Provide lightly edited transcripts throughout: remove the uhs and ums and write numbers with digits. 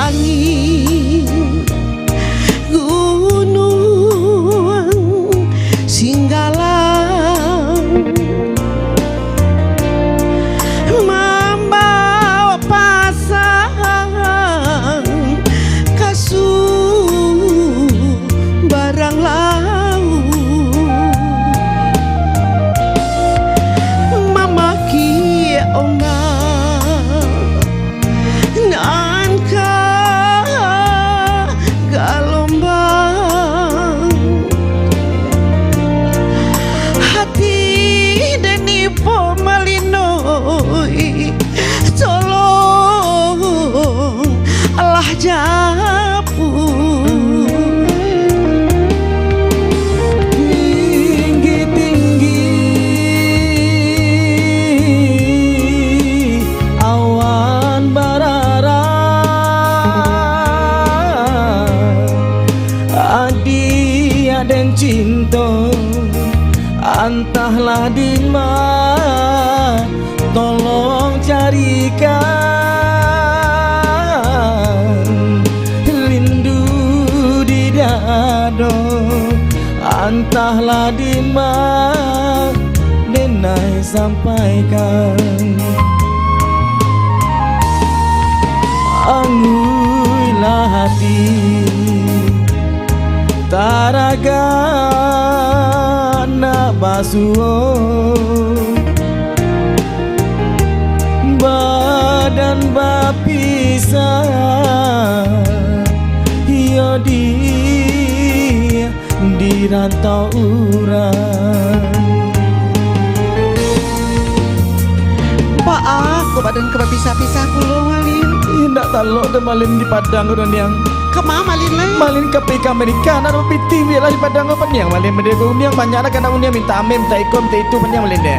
angin gunung singgalang membawa pasang kasuh barang laut mamaki onga naanka galombang hati deni pomalinoi tolong Allah japu tinggi-tinggi awan barara adi aden cinta antahlah dima tolong carikan rindu di dado antahlah dima denai sampaikan anguilah hati taraga na basuh badan bapisah yo di rantau urang Pak aku badan kebapisah-pisah kulo malin indak talok de malin di Padang udah yang kemana malin lagi malin ke PK Amerika ada piti biar di Padang apa yang malin merdeka uniang banyak ada kadang uniang minta amin minta ikom minta itu banyak malin deh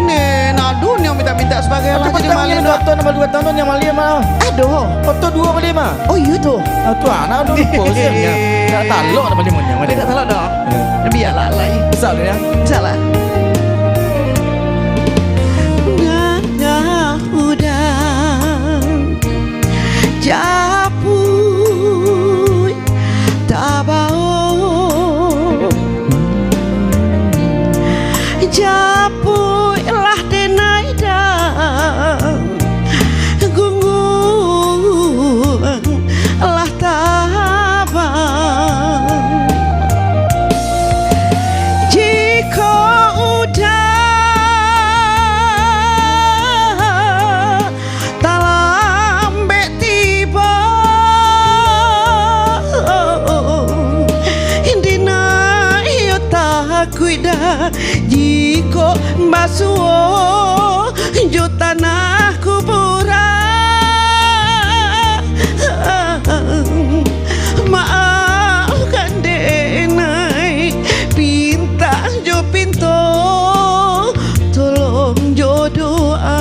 aduh yang minta-minta sebagai ada jadi malin malin 2 tahun sama 2 tahun yang malin mah aduh foto 2 malin mah oh iya tuh tuh anak udah lupa sih ya tak talok ada malin yang malin tidak salah dong biarlah lagi salah ya salah Nana udang Japui tabao Japui lah denai dang gungung lah tabang jika udah talambe tiba indina iyo takuida jika basuo jutanah kuburan maafkan denai pinta jo pinto tolong jo doa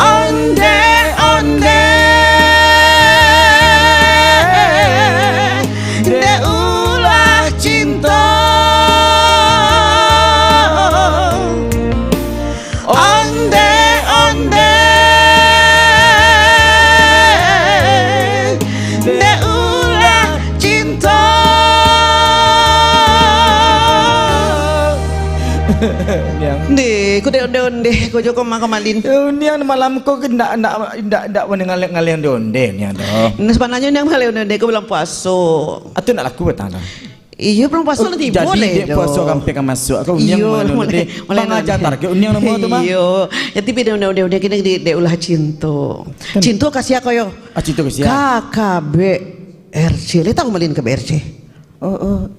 onde onde de ulah cinta onde onde de ulah cinta Deh, ku deh onde ku joko mah kemalin. uniang malam kau ndak mengalek-ngalek donde nya doh Nah sebenarnya yang malah onde ku belum puasa. atuh nak laku betana Iya belum puasa nanti boleh. jadi dia puasa kampe kan masuk aku uniang mana deh mengajar ke uniang nama tu mah Iya, ya tapi onde kini de ulah cinta. Cinta kasih aku yo. cinta ke sia KKBRC, lihat aku malin ke BRC. oh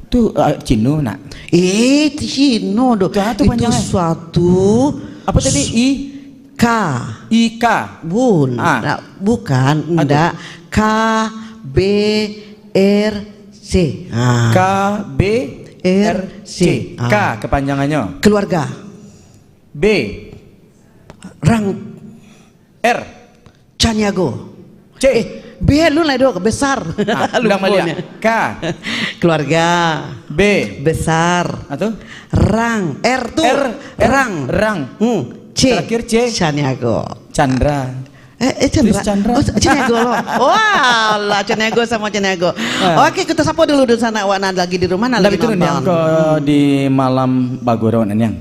tu Cino nak Cino do. Itu Itu panjangan. suatu apa tadi K. Ika Bun, nah, bukan, enggak KBRC. KBRC. K kepanjangannya. Keluarga. B. Rang R. Caniago. C. B lu lah dong besar. Ulang balik. K. Keluarga. B. Besar. Atau Rang. R tuh. R. Rang. Rang. C. Terakhir C. Caniago. Chandra. Chandra. Chandra. Oh, Cenego loh. Wah, lah Cenego sama Cenego. Oke, kita sapa dulu di sana wana lagi di rumah lagi Itu yang nonton. di malam Bagurawan yang.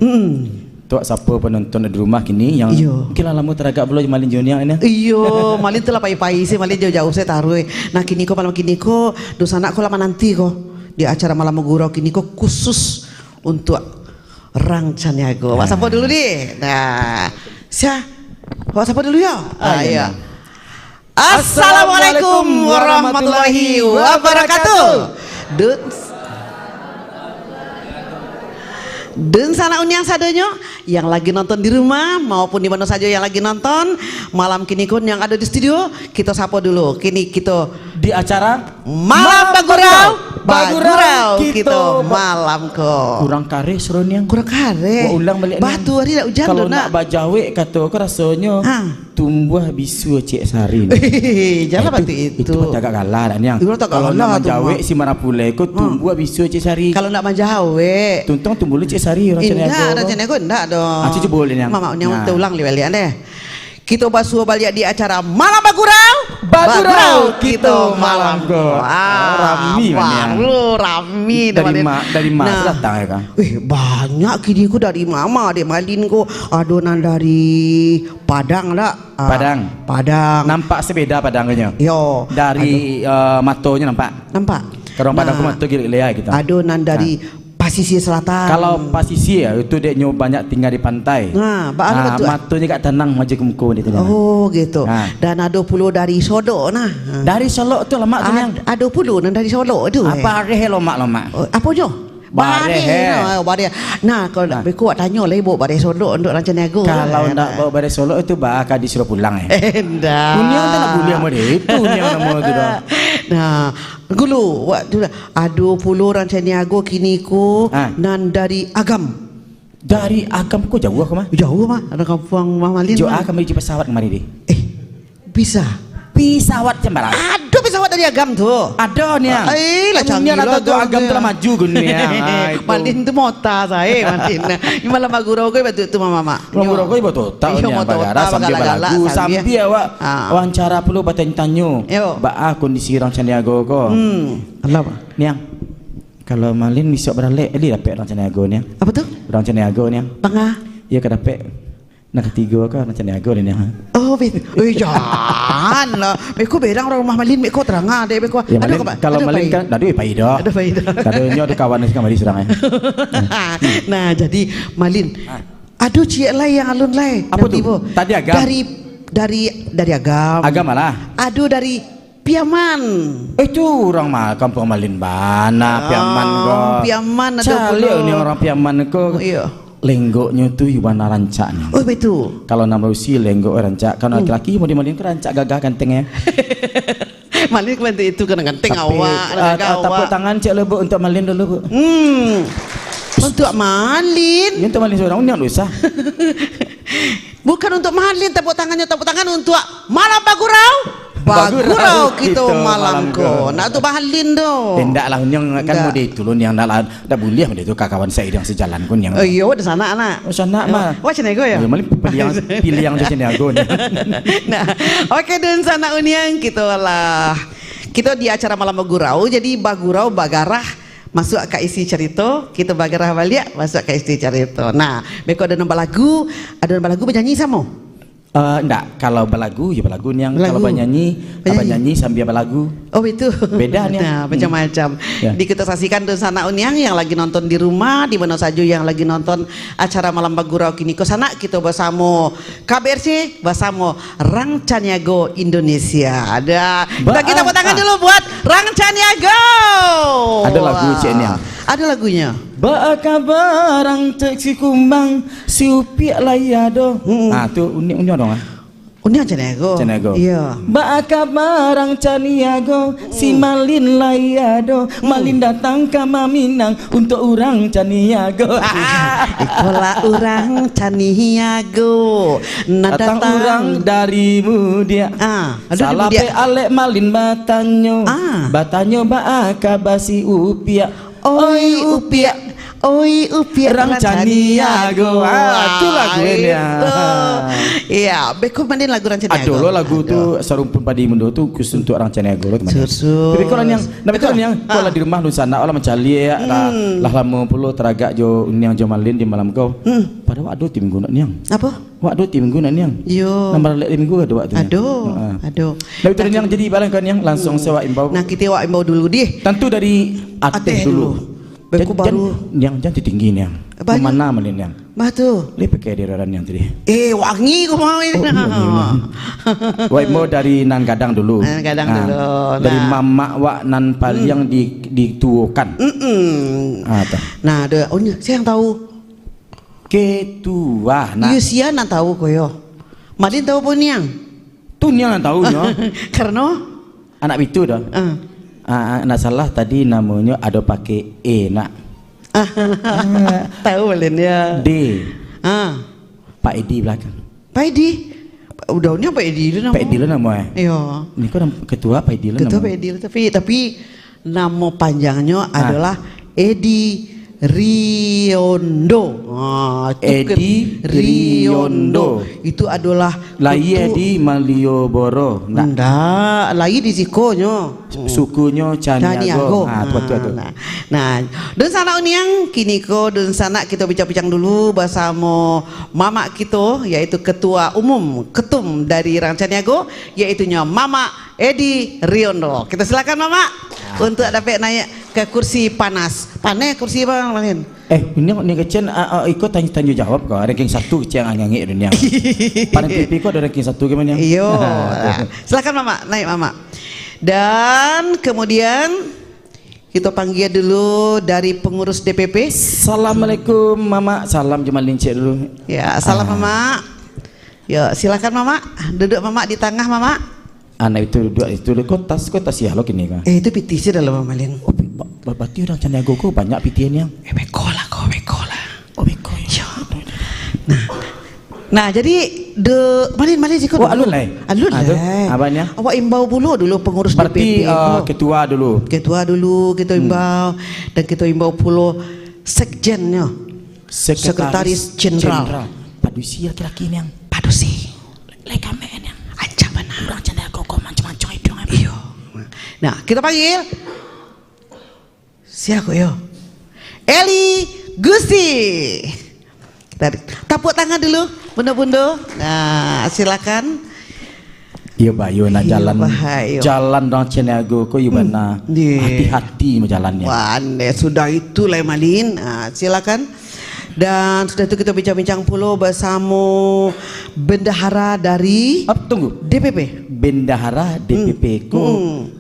Tuak siapa penonton di rumah kini yang mungkin lama teragak belum malin junior ini. Iyo, malin tu lah pai-pai sih, malin jauh-jauh saya taruh. Nah kini ko malam kini ko, dosa anak ko lama nanti ko di acara malam gurau kini ko khusus untuk Rang Caniago. Wak sapa dulu deh. Nah, wak sapa dulu ya. Iya. Assalamualaikum warahmatullahi wabarakatuh. Dan sana uniang sadonyo yang lagi nonton di rumah maupun di mana saja yang lagi nonton malam kini kun yang ada di studio kita sapa dulu kini kita di acara Malam Bagurau kita malam ko kurang kare seron yang kurang kare ulang balik batu hari dah hujan kalau nak bajawe kata aku rasanya tumbuh bisu Cik Sari jangan batu itu agak kalah dan yang kalau nak bajawe si Marapule ko tumbuh bisu Cik Sari kalau nak bajawe tuntung tumbuh Cik Sari orang Caniago enggak dong cuci boleh yang mama unyang ulang liwalian deh kita basuh balik di acara Malam Bagurau kita malam go rami dari mana datang ya kan banyak kini ku dari mama dek malin ku adonan dari Padang dak Padang nampak sebeda Padangnya yo dari matonya nampak kalau Padang ku mato gila kita adonan dari Pasisir Selatan. Kalau pasisir itu dia banyak tinggal di pantai. Matunya kat tenang maju ke muka dia. Oh gitu. Dan ada puluh dari Solo nah. Dari Solo tu lemak tu yang. Ada puluh dari Solo tu. Apa reh lemak. Apa jo? Bareh. Nah, kalau nak beku tanya lah ibu Bareh Solo untuk Rang Caniago. Kalau nak bawa Bareh Solo itu bakal disuruh pulang Endah. Uniang tak nak boleh sama dia. Itu uniang nama tu dah. Nah, dulu waktu ada puluh Rang Caniago kini ku nan dari Agam. Dari Agam ku jauh ke mah? Jauh mah, ada kampung Mah Malin. Jauh Agam pergi pesawat kemari dia. Bisa. Pesawat jembaran. Ada pesawat dari Agam tu. Ada ni. Lah canggih lah tu Agam telah maju dunia. Malin tu mota saya Malin. Ini malam Bagurau kau betul tu mama. Bagurau kau betul. Tahu ni bagara sambil balagu sambil awak wawancara perlu bertanya. Ba kondisi Rang Caniago ko. Allah apa? Niang. Kalau Malin bisa beralek dia dapat Rang Caniago ni. Apa tu? Rang Caniago ni. Tengah. Ya ke dapat. Nak ketiga ke Rang Caniago ni. Oh, jangan lah. Beko berang orang rumah Malin, beko terang deh beko. Kalau Malin kan, dah duit paidah. Ada paidah. Kadanya ada kawan yang mari serang. Nah, jadi Malin, aduh cik lah yang alun lah. Apa tu? Tadi Agam. Dari Agam. Agam malah. Aduh dari Piaman. Itu orang mah kampung Malin bana Piaman ko. Piaman ada puluh. Ni orang Piaman ko. Iya. Lenggoknya tu iwana rancaknya. Oh betul. Kalau nama usia lenggok rancak. Kalau laki-laki mau dimalin ke rancak gagah gantengnya. Malin kebantu itu kena ganteng awak. Tepuk tangan cik lebuk untuk Malin dulu bu. Untuk Malin. Ini untuk Malin seorang uniang dosa. Bukan untuk Malin tepuk tangan untuk Malam Bagurau kita malam ko. Nak tu Malin tu. Tidak lah yang kan mode itu loh yang dah boleh mode itu kawan saya yang sejalan pun yang. Iya di sana anak. Sana mah. Wah Caniago ya. Malin pilih yang Caniago ni. Nah, oke dan sana uniang kita lah. Kita di acara Malam Bagurau jadi Bagurau bagarah masuk ke isi cerita kita bagarah balik masuk ke isi cerita. Nah, beko ada nombor lagu bernyanyi sama. Enggak, kalau balagu ya balagu yang kalau bernyanyi sambil balagu. Oh itu. Beda nih. Nah, macam-macam. Di kita saksikan tuh sana uniang yang lagi nonton di rumah, di mana saja yang lagi nonton acara Malam Bagurau kini ke sana kita bersama KBRC bersama Rang Caniago Indonesia. Ada. Kita tepuk tangan dulu buat Rang Caniago. Ada lagu cik ni. Ada lagunya. Ba kabarang teksi kumbang si upiak layado. Tu unik dong. Unik Caniago. Iya. Ba kabarang Caniago si Malin layado. Malin datang ke Maminang untuk orang Caniago. Itulah orang Caniago. Datang orang dari Mudia. Salah pe alek Malin batanyo. Batanyo ba kabasi upiak. Oi upiak Oi upi Rancaniago. Itu lagu ini. Iya, beko manin lagu Rancaniago. Aduh lo lagu tu Sarumpun Padi Mundo tu khusus untuk Rancaniago lo teman. Tapi kalau yang kalau di rumah lu sana orang mencari ya lah lama puluh teragak jo niang jo malin di malam kau. Pada waktu tim guna niang. Apa? Waktu tim guna niang. Yo. Nomor lek minggu ada waktu. Aduh. Lalu tu yang jadi barang kan yang langsung sewa imbau. Nah kita wak imbau dulu deh. Tentu dari Ateh dulu. Beku baru yang jangan tinggi yang mana malin yang batu lebih pakai di orang yang tadi wangi kau mau ini wak mau dari nan gadang dulu dari mama wak nan yang dituokan nah ada saya yang tahu ketua nah Yusia nan tahu koyo Madin tahu pun yang tuh yang tahu karena anak itu dah nak salah tadi namanya ada pakai E nak. Tahu balen ya. D. Pak Edi belakang. Pak Edi. Udahnya Pak Edi itu nama. Pak Edi lah namanya. Iya. Ini kok ketua Pak Edi lah. Ketua Pak Edi tapi nama panjangnya adalah Edi Riondo. Edi Riondo. Itu adalah Lai Edi Malioboro. Ndak, lai di Sikonyo. Sukunya Caniago. Tuh. Nah, dan sana uniang kini ko dan sana kita bincang-bincang dulu bersama mama kita yaitu ketua umum ketum dari Rancaniago yaitunya Mama Edi Riondo. Kita silakan Mama untuk dapat naik ke kursi panas. Panas kursi bang lain. Ini kecen ikut tanya jawab kok. Ranking 1 kecen anyangi dunia. Paling pipi kok ada ranking 1 gimana? Iyo. Silakan Mama, naik Mama. Dan kemudian kita panggil dulu dari pengurus DPP. Assalamualaikum Mama. Salam Jamal Lincik dulu. Ya, salam Mama. Ya, silakan Mama. Duduk Mama di tengah Mama. Anak itu duduk kotas ya lo kini kan. Itu piti sih dalam Mama Lin. Berarti orang Caniago kok banyak pitian yang. Beko lah. Oh beko. Ya. Nah jadi malin sih kok. Alun lah. Abangnya. Awak imbau dulu pengurus berarti, DPP. Ketua dulu Kita imbau dan kita imbau puluh sekjennya. Sekretaris Jenderal. Padusi laki-laki yang. Padusi. Lekamen yang. Aja benar. Orang Caniago kok macam-macam itu. Iya. Nah kita panggil. Siapa yo? Eli Gusti. Tepuk tangan dulu, bunda-bunda. Nah, silakan. Iya Bayu nak jalan dong Caniago kok Yubana. Hati-hati mau jalannya. Wah, sudah itu Lemalin. Nah, silakan. Dan sudah itu kita bincang-bincang pula bersama bendahara dari DPP. Bendahara DPP kok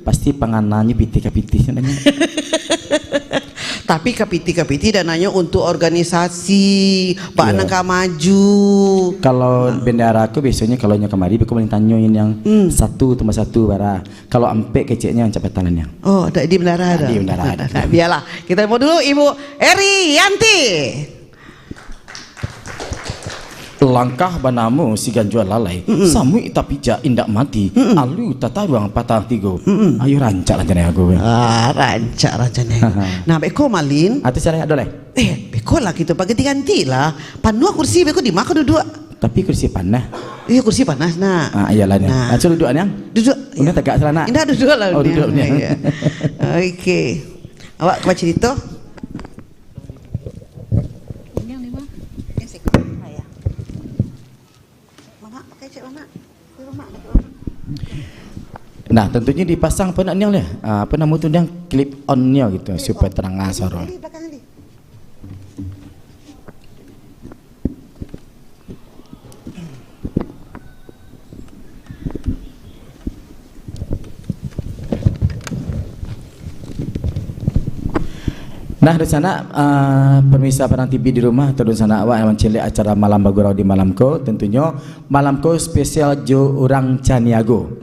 pasti penganannya piti-piti sebenarnya. Tapi kapiti dananya untuk organisasi Pak Nangka Maju. Kalau bendahara aku biasanya kalau kemari aku boleh tanyain yang satu tambah satu bara. Kalau ampe keceknya capai tangannya. Oh, ada di bendahara ada. Di bendahara ada. Nah, biarlah. Kita mau dulu Ibu Eri Yanti. Langkah banamu si ganjual lalai samu tapi ja indak mati alu tata ruang patah tigo ayo rancak rencana aku rancak nah beko malin atau cara ada beko lah kita pakai ganti lah panua kursi beko di makan duduk tapi kursi panas iya kursi panas nah iyalah nah coba duduk yang duduk udah tegak selana indah duduk lah duduk oke awak kebaca cerita nah tentunya dipasang apa nak niang apa nama tu yang clip onnya gitu supaya terang suara. Nah di sana pemirsa Padang TV di rumah atau di sana awak yang mencari acara malam bagurau di malamko tentunya malamko spesial jo orang Caniago.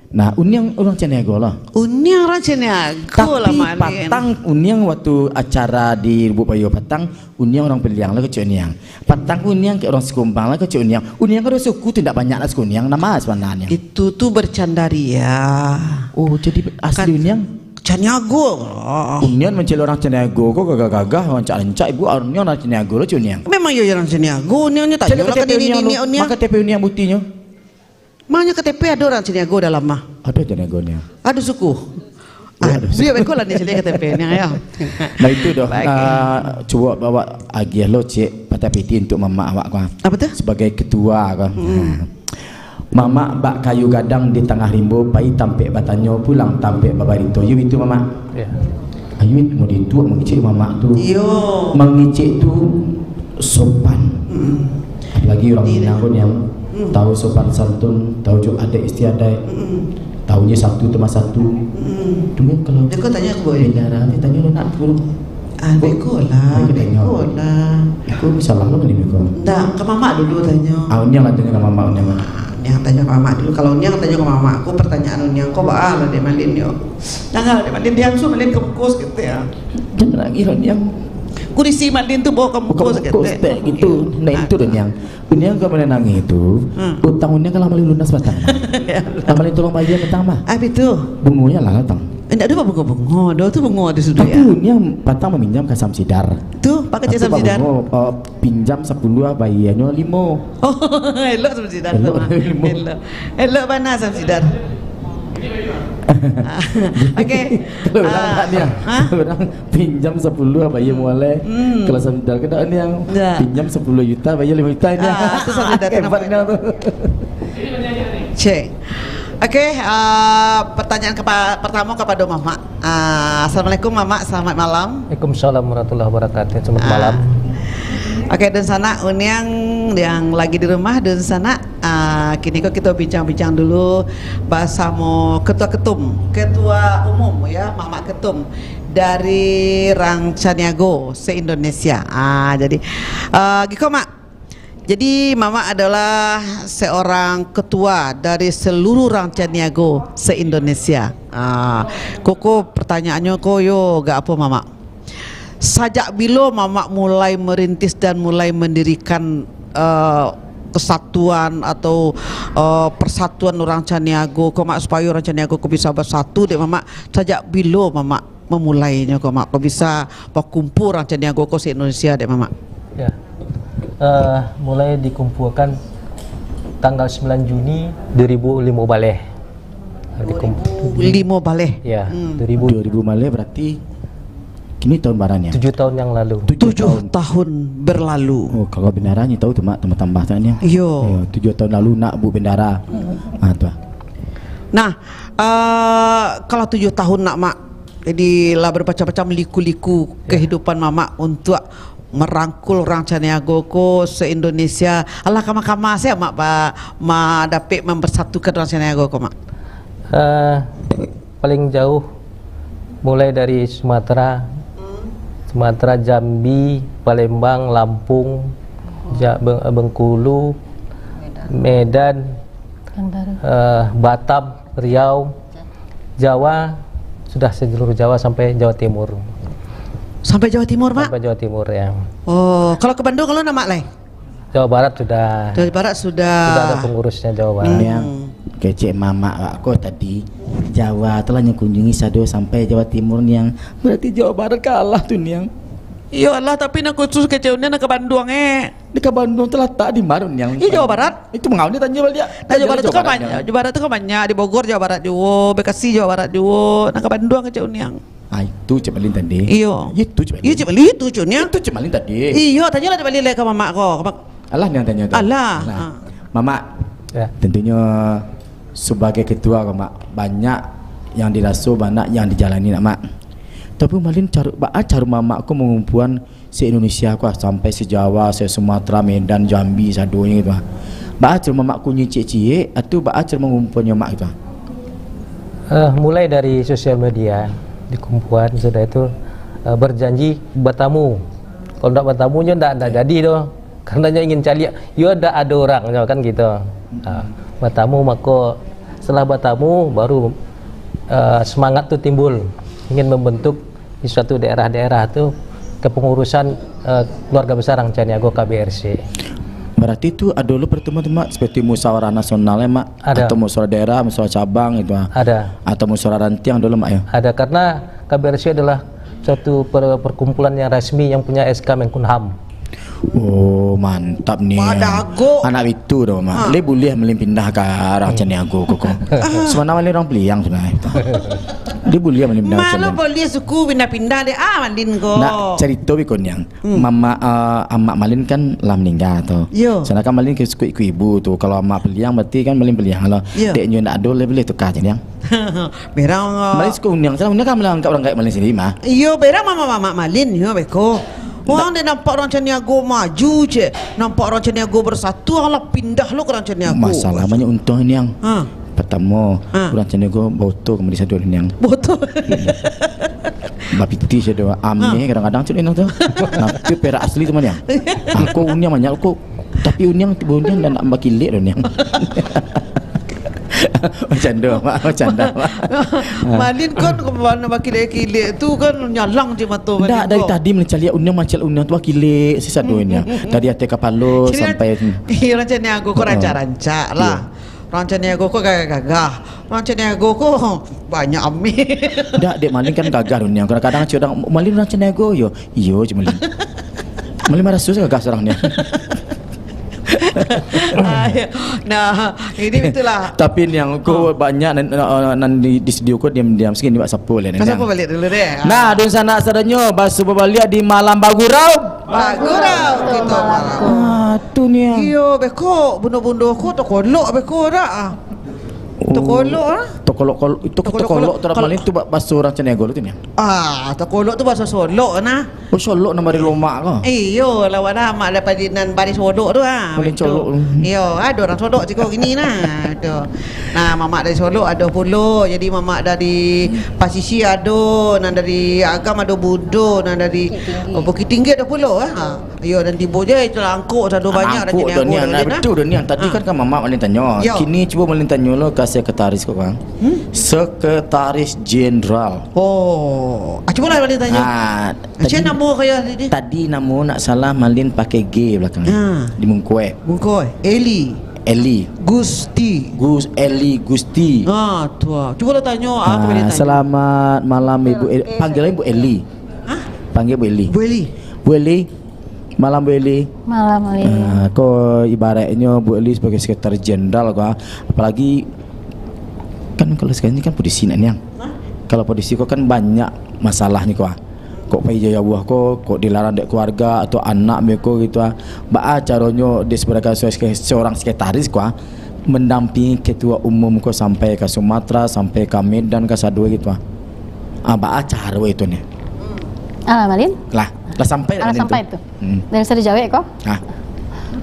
Nah uniang orang Caniago lah. Uniang orang Caniago lah tapi Patang uniang waktu acara di Lubuk Bayo Patang uniang orang Peliang lah ke uniang. Patang uniang ke orang Sekumbang lah ke uniang. Uniang ke orang suku tidak banyak lah uniang nama sebenarnya. Itu tuh bercandaria. Oh jadi asli uniang. Caniago. Unian mencari orang Caniago kok gagah-gagah orang cak ibu Unian orang Caniago lo Unian. Memang iya orang Caniago, Unian tak Cari jual KTP Unian lo. Unian. Maka KTP Unian buktinya. Maknya KTP ada orang Caniago dalam mah. Ada Caniago nya. Ada suku. Dia bekolan di sini KTP-nya ya. Nah itu doh. Coba bawa agiah lo cek patah piti untuk mama awak kau. Apa tuh? Sebagai ketua kau. Mama bak kayu gadang di tengah rimbo pai tampek batanyo pulang tampek babarito. You itu mama. Ya. Ayu mau ditu mengicik mama tu. Yo. Mengicik tu sopan. Apalagi orang Minang yang tahu sopan santun, tahu juga ada istiadat. Tahunya satu temas satu. Cuma kalau Dia kau tanya aku boleh. bendara, dia tanya lo nak pun. Bekolah. Aku bisa lalu ni kau. Nggak, ke mama dulu tanya. Awalnya lah tanya mama awalnya. Yang tanya ke mama dulu. Kalau Unyang tanya ke mama, aku pertanyaan Unyang, kok baal dia malin yo. Jangan dia malin dia langsung malin ke bungkus gitu ya. Jangan lagi yang Kurisi malin tu bawa ke bungkus gitu. gitu. Nah itu dan yang kau menangi itu utang Unyang kalau malin lunas batang. Malin tolong bayar batang mah. Apa itu? Bungunya lah datang. Enggak ada bunga-bunga, ada tu bunga di sudah Tapi ya. Unyang batang meminjam ke Samsidar. Tu pakai jasa Samsidar. Pinjam 10 bayarnya 5. Oh, elok Samsidar. Elok mana Samsidar? Okey. Kalau orang tak dia, orang pinjam 10 bayar mulai. Kalau Samsidar kena ni yang pinjam 10 juta bayar 5 juta ni. Itu Samsidar Hebatnya tu. Cek. Okey, pertanyaan pertama kepada Mama. Assalamualaikum Mama, selamat malam. Waalaikumsalam warahmatullahi wabarakatuh. Selamat malam. Oke, dan sana Unyang yang lagi di rumah dan sana kini kok kita bincang-bincang dulu bahasa mau ketua umum ya Mama Ketum dari Rang Caniago se-Indonesia. Jadi Giko Mak. Jadi Mama adalah seorang ketua dari seluruh Rang Caniago se-Indonesia. Koko pertanyaannya koyo gak apa Mama. Sajak bila Mama mulai merintis dan mulai mendirikan kesatuan atau persatuan orang Caniago, kok Mak supaya orang Caniago kok bisa bersatu dek Mama. Sajak bila Mama memulainya kok Mak kok bisa berkumpul orang Caniago kok se-Indonesia dek Mama. Ya. Mulai dikumpulkan tanggal 9 Juni 2005 baleh. 2005 baleh. Ya, 2000 malai berarti kini tahun barannya. 7 tahun yang lalu. 7 tahun berlalu. Oh, kalau bendaranya tahu tu Mak tambah tanya. Yo. 7 tahun lalu nak bu bendara. Tu. Nah, kalau 7 tahun nak Mak, jadi lah bermacam-macam liku-liku kehidupan Mama untuk merangkul orang Caniago ko se-Indonesia. Alah kama-kama saya Mak dapat mempersatukan orang Caniago ko Mak. Paling jauh mulai dari Sumatera, Jambi, Palembang, Lampung, Bengkulu, Medan, Batam, Riau, Jawa, sudah seluruh Jawa sampai Jawa Timur. Sampai Jawa Timur Mak? Sampai Jawa Timur ya. Oh, kalau ke Bandung kalau nama lain? Jawa Barat sudah. Jawa Barat sudah ada pengurusnya Jawa Barat. Yang kecek mama aku tadi Jawa telah kunjungi sado sampai Jawa Timur yang berarti Jawa Barat kalah tuh yang. Iya Allah, tapi nak khusus kecilnya nak ke Bandung Di ke Bandung telah tak di Marun yang. Iya Jawa Barat. Itu mengawal dia tanya balik. Nah, Jawa Barat itu kan banyak. Jawa Barat itu kan banyak di Bogor Jawa Barat juga, Bekasi Jawa Barat juga. Nak ke Bandung kecilnya. Itu Cemalin tadi. Iya. Itu Cemalin. Iya Cemalin itu cunya. Itu Cemalin tadi. Iya, tanya lah Cemalin ke mama kok. Allah yang tanya tu. Allah. Mama. Ya. Tentunya sebagai ketua Mak banyak yang dirasa banyak yang dijalani nak Mak. Tapi malin cara mama aku mengumpulan se-Indonesia aku sampai se-Jawa, se-Sumatera, Medan, Jambi, sadonya gitu. Cara mama aku nyicik-cik atau cara mengumpulnya Mak gitu. Mulai dari sosial media dikumpulan sudah itu berjanji bertamu. Kalau tidak bertamunya tidak jadi doh. Karena ingin cari, yo ada orang kan gitu. Bertamu maka setelah bertamu baru semangat tuh timbul ingin membentuk di suatu daerah-daerah tuh kepengurusan keluarga besar Rang Caniago KBRC. Berarti itu ada dulu pertemuan Mak seperti musyawarah nasional ya Mak, Ada. atau musyawarah daerah, musyawarah cabang itu Ada. atau musyawarah ranting dulu Mak ya. Ada, karena KBRC adalah suatu perkumpulan yang resmi yang punya SK Menkumham. Oh mantap nih. Madago. Anak itu dong Mak. Le boleh melin pindah ke arah Caniago kok. Sebenarnya le orang peliang sebenarnya. Dia boleh melin pindah ke Malu Caniago. boleh suku pindah-pindah deh. Mandin ko. Nak cerita bikon yang mama amak Malin kan lah meninggal tuh. Yo. Sana kan Malin ke suku ibu tuh. Kalau amak peliang berarti kan Malin peliang. Kalau Yo. deknya nak ada boleh tukar Caniang. Berang. Malin suku uniang. Sana kan melangkap orang kayak Malin sendiri mah. Iyo berang mama Malin yo beko. Wah, dia nampak orang Caniago maju je. Nampak orang Caniago bersatu, alah pindah lo ke orang Caniago. Masalah banyak untung ini yang. Ha. Pertama, orang Caniago bauto kemudian satu ini yang. Betul. Bapiti saya doa ame kadang-kadang cuma itu tuh. Tapi perak asli teman yang. Aku uniang banyak aku. Tapi uniang dan nak bakilik uniang. Macam dah. Malin kan kemana bakile-kile tu kan nyalang je mata Malin. Dah dari tadi mencari uniang macam uniang tu bakilik sisa duanya. Dari hati kapalo sampai Iya rancanya aku kok rancak-rancak lah. Rancanya aku kok gagah-gagah. Rancanya aku kok banyak ambil. dah dek Malin kan gagal uniang. Kadang-kadang orang Malin rancanya aku yo. Iyo je Malin. Malin marah susah gagal seorang ni. Nah, ini itulah. Tapi yang aku banyak nan di studio aku diam-diam segini buat sapu lah. Kenapa balik dulu deh? Nah, dun sana sadanyo basu balik di Malam Bagurau. Bagurau kita malam. Tu ni. Iyo beko bunuh-bunuh aku tak kolok beko dah. Tak kolok ah. Tokolok terap Malin tu basu orang Caniago tu ni. Tak kolok tu bahasa Solok nah. Oh solok nama di lomak ko. Iyo lawan mak dapat dinan baris Solok tu ah. Malin colok. Iyo ada orang Solok ciko gini nah. Tu. Nah mamak dari Solok ada puluh. Jadi mamak dari Pasisi ada, nan dari Agam ada Budo, nan dari Bukit Tinggi ada puluh ah. Iyo dan tibo je itu angkuk satu banyak Angkuk dah ni. Betul dah ni. Tadi kan mamak Malin tanya. Yo. Kini cuba Malin tanya lo ke sekretaris kau kan. Sekretaris Jenderal. Oh, cuba lah Malin tanya. Macam nama kaya tadi? Tadi nama nak salah Malin pakai G belakangnya. Di Mungkuai. Mungkoi, Eli, Gusti. Eli Gusti. Tu. Cuba lah tanya apa Malin tanya. Selamat malam Ibu panggilnya Ibu Eli. Panggil Bu Eli. Bu Eli. Malam Bu Eli. Malam Malin. Kau ibaratnya Bu Eli sebagai sekretaris jenderal kau. Apalagi kan kalau sekarang ni kan polisi nak yang. Kalau polisi kau kan banyak masalah ni kau. Kok pai jaya buah kok dilarang dek keluarga atau anak mereka gitu ba caranya dia sebagai seorang sekretaris kau mendampingi ketua umum kau sampai ke Sumatera, sampai ke Medan, ke Sadua gitu ba cara itu ni. Malin. Lah sampai Sampai itu. Dan bisa dijawab kok?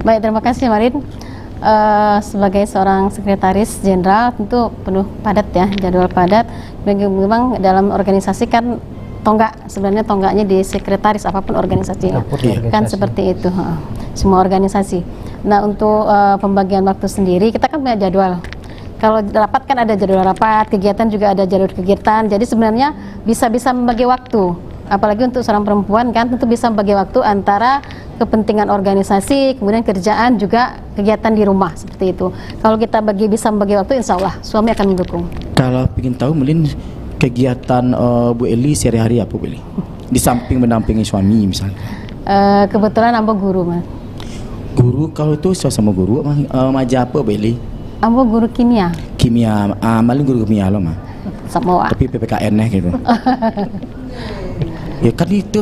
Baik, terima kasih Malin. Sebagai seorang sekretaris jenderal tentu penuh padat ya, jadwal padat. Memang dalam organisasi kan sebenarnya tonggaknya di sekretaris apapun organisasinya. Kan seperti itu. Semua organisasi. Nah, untuk pembagian waktu sendiri kita kan punya jadwal. Kalau rapat kan ada jadwal rapat, kegiatan juga ada jadwal kegiatan. Jadi sebenarnya bisa membagi waktu. Apalagi untuk seorang perempuan kan tentu bisa membagi waktu antara kepentingan organisasi, kemudian kerjaan juga kegiatan di rumah seperti itu. Kalau kita bisa membagi waktu, insya Allah suami akan mendukung. Kalau ingin tahu Melin kegiatan Bu Eli sehari-hari apa Bu Eli? Di samping mendampingi suami misalnya. Kebetulan ambo guru Mas. Guru kalau itu sama guru maja apa Bu Eli? Ambo guru kimia. Kimia, Malin guru kimia lo mah. Semua. Tapi PPKN gitu. Ya kan itu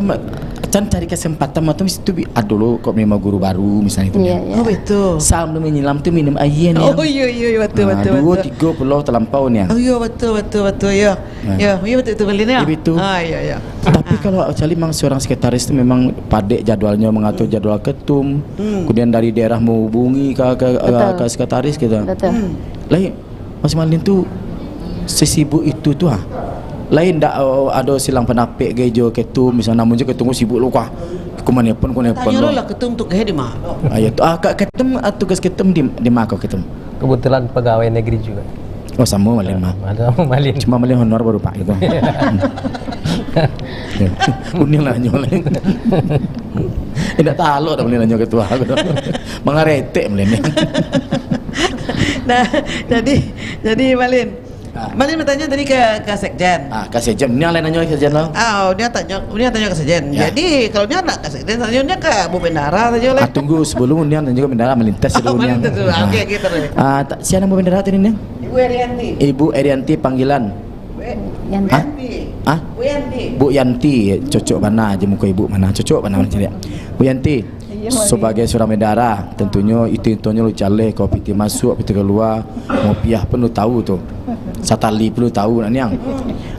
can cari kesempatan atau mesti tu dulu kok memang guru baru misalnya itu. Iya. Oh betul. Sam menyelam tu minum air ni. Oh iya betul. 2-3 pulau terlampau ni. Oh iya betul ya. Ya betul Malin ya. Betul. Iya. Tapi kalau actually memang seorang sekretaris itu memang padat jadwalnya, mengatur jadwal ketum, kemudian dari daerah menghubungi ke sekretaris gitu. Betul. Lain Mas Malin tu sesibuk itu tu lain tak ada silang penapik gejo ketum misalnya namun je ketum sibuk lu kah kemana pun tanya lah ketum tu ke di mana tu ketum tugas ketum di mana ketum Kebetulan pegawai negeri juga. oh sama Malin mah Ada Malin. cuma Malin honor baru pak gitu unik lah nyoleng Tidak taluk dah boleh nanya ketua aku dah. Mengaretek boleh ni. Nah, jadi Malin bertanya tadi ke Sekjen. Ke Sekjen. Ni lain nanya ke Sekjen lah. Dia tanya ke Sekjen. Ya. Jadi kalau dia nak ke Sekjen, tanya ke Bu Bendara saja lah. Tunggu sebelum ni nanya ke Bendara melintas dulu ni. Melintas dulu. Okey, gitu deh. Siapa nama Bendara tadi ni? Ibu Erianti. Ibu Erianti panggilan. Yanti. Bu Yanti. Bu Yanti, cocok mana je muka ibu mana? Cocok mana cari. Bu Yanti, sebagai seorang bendara, tentunya itu lu caleh kau piti masuk, piti keluar, ngopiah pun lu tahu tu. Satali pun lu tahu nak niang.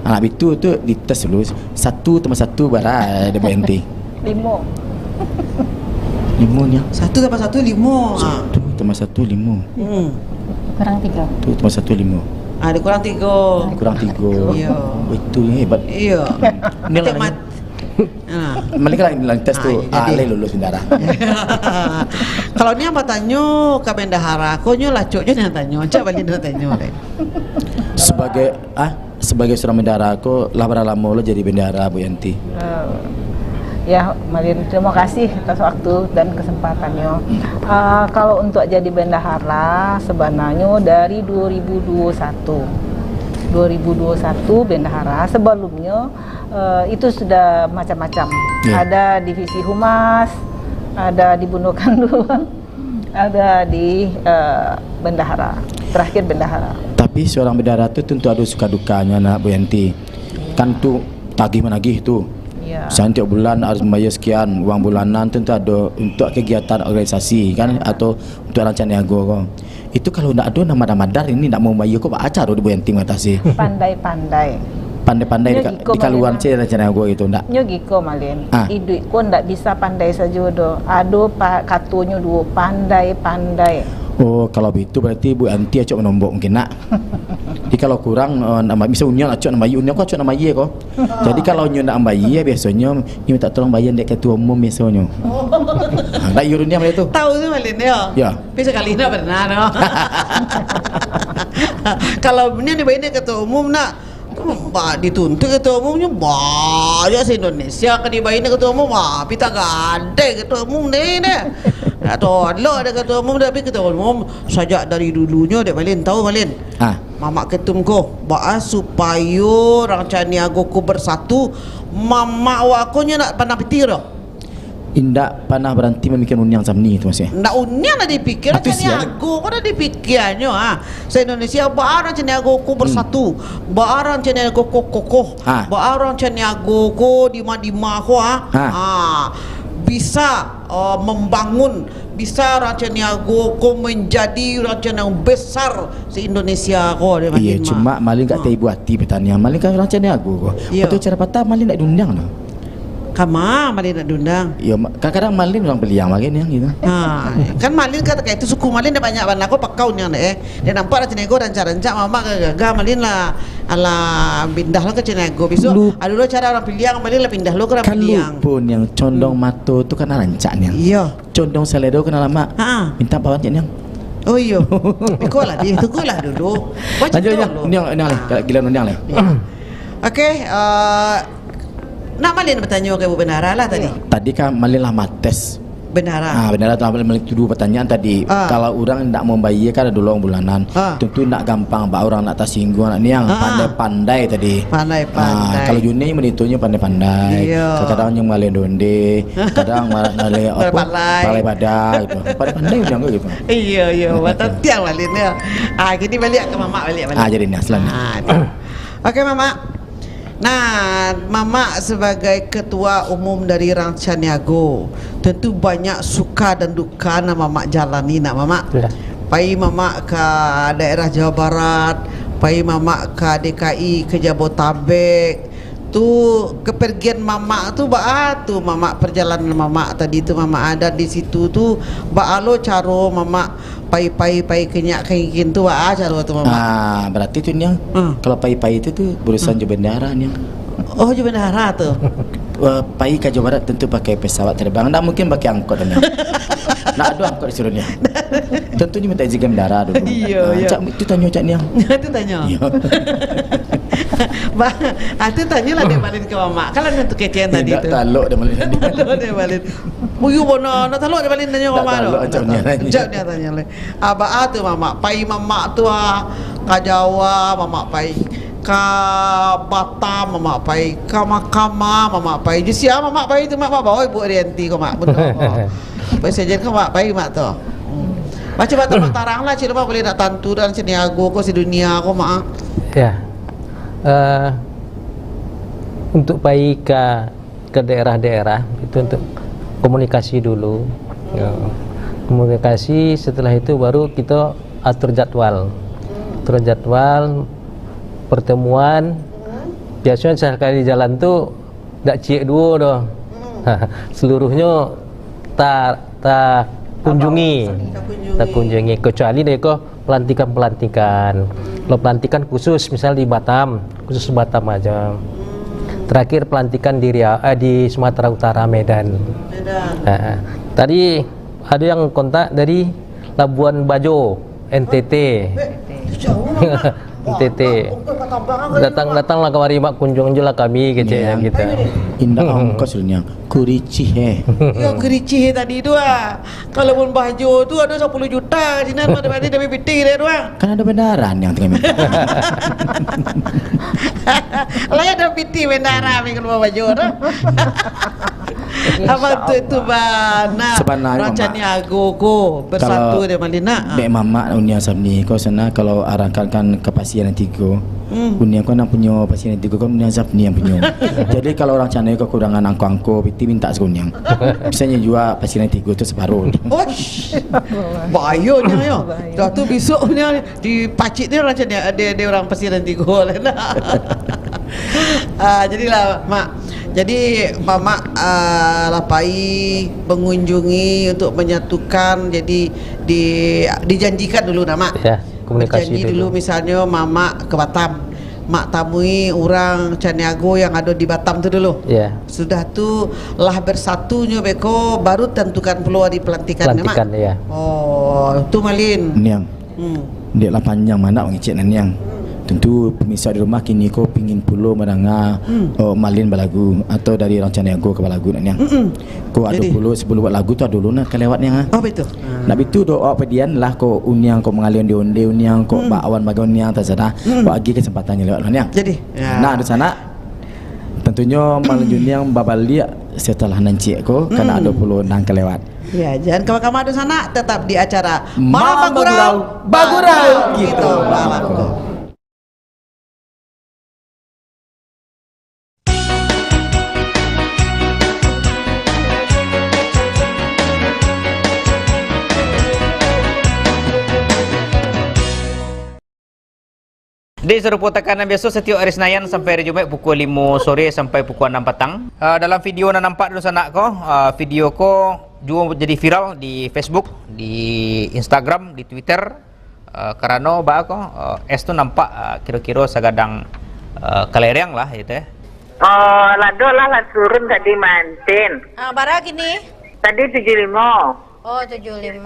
Anak itu tu dites dulu 1+1 bara ada Bu Yanti. 5 ni. 1+1 5. 1+1 5. kurang 3. Tu 1+1 5. Ada kurang 3. Kurang 3. Iya. Itu hebat. Iya. Ni lah. Mereka lain tes tu alih lulus bendara. Kalau ni apa tanya ke bendahara, kau nyolah cok je nak tanya, cak balik nak tanya. Sebagai seorang bendahara, kau lah berapa lama lo jadi bendahara Bu Yanti? Ya, Malin, terima kasih atas waktu dan kesempatannya. Kalau untuk jadi bendahara sebenarnya dari 2021 bendahara. Sebelumnya itu sudah macam-macam. Ada divisi humas, ada di Bundokandu, ada di bendahara. Terakhir bendahara. Tapi seorang bendahara tu tentu ada suka dukanya nak Bu Yanti. Kan tu tagih menagih tu. Ya. Setiap bulan harus membayar sekian uang bulanan, tentu ada untuk kegiatan organisasi kan, atau untuk rancangan niaga kau. Itu kalau tidak ada nama dar ini tidak mau bayar kau buat acara di Bu Yanti mengatasi. Pandai-pandai di kaluan je rancangan niaga itu ndak. Nyo giko Malin. Iduk ko ndak bisa pandai saja do. Ado katunya dua pandai-pandai. Oh, kalau begitu berarti Bu Yanti acok menombok mungkin nak. Jadi kalau kurang nama bisa union acok nama union kau acok nama ye kau. Jadi kalau union nak bayar biasanya ni minta tolong bayar dek ketua umum biasanya. Nak union macam tu. Tahu tu Malin ya. Ya. Bisa kali nak benar no. Kalau ni dibayar ketua umum nak dituntut ketua umumnya banyak se-Indonesia kan dibayar ketua umum pita gade ketua umum ni atau ada ketua umum tapi ketua umum sejak dari dulunya dek Malin tahu Malin mamak ketum ko supaya rancangan niaga ko bersatu mamak wakonya nak pandang petir indak panah berhenti memikirkan uniang samni itu masih. Ndak uniang dah dipikir rancangan niaga ko dah dipikirnya se-Indonesia barang rancangan niaga ko bersatu barang rancangan niaga ko kokoh barang rancangan niaga ko dima-dima ko bisa membangun, bisa rancangan niaga ko menjadi rancangan yang besar se-Indonesia ko. Iya, cuma Malin kat ibu hati pertanian, Malin kan rancangan niaga ko. Betul cara patah Malin nak diundang no. Kama Malin nak diundang. Ya, kadang-kadang Malin orang beliang Malin yang gitu. Kan Malin kata kayak itu suku Malin dah banyak banget aku pakau yang dia nampak rancangan niaga rancak mama gagah Malin lah ala pindah lo ke Cenego besok ada lo cara orang piliang Malin lah pindah lo ke orang piliang. Kalau pun yang condong mato tu kan rancak ni. Iya. Condong seledo kena lama. Minta bawa je ni. Oh iya. Ikut lah dia, tunggu lah dulu. Lanjut yang gila nundang lah. Okey, nak Malin bertanya ke Bu Bendara lah tadi. Tadi kan Malin lah mates. Bendara. Bendara telah Malin tuduh pertanyaan tadi. Kalau orang tidak mau bayar kan ada dulu bulanan. Tentu nak gampang bah orang nak tersinggung nak niang pandai-pandai tadi. Pandai-pandai. Kalau Juni menitunya pandai-pandai. Kadang yang Malin donde, kadang Malin apa? Palai badak gitu. Pandai-pandai yang gitu. Iya, betul tiang Malin ya. Gini balik ke Mama balik. Jadi ni selanjutnya. Okey Mama. Nah, Mama sebagai ketua umum dari Rancangan Niaga, tentu banyak suka dan duka nak Mama jalani nak Mama. Pai Mama ke daerah Jawa Barat, pai Mama ke DKI, ke Jabotabek. Tu kepergian Mama tu tu Mama perjalanan Mama tadi tu Mama ada di situ tu lo caro Mama pai kenyak kengkin tu caro tu Mama. Berarti tu ni kalau pai itu tu berurusan je bendara ni. Oh je bendara tu. Pai ke Jawa Barat tentu pakai pesawat terbang, tak mungkin pakai angkot ni. Nak ada angkot di seluruhnya. Tentunya minta izin bendara dulu. Iya. Cak itu tanya cak ni. Itu tanya. Iya. Itu tanyalah dia Malin ke Mama. Kalau untuk kecian tadi tu. Taluk dia Malin. Taluk dia Malin. Buyu bono na talo di balin nyo mama no. Acapnya Tanya le. Aba tu mama pai mama tu ka Jawa mama pai ka Batam mama pai ka Makama mama pai. Jisia mama pai tu mama bawa ibu Rianti ko mak betul. Pai sejen ko mak pai mak tu. Baca batam tarang lah cina boleh nak tantu dan Caniago ko si dunia ko mak. Ya. Untuk pai ke daerah-daerah itu untuk komunikasi dulu. Ya. Komunikasi, setelah itu baru kita atur jadwal. Atur jadwal pertemuan. Biasanya sekali jalan tu tak cik dua dah. Seluruhnya tak kunjungi kecuali mereka pelantikan. Kalau pelantikan khusus misal di Batam, khusus Batam aja. Terakhir pelantikan di Sumatera Utara, Medan. Tadi ada yang kontak dari Labuan Bajo, NTT. NTT. Datanglah kemari mak kunjung je lah kami kecil kita. Indah ongkos dunia. Kurici Ya Kurici tadi tu Kalau pun Bajo tu ada 10 juta Cina tu ada demi piti dia tu Kan ada bendaran yang tengah minta. Lah ada piti bendara kalau Bajo tu. Apa tu itu bana Sebenarnya Caniago ko bersatu dia Malina. Bek mama unia sabni kau sana kalau arahkan ke pasien tiga. Unia kau nak punya pasien tiga kau unia sabni yang punya. Jadi kalau orang Caniago kekurangan angko piti minta sekunyang. Biasanya juga pasien tiga tu separuh. Osh. Bahayanya ya. Dah tu besoknya di pacik dia orang Caniago dia orang pasien tiga lah. Jadilah mak. Jadi mama lapai mengunjungi untuk menyatukan. Jadi dijanjikan dulu nama. Ya, komunikasi dulu. Misalnya mama ke Batam, mak tamui orang Caniago yang ada di Batam tu dulu. Ya. Sudah tu lah bersatunya beko baru tentukan peluang di pelantikan mak. Ya. Oh, tu Malin. Niang. Dia lah panjang mana ngecek niang. Tentu pemirsa di rumah kini kau pingin pulau mendengar Malin balagu atau dari orang Caniago ke balagu nak niang. Kau ada pulau sebelum buat lagu tu ada dulu nak kelewatnya. Oh betul. Nak itu doa pedian lah kau uniang kau mengalir di onde uniang kau bawan bagi uniang terserah. Bagi kesempatannya lewat niang. Jadi nah di sana tentunya Malin uniang babali setelah nancik kau karena ada pulau nang kelewat. Ya, jangan kemana-mana di sana, tetap di acara Malam Bagurau gitu malamku. Di serupa tekanan biasa setiap hari Senayan sampai hari Jumaat pukul 5 sore sampai pukul 6 petang. Dalam video yang nampak di sana ko, video ko juga jadi viral di Facebook, di Instagram, di Twitter. Karena ba ko es tu nampak kira-kira sagadang kalereng lah gitu ya. Oh, lado lah turun tadi mantin. Bara gini? Tadi 75. Oh, 75.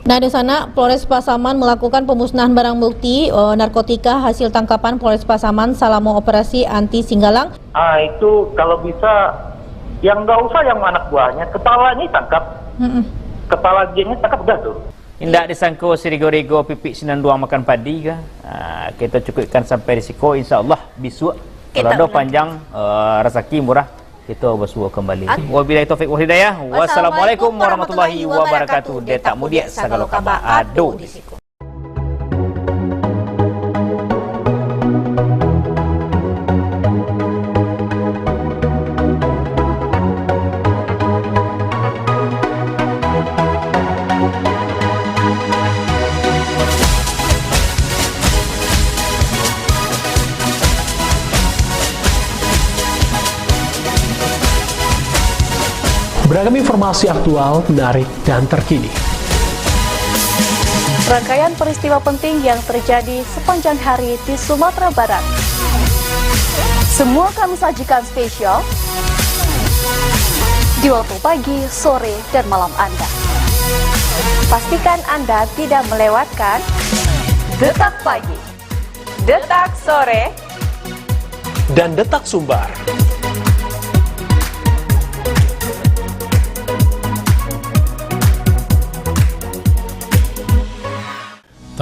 Nah, di sana Polres Pasaman melakukan pemusnahan barang bukti narkotika hasil tangkapan Polres Pasaman selama operasi anti Singgalang. Itu kalau bisa yang nggak usah yang anak buahnya, kepalanya tangkap. Kepala gengnya tangkap udah tuh. Indah disangko sirigo-rigo pipik sinan duang makan padi kah? Kita cukupkan sampai risiko, insyaallah besok kalau ada panjang rezeki murah kita bersua kembali. Wabillahi taufik wal hidayah. Wassalamualaikum warahmatullahi wabarakatuh. Detak mudia segala kabar ado di siku. Beragam informasi aktual, menarik, dan terkini. Rangkaian peristiwa penting yang terjadi sepanjang hari di Sumatera Barat. Semua kami sajikan spesial di waktu pagi, sore, dan malam Anda. Pastikan Anda tidak melewatkan Detak Pagi, Detak Sore, dan Detak Sumbar.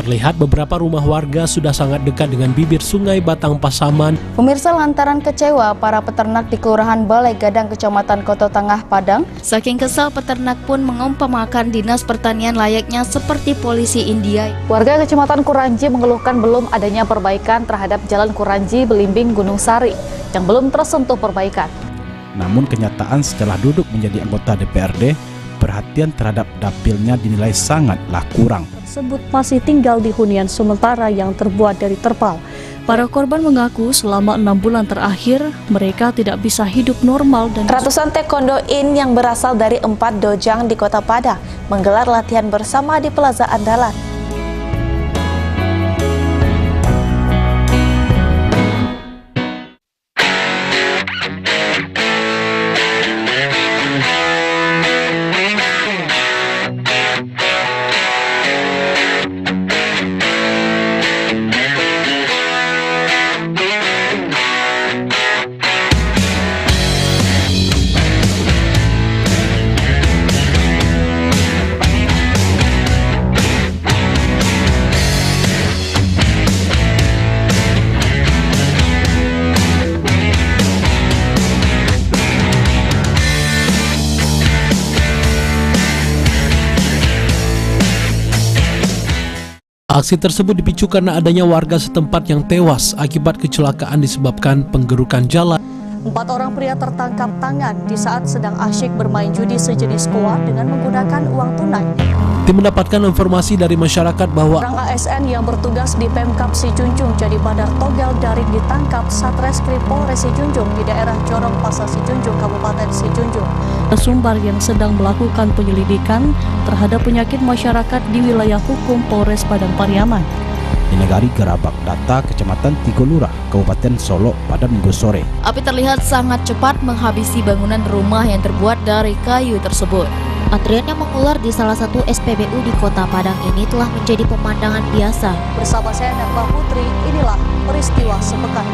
Terlihat beberapa rumah warga sudah sangat dekat dengan bibir sungai Batang Pasaman. Pemirsa, lantaran kecewa para peternak di Kelurahan Balai Gadang, Kecamatan Koto Tengah, Padang. Saking kesal, peternak pun mengumpamakan Dinas Pertanian layaknya seperti polisi India. Warga Kecamatan Kuranji mengeluhkan belum adanya perbaikan terhadap Jalan Kuranji Belimbing Gunung Sari yang belum tersentuh perbaikan. Namun kenyataan setelah duduk menjadi anggota DPRD, perhatian terhadap dapilnya dinilai sangatlah kurang. Tersebut masih tinggal di hunian sementara yang terbuat dari terpal. Para korban mengaku selama 6 bulan terakhir mereka tidak bisa hidup normal dan ratusan taekwondo in yang berasal dari 4 dojang di Kota Padang menggelar latihan bersama di Plaza Andalan. Aksi tersebut dipicu karena adanya warga setempat yang tewas akibat kecelakaan disebabkan penggerukan jalan. 4 orang pria tertangkap tangan di saat sedang asyik bermain judi sejenis koa dengan menggunakan uang tunai. Tim mendapatkan informasi dari masyarakat bahwa orang ASN yang bertugas di Pemkab Sijunjung jadi bandar togel daring ditangkap Satreskrim Polres Sijunjung di daerah Jorong Pasar Sijunjung, Kabupaten Sijunjung. Sumbar yang sedang melakukan penyelidikan terhadap penyakit masyarakat di wilayah hukum Polres Padang Pariaman. Di Negari Gerabak Data, Kecamatan Tigolurah, Kabupaten Solok pada Minggu sore. Api terlihat sangat cepat menghabisi bangunan rumah yang terbuat dari kayu tersebut. Antrian yang mengular di salah satu SPBU di Kota Padang ini telah menjadi pemandangan biasa. Bersama saya Mbak Putri, inilah peristiwa sepekan.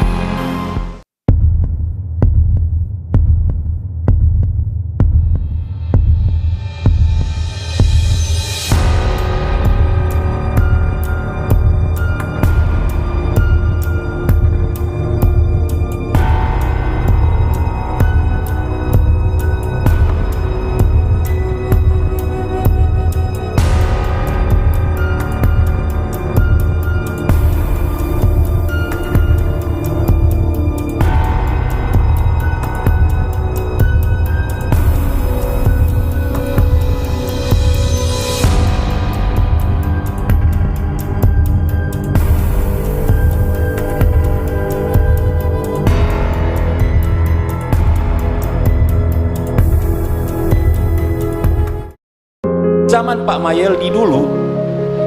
Zaman Pak Mayeldi dulu,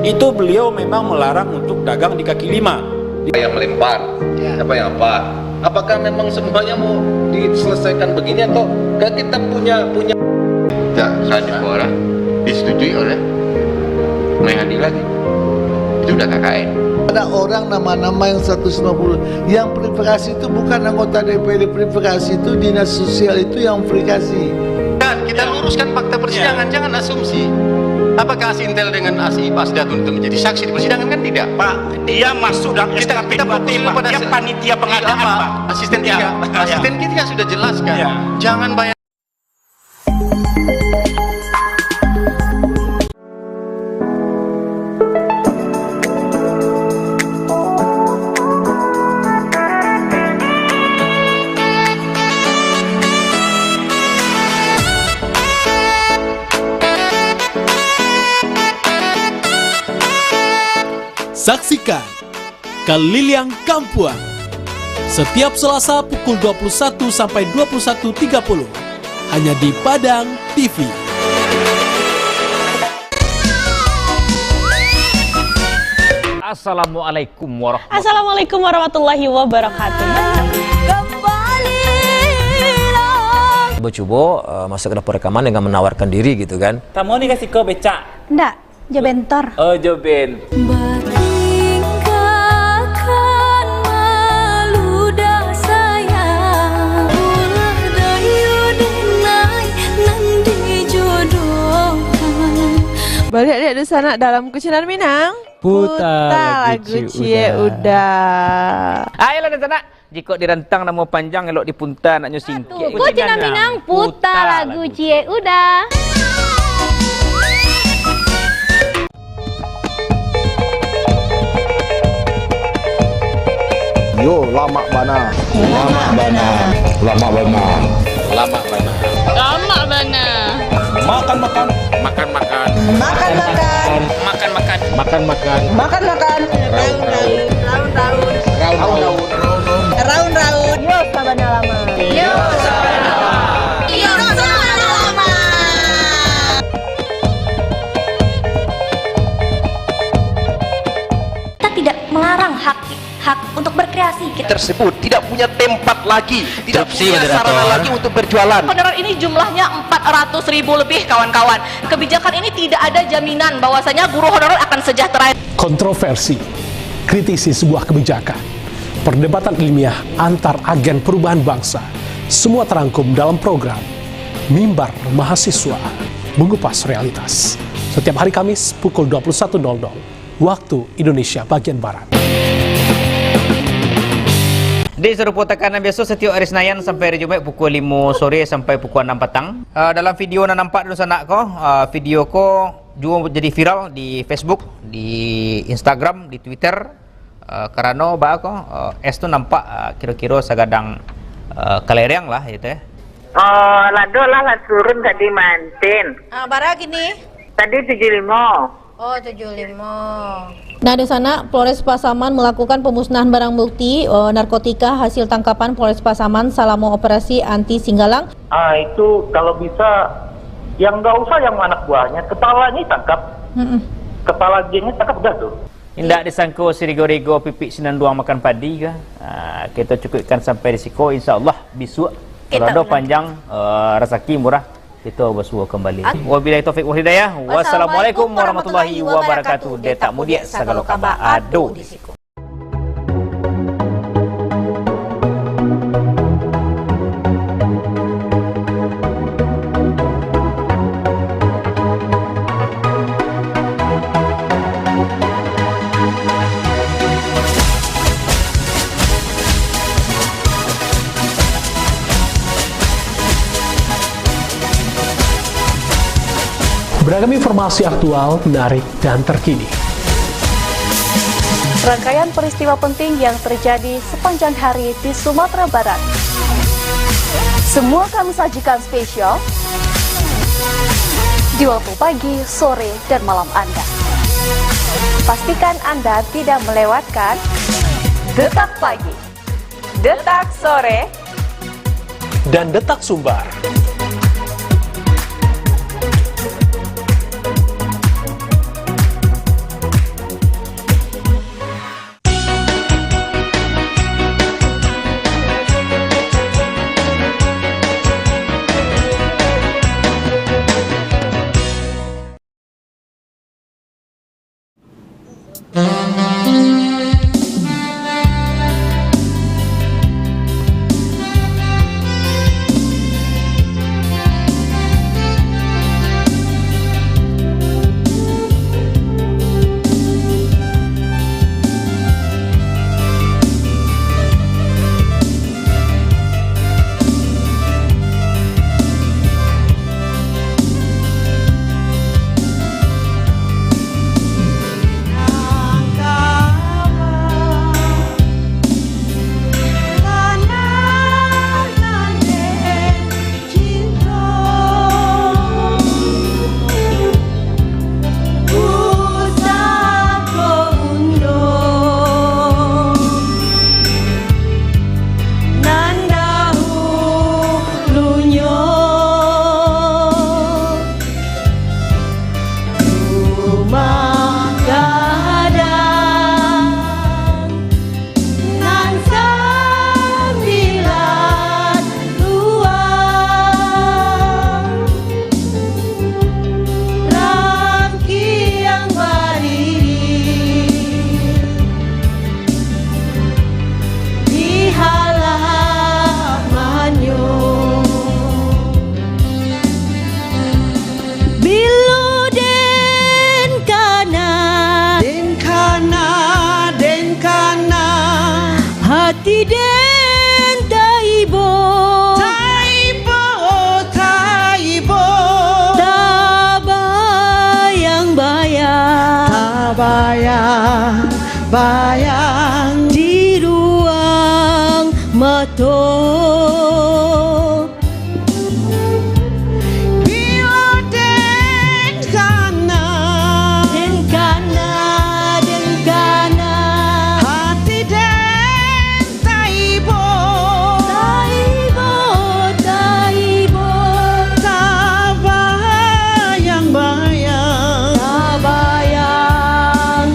itu beliau memang melarang untuk dagang di kaki lima. Yang melempar, siapa yang apa? Apakah memang semuanya mau diselesaikan begini atau kita punya? Tak, saya disetujui oleh Menhadi lagi. Itu udah KKN. Ada orang nama-nama yang 150 yang verifikasi itu bukan anggota DPD, verifikasi itu dinas sosial itu yang verifikasi. Dan kita luruskan fakta persidangan, jangan asumsi. Apakah Asintel dengan ASI Pak Sedatun itu menjadi saksi di persidangan? Kan tidak. Pak, dia masuk dalam SKP 2T, Pak. Dia panitia pengadaan, Pak. Asisten kita sudah jelaskan. Jangan bayar. Saksikan Keliliang Kampuang setiap Selasa pukul 21 sampai 21.30 hanya di Padang TV. Assalamualaikum warahmatullahi wabarakatuh. Coba masuk ke dapur rekaman dengan menawarkan diri gitu kan. Kamu nih kasih kau becak? Enggak, jobentor. Oh, joben. Balik lihat di sana dalam Kucinan Minang. Putar lagu Cie Udah. Ayolah dan sana. Jika direntang nama panjang elok dipunta naknya singkit. Kucing Minang putar lagu Cie Udah. Yo, lama bana. Lama bana. Lama bana. Lama bana. Lama bana. Makan makan. Makan makan. Makan makan. Makan makan. Makan makan. Makan makan. Raun raun. Raun raun. Raun raun. Raun raun. Yo sabana lama. Yo sabana lama. Yo sabana lama. Kita tidak melarang hak untuk berkreasi tersebut tidak punya tempat lagi, tidak punya sarana lagi untuk berjualan. Honorer ini jumlahnya 400.000 lebih kawan-kawan. Kebijakan ini tidak ada jaminan bahwasanya guru honorer akan sejahtera. Kontroversi, kritisi sebuah kebijakan, perdebatan ilmiah antar agen perubahan bangsa, semua terangkum dalam program Mimbar Mahasiswa Mengupas Realitas. Setiap hari Kamis pukul 21.00 waktu Indonesia bagian Barat. Di serupa tekanan biasa setiap hari Senayan sampai hari Jumaat pukul 5 sore sampai pukul 6 petang. Dalam video yang nampak dulu sana ko, video ko juga jadi viral di Facebook, di Instagram, di Twitter. Karena bah ko es tu nampak kira-kira sagadang kelereng lah gitu ya. Oh, lado lah turun tadi mantin. Bara gini? Tadi 75. Oh, 75. Nah, di sana Polres Pasaman melakukan pemusnahan barang bukti narkotika hasil tangkapan Polres Pasaman selama operasi anti Singgalang. Itu kalau bisa yang nggak usah yang anak buahnya, kepalanya tangkap. Kepala gengnya tangkap udah tuh. Tidak disangka sirigo-rigo pipik sinan duang makan padi kah? Kita cukupkan sampai risiko, insya Allah besok kalau ada panjang rezeki murah kita bersua kembali. Wabillahi taufik wal hidayah. Wassalamualaikum warahmatullahi wabarakatuh. Detak mudia segala kabar ado di siku. Beragam informasi aktual, menarik, dan terkini. Rangkaian peristiwa penting yang terjadi sepanjang hari di Sumatera Barat. Semua kami sajikan spesial di waktu pagi, sore, dan malam Anda. Pastikan Anda tidak melewatkan Detak Pagi, Detak Sore, dan Detak Sumbar. hati den taibo Taibo Taibo tabayang-bayang bayang di ruang mata bila den kana hati den taibo tabayang-bayang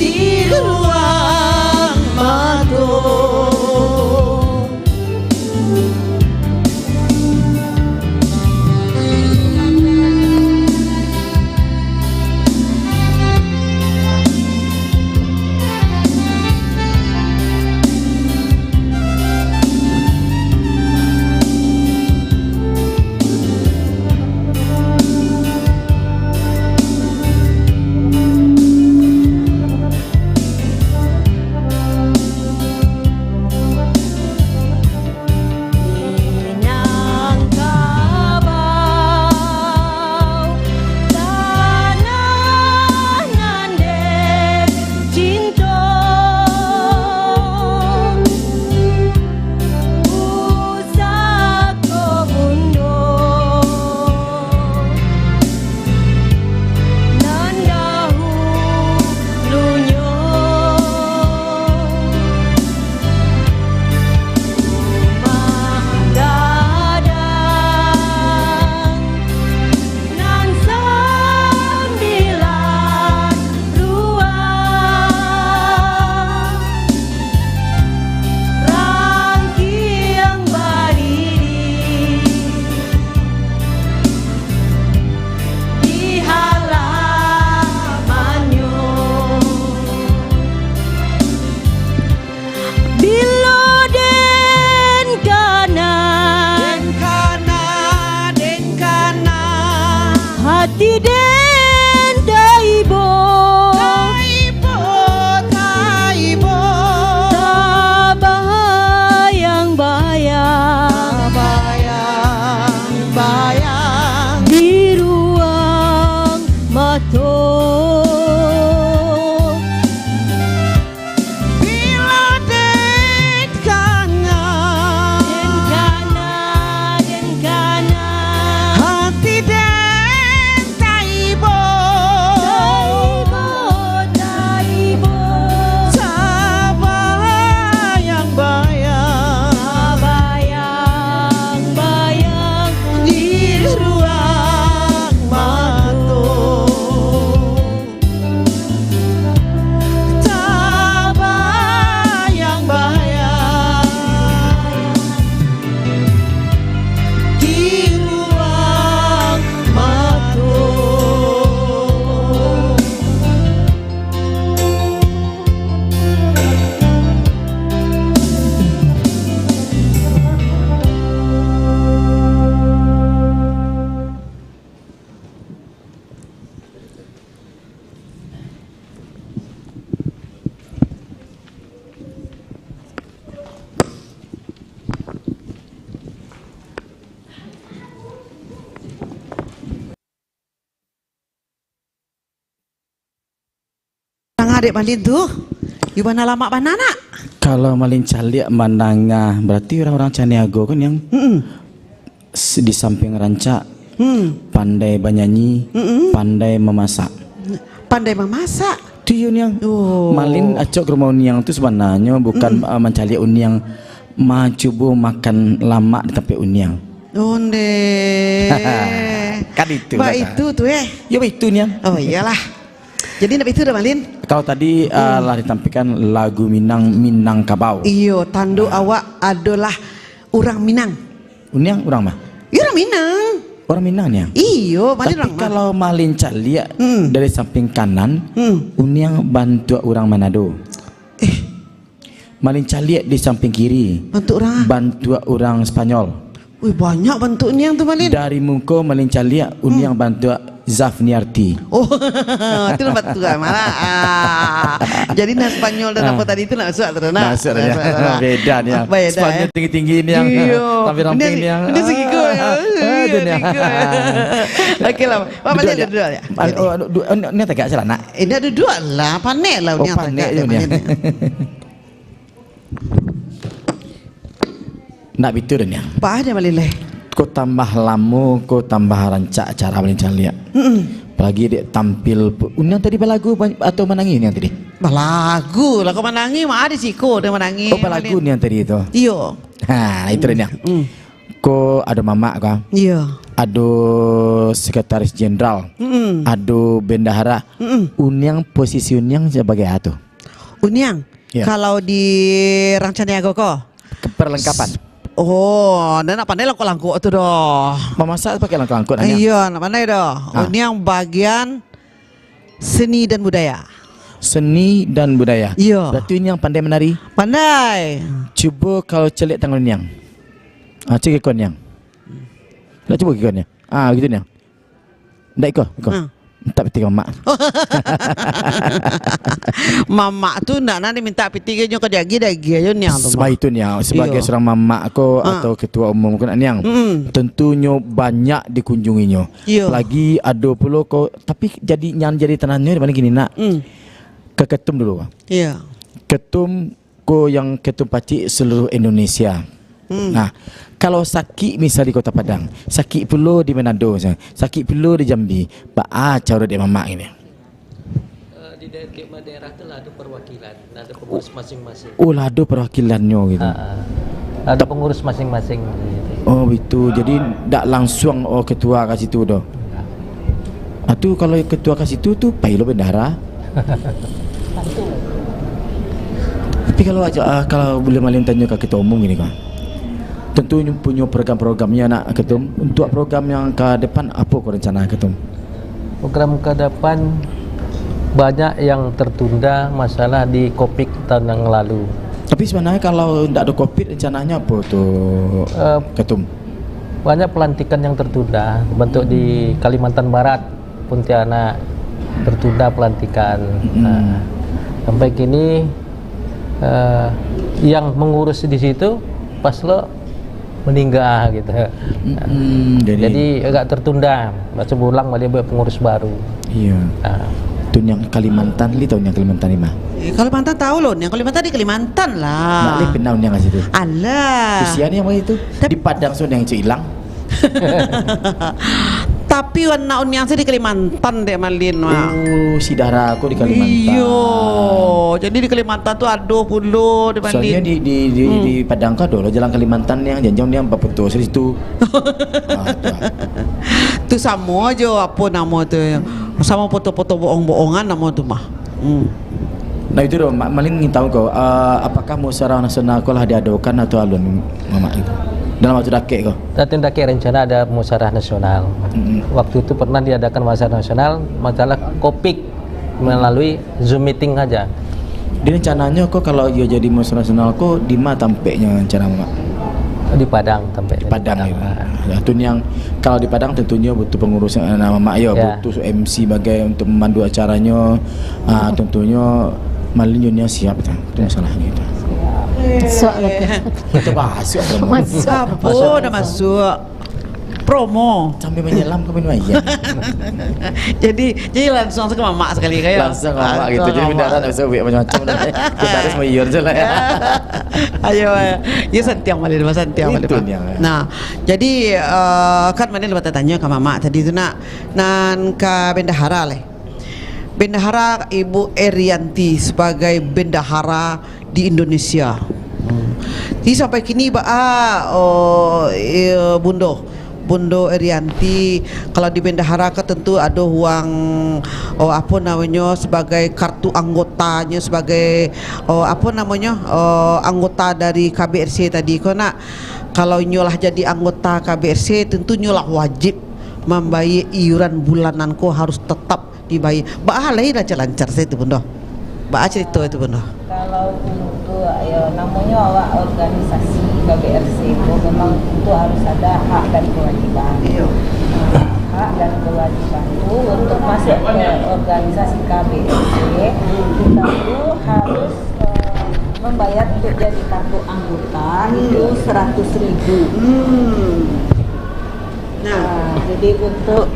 di ruang mata Minangkabau tanah nandek cinta pusaka mundo nandahu lunyo Gadang nan sembilan ruang rangkiang berdiri di halamannya bila den kana hati den taibo tabayang-bayang di ruang mata bila den kana hati den taibo tabayang-bayang di ruang mata tabayang-bayang di ruang mata adik Malin tuh gimana lama banana Kalau Malin Caliak mananga berarti orang-orang Caniago kan yang di samping rancak pandai bernyanyi, pandai memasak. pandai memasak Dia yang Malin acok ke rumah Uniang itu sebenarnya bukan mencari Uniang mencoba makan lama di tempat Uniang. Onde Kan itu. Mbak itu tuh Ya itu Niang. Oh iyalah. Jadi nabi itu udah Malin. Kalau tadi lah ditampilkan lagu Minangkabau. Iyo tandu awak adalah orang Minang. Uniang orang mah? Iya orang Minang. Orang Minang ya? Iyo Malin Tapi kalau Malin Caliak dari samping kanan, Uniang bantu orang Manado. Malin Caliak di samping kiri. Bantu orang Spanyol. Wih banyak bantunya yang tuh Malin. Dari muka Malin Caliak, Uniang bantu Zafniarti. Oh, itu lebat tu kan mana? Jadi nah Spanyol dan apa tadi itu nak masuk terus nak. Masuk ya. Beda ni yang. Spanyol tinggi-tinggi ni yang. Tapi ramping ni yang. Ini segi ko. Okey lah. Apa balik duduk ya? Ni tak salah nak. Ini ada dua lah, panek lah ni. Panek je ni. Nak bitur ni. Apa ada malileh? Kau tambah lama, kau tambah rancak acara paling cantik. Apalagi dia tampil. Uniang tadi balagu atau menangi uniang tadi? Balagu lah, kau menangi mah ada sih kau dia menangi. Oh balagu uniang tadi itu. Iyo. Ha, itu dia. Kau ada mamak kau? Iya. Ada sekretaris jenderal. Ada bendahara. Uniang posisi uniang sebagai apa? Uniang. Ya. Kalau di Rancaniago kau? Perlengkapan. Oh, dan nak pandai langkuk-langkuk tu dah. Memasak pakai langkuk-langkuk dah. Iya, nak pandai dah. Ini yang bagian seni dan budaya. Seni dan budaya. Iya. Berarti ini yang pandai menari. Pandai. Cuba kalau celik tangan ni yang. Cek ikon yang. Nak cuba ikon yang. Begitu ni yang. Ndak ikon. Tak piti mamak. Mamak tu nak nanti minta piti ke nyok dia aja ni yang tu. Sebab itu ni sebagai seorang mamak ko atau ketua umum ko ni yang tentunya banyak dikunjunginya. Apalagi ada pula ko tapi jadi yang jadi tanahnya di mana gini nak. Ke ketum dulu. Iya. Ketum ko yang ketum pacik seluruh Indonesia. Nah, kalau sakit misal di Kota Padang, sakit pula di Manado, sakit pula di Jambi, cara dia mamak ini. Di daerah tu lah ada perwakilan, ada pengurus masing-masing. Oh, lah ada perwakilannya gitu. Ada pengurus masing-masing. Gitu. Oh, itu. Jadi tak langsung ketua kat situ dah. Tu kalau ketua kat situ tu payah lo bendahara. Tapi kalau boleh malin tanya ke ketua umum gini kan. Tentu punya program-programnya nak ketum. Untuk program yang ke depan apa kau rencana ketum? Program ke depan banyak yang tertunda masalah di Covid tahun yang lalu. Tapi sebenarnya kalau tidak ada Covid rencananya apa tu ketum? Banyak pelantikan yang tertunda. Bentuk di Kalimantan Barat, Pontianak tertunda pelantikan. Sampai kini yang mengurus di situ pas lo meninggal gitu. Jadi agak tertunda. Baca ulang balik buat pengurus baru. Iya. Itu yang Kalimantan, li tahu yang Kalimantan lima. Kalimantan tahu loh, yang Kalimantan di Kalimantan lah. Nak li penau yang kat situ. Alah. Usia ni yang itu di Padang sudah yang hilang. Tapi warna uniang di Kalimantan dek Malin mah. Oh, si darah aku di Kalimantan. Iyo, jadi di Kalimantan tu ada puluh di Malin. Soalnya di Padang kau ada jalan Kalimantan yang janjang dia 40 di situ. Tu sama aja apa nama tu. Sama foto-foto bohong-bohongan nama tu mah. Nah itu dong, Malin ingin tahu kau apakah musyawarah nasional kau lah diadakan atau alun mama itu? Dalam waktu dakek kau? Dalam dakek rencana ada musyawarah nasional. Waktu itu pernah diadakan musyawarah nasional, masalah Covid melalui Zoom meeting aja. Di rencananya kau kalau ia jadi musyawarah nasional kau di mana tampaknya rencana mama? Di Padang tampak. Di Padang ya. Itu yang kalau di Padang tentunya butuh pengurus nama mak ya, butuh MC bagai untuk memandu acaranya. Tentunya Malin siap itu masalahnya itu. Masuk lagi. Kita masuk. Apa dah masuk? Promo. Sambil menyelam ke minum aja. jadi langsung ke mamak sekali kayak. Langsung mamak gitu. Jadi bendara tak bisa buat macam-macam. Kita harus mayur je lah ya. Ayo. Ya santiang Malin, santiang Malin. Nah, jadi kan Malin lepas tanya ke mamak tadi tu nak nan ke bendahara leh. Bendahara Ibu Erianti sebagai bendahara di Indonesia. Jadi sampai kini Bundo Erianti kalau di bendahara ke tentu ada uang apa namanya sebagai kartu anggotanya sebagai anggota dari KBRC tadi kau nak kalau nyolah jadi anggota KBRC tentu nyolah wajib membayar iuran bulanan kau harus tetap dibayar. Lain aja lancar saya itu Bundo. Cerita itu Bundo. Kalau untuk namanya awak organisasi KBRC itu memang itu harus ada hak dan kewajiban. hak dan kewajiban itu untuk masuk ke organisasi KBRC kita tuh harus membayar untuk jadi kartu anggota itu 100.000. Nah, jadi untuk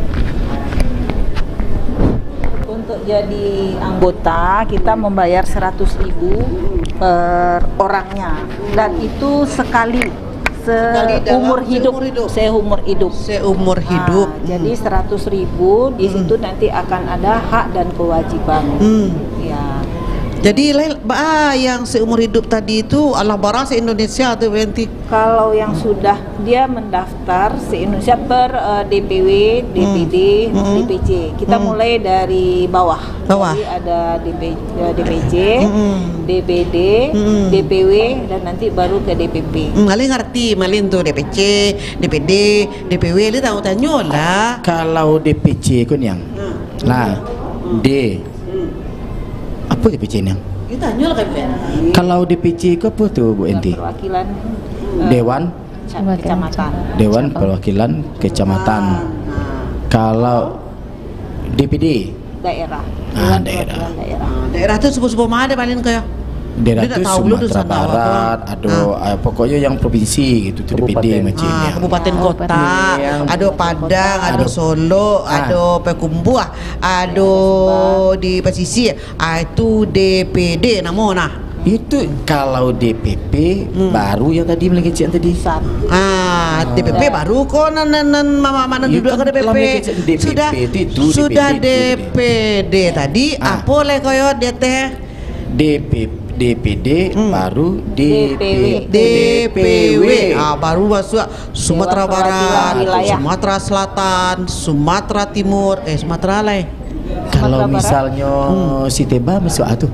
jadi anggota kita membayar 100.000 per orangnya dan itu sekali seumur hidup. Jadi 100.000 di situ nanti akan ada hak dan kewajiban. Ya. Jadi yang seumur hidup tadi itu Allah barang se-Indonesia tuh Benti. Kalau yang sudah dia mendaftar se-Indonesia per DPW, DPD, DPC. Kita mulai dari bawah. Jadi ada DPC, DPD, DPW dan nanti baru ke DPP. Malin ngerti, malin tuh DPC, DPD, DPW dia tahu tanya lah. Kalau DPC kun yang. Nah, D apa DPC ni? Kita tanya lah kan. Kalau DPC ke apa tu Bu Enti? Perwakilan Dewan Kecamatan. Dewan Perwakilan Kecamatan. Kalau DPD daerah. Daerah tu sebuah mana paling kaya? Daerah tu Sumatera Barat, pokoknya yang provinsi gitu tu DPD macam ni. Kabupaten kota, ada Padang, ada Solo, ada Payakumbuh, ada di pesisir. Itu DPD namanya. Itu kalau DPP baru yang tadi melengkecik tadi. DPP baru kok mana duduk ke DPP. Sudah DPD tadi apa le koyo DT? DPD baru DPW. Baru masuk Sumatera Barat, Sumatera Selatan, Sumatera Timur, Sumatera lain. Kalau misalnya Siteba masuk atu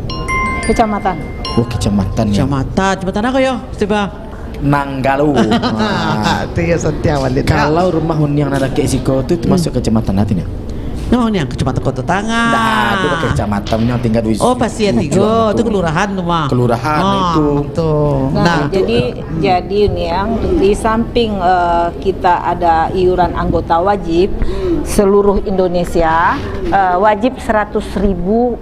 kecamatan. Oh, kecamatan. Kecamatan apa yo? Siteba. Nanggalu. Itu ya setia walid. Kalau rumah yang ada ke Siko itu masuk kecamatan nanti nih. No, ni yang kecamatan Kota Tangan. Nah, itu kecamatannya tinggal di. Oh, pasien tiga. Itu kelurahan tuh mah. Kelurahan itu. Tuh. Nah, jadi nih yang di samping kita ada iuran anggota wajib seluruh Indonesia wajib 100.000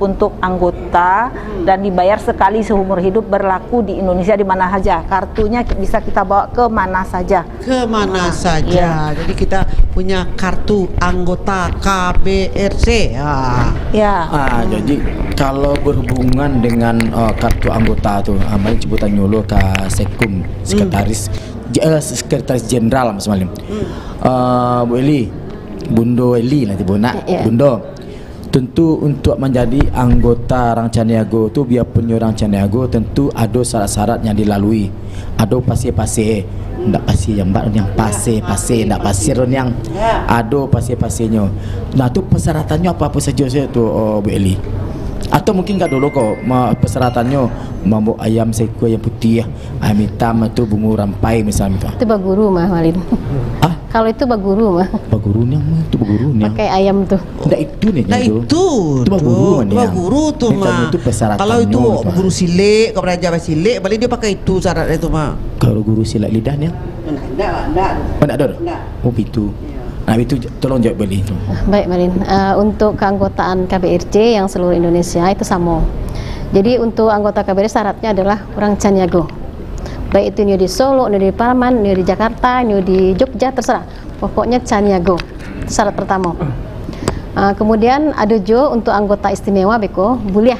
untuk anggota dan dibayar sekali seumur hidup berlaku di Indonesia di mana saja. Kartunya bisa kita bawa ke mana saja. Kemana saja. Jadi kita punya kartu anggota KBRC. Jadi kalau berhubungan dengan kartu anggota tu, mari coba tanya dulu ke Sekum, Sekretaris Jenderal Mas Malim. Bu Eli, Bundo Eli nanti Bu nak. Bundo. Tentu untuk menjadi anggota Rang Caniago tu biarpun orang Caniago tentu ada syarat-syarat yang dilalui. Ada pasir-pasir. Ndak pasir yang mbak yang pasir ndak pasir yang ada pasir-pasirnya. Nah tu persyaratannya apa saja saya tu Bu Eli? Atau mungkin kat dulu kok persyaratannya mau ayam seekor yang putih, ayam hitam itu bungu rampai misalnya. Itu baguru mah Malin. Kalau itu baguru mah. Bagurunya mah itu bagurunya. Pakai ayam tuh. Ndak itu nih. Itu baguru tuh mah. Kalau itu guru silik, kalau belajar silik, balik dia pakai itu syarat itu mah. Kalau guru silat lidahnya? Enggak ada. Oh itu. Nah itu tolong jawab balik itu. Baik Malin, untuk keanggotaan KBRC yang seluruh Indonesia itu sama. Jadi untuk anggota KBRC syaratnya adalah orang Caniago. Baik itu di Solo, di Palman, di Jakarta, di Jogja terserah. Pokoknya Caniago. Itu syarat pertama. Kemudian ada juga untuk anggota istimewa Beko, boleh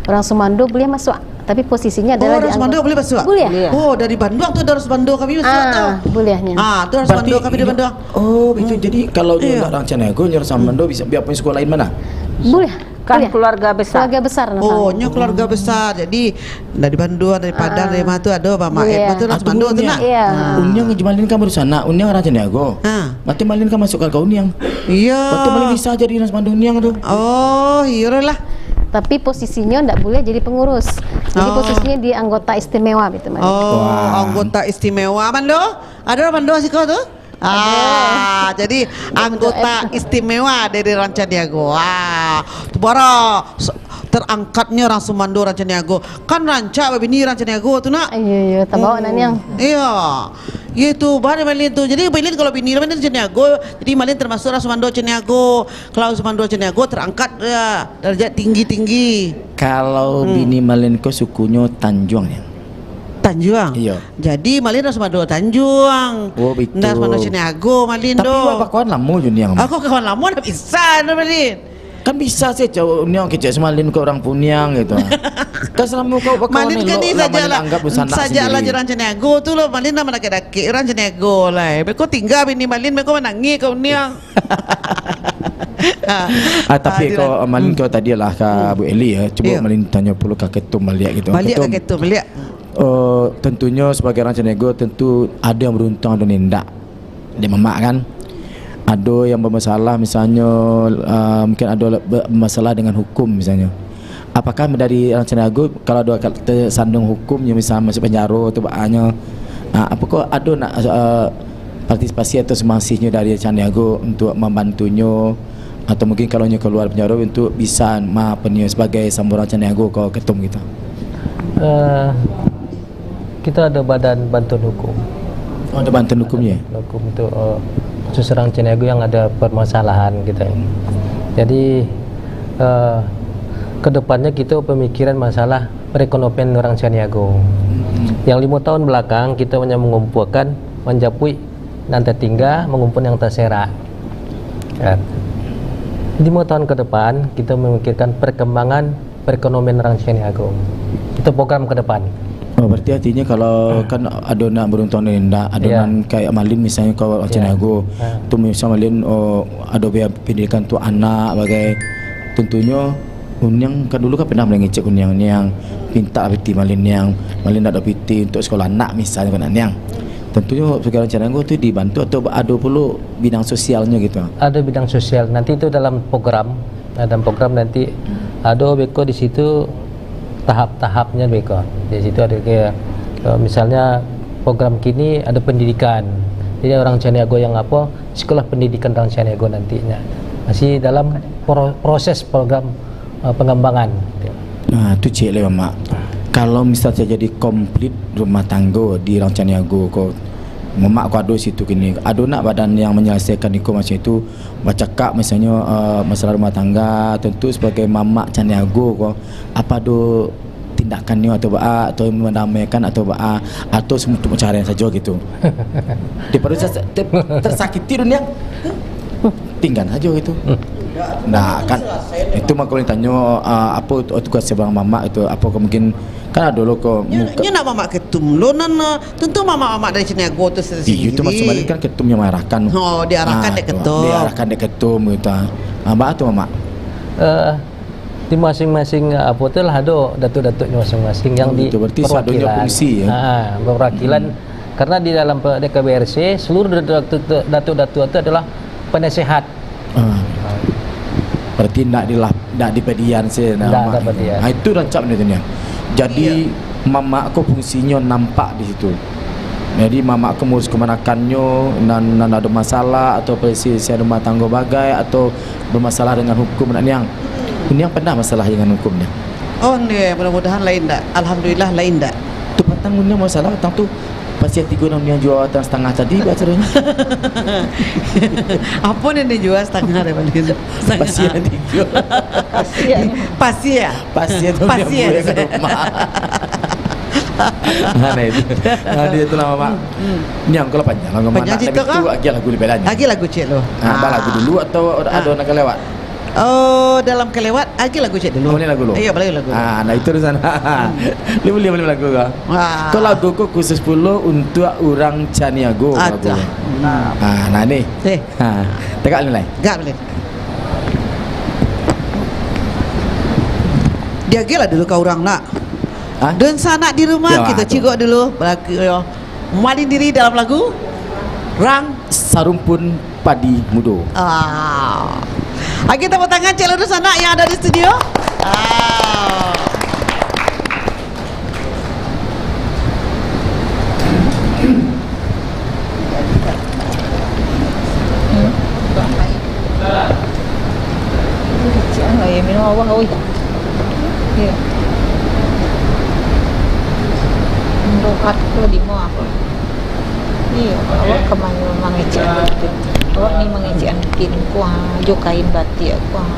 orang Sumando boleh masuk. Tapi posisinya adalah orang Sumando boleh masuk? Boleh. Oh, dari Bandung tuh dari Sumando kami masuk tuh. Bolehnya. Itu orang Sumando kami di Bandung. Oh, itu jadi kalau orang Caniago orang Sumando bisa biarpun sekolah lain mana? Boleh. Kan keluarga besar. Keluarga besar. Nya keluarga besar. Jadi dari Bandung, dari Padang, dari mana tu ada Mama betul orang Sumando tu nak. Unyang Malin kamu di sana, Unyang orang Caniago. Mati Malin kamu masuk ke Unyang. Iya. Mati Malin bisa jadi orang Sumando Unyang tu. Oh, iyalah. Tapi posisinya tidak boleh jadi pengurus. Jadi posisinya di anggota istimewa gitu Malin. Anggota istimewa Mando? Ada Mando sih kau tu? Jadi anggota istimewa dari Rang Caniago. Tu bara terangkatnya orang Sumando Rang Caniago. Kan rancak bini Rang Caniago tu nak. Iya, tak bawa nanyang. Iya. Gitu, bahan Malin tuh. Jadi Malin kalau bini Malin Caniago, jadi Malin termasuk Rasmando Caniago. Kalau Rasmando Caniago terangkat ya, derajat tinggi-tinggi. Kalau bini Malin ko sukunya Tanjuang ya. Tanjuang. Iya. Jadi Malin Rasmando Tanjuang. Oh betul. Rasmando Caniago Malin do. Tapi apa kawan lama Juniang? Aku kawan lama dah bisa Malin. Kan bisa sih cowok Uniang kecil Semalin ke orang Puniang gitu. Kan selama kau Malin kan ni sajalah sajalah jalan Caniago tu lo Malin nama laki-laki orang Caniago lah. Beko tinggal bini Malin beko menangi kau Uniang. Tapi kau Malin kau tadi lah ke Bu Eli ya. Coba Malin tanya pula ke Ketum Maliak gitu. Maliak ke Ketum Maliak. Tentunya sebagai orang Caniago tentu ada yang beruntung ada nindak. Dia mamak kan. Ada yang bermasalah misalnya mungkin ada masalah dengan hukum misalnya. Apakah dari orang Caniago kalau ada tersandung hukumnya misalnya masuk penjara atau bahannya, apakah ada nak partisipasi atau semasihnya dari Caniago untuk membantunya atau mungkin kalau nya keluar penjara untuk bisa maafnya sebagai samburan Caniago ke Ketum kita? Kita ada badan bantuan hukum. Oh, ada bantuan hukumnya? Hukum untuk khusus orang Caniago yang ada permasalahan kita. Jadi kedepannya kita pemikiran masalah perekonomian orang Caniago. Yang 5 tahun belakang kita hanya mengumpulkan menjapui nanti tinggal mengumpul yang terserak. Kan? 5 tahun ke depan kita memikirkan perkembangan perekonomian orang Caniago. Itu program ke depan. Oh, berarti artinya kalau kan adonan beruntung nindak, adonan kayak Malin misalnya kalau Caniago, tu misalnya Malin ada biaya pendidikan tu anak bagai tentunya Uniang kan dulu kan pernah mengecek Uniang yang pinta PT Malin yang Malin ada PT untuk sekolah anak misalnya kan yang tentunya sekarang Caniago tu dibantu atau ada perlu bidang sosialnya gitu. Ada bidang sosial nanti itu dalam program nanti ada beko di situ tahap-tahapnya beko. Di situ ada kayak misalnya program kini ada pendidikan. Jadi orang Caniago yang apa sekolah pendidikan orang Caniago nantinya masih dalam proses program pengembangan. Nah, itu cek le Mak. Kalau misalnya jadi komplit rumah tangga di orang Caniago kok Mamak ko ada situ kini. Ada nak badan yang menyelesaikan iko macam itu bercakap misalnya masalah rumah tangga tentu sebagai mamak Caniago kok apa do tindakannya atau mendamaikan atau semua pencarian saja gitu. Daripada tersakiti dunia tinggal saja gitu. Nah kan itu mak kalau tanya apa tugas seorang mamak itu apa mungkin kan ada lo kok nya nak mamak Ketum lo nana tentu mamak dari Caniago tu sendiri. Itu maksud balik kan Ketum yang mengarahkan. Oh diarahkan dek Ketum. Diarahkan dek Ketum gitu. Apa tu mamak? Di masing-masing apa tu lah ada datuk-datuknya masing-masing yang di perwakilan. Fungsi, ya? Perwakilan karena di dalam DKBRC seluruh datuk-datuk itu adalah penasehat. Berarti nak dipedian sih nama. Itu rancak ni. Jadi mamak aku fungsinya nampak di situ. Jadi mamak aku ngurus kemanakannya dan ada masalah atau perselisihan rumah tangga bagai atau bermasalah dengan hukum dan yang ini yang pernah masalah dengan hukumnya. Oh ni mudah-mudahan lain tak. Alhamdulillah lain tak. Tu patang punya masalah tang tu pasien 3 yang jual setengah tadi bacaranya. Apa yang dijual setengah daripada itu? Pasien dijual. Pasien rumah. Mana itu? Dia itu nama Mak. Ni yang kalau panjang cerita kan? Lagi lagu lebih banyak. Lagi lagu cik lo. Lagu dulu atau ada nak lewat? Oh, dalam kelewat lagi lagu cik dulu. Oh, ni lagu lo. Iya, boleh lagu. Nah itu di sana. Boleh lagu kau. Kau lagu kau khusus pula untuk orang Caniago. Nah ni. Tegak nilai. Tegak boleh. Dia gila dulu kau orang nak. Dan sanak di rumah kita cikgu dulu Malin diri dalam lagu Rang Sarumpun Padi Mudo. Kita tepuk tangan Cik Lurus anak yang ada di studio. Minum awak oi. Ya. Mendokat ke di mau apa? Iya, awak kemana mengecek batin. Awak ni mengecek antin kuah, jo kain batik kuah.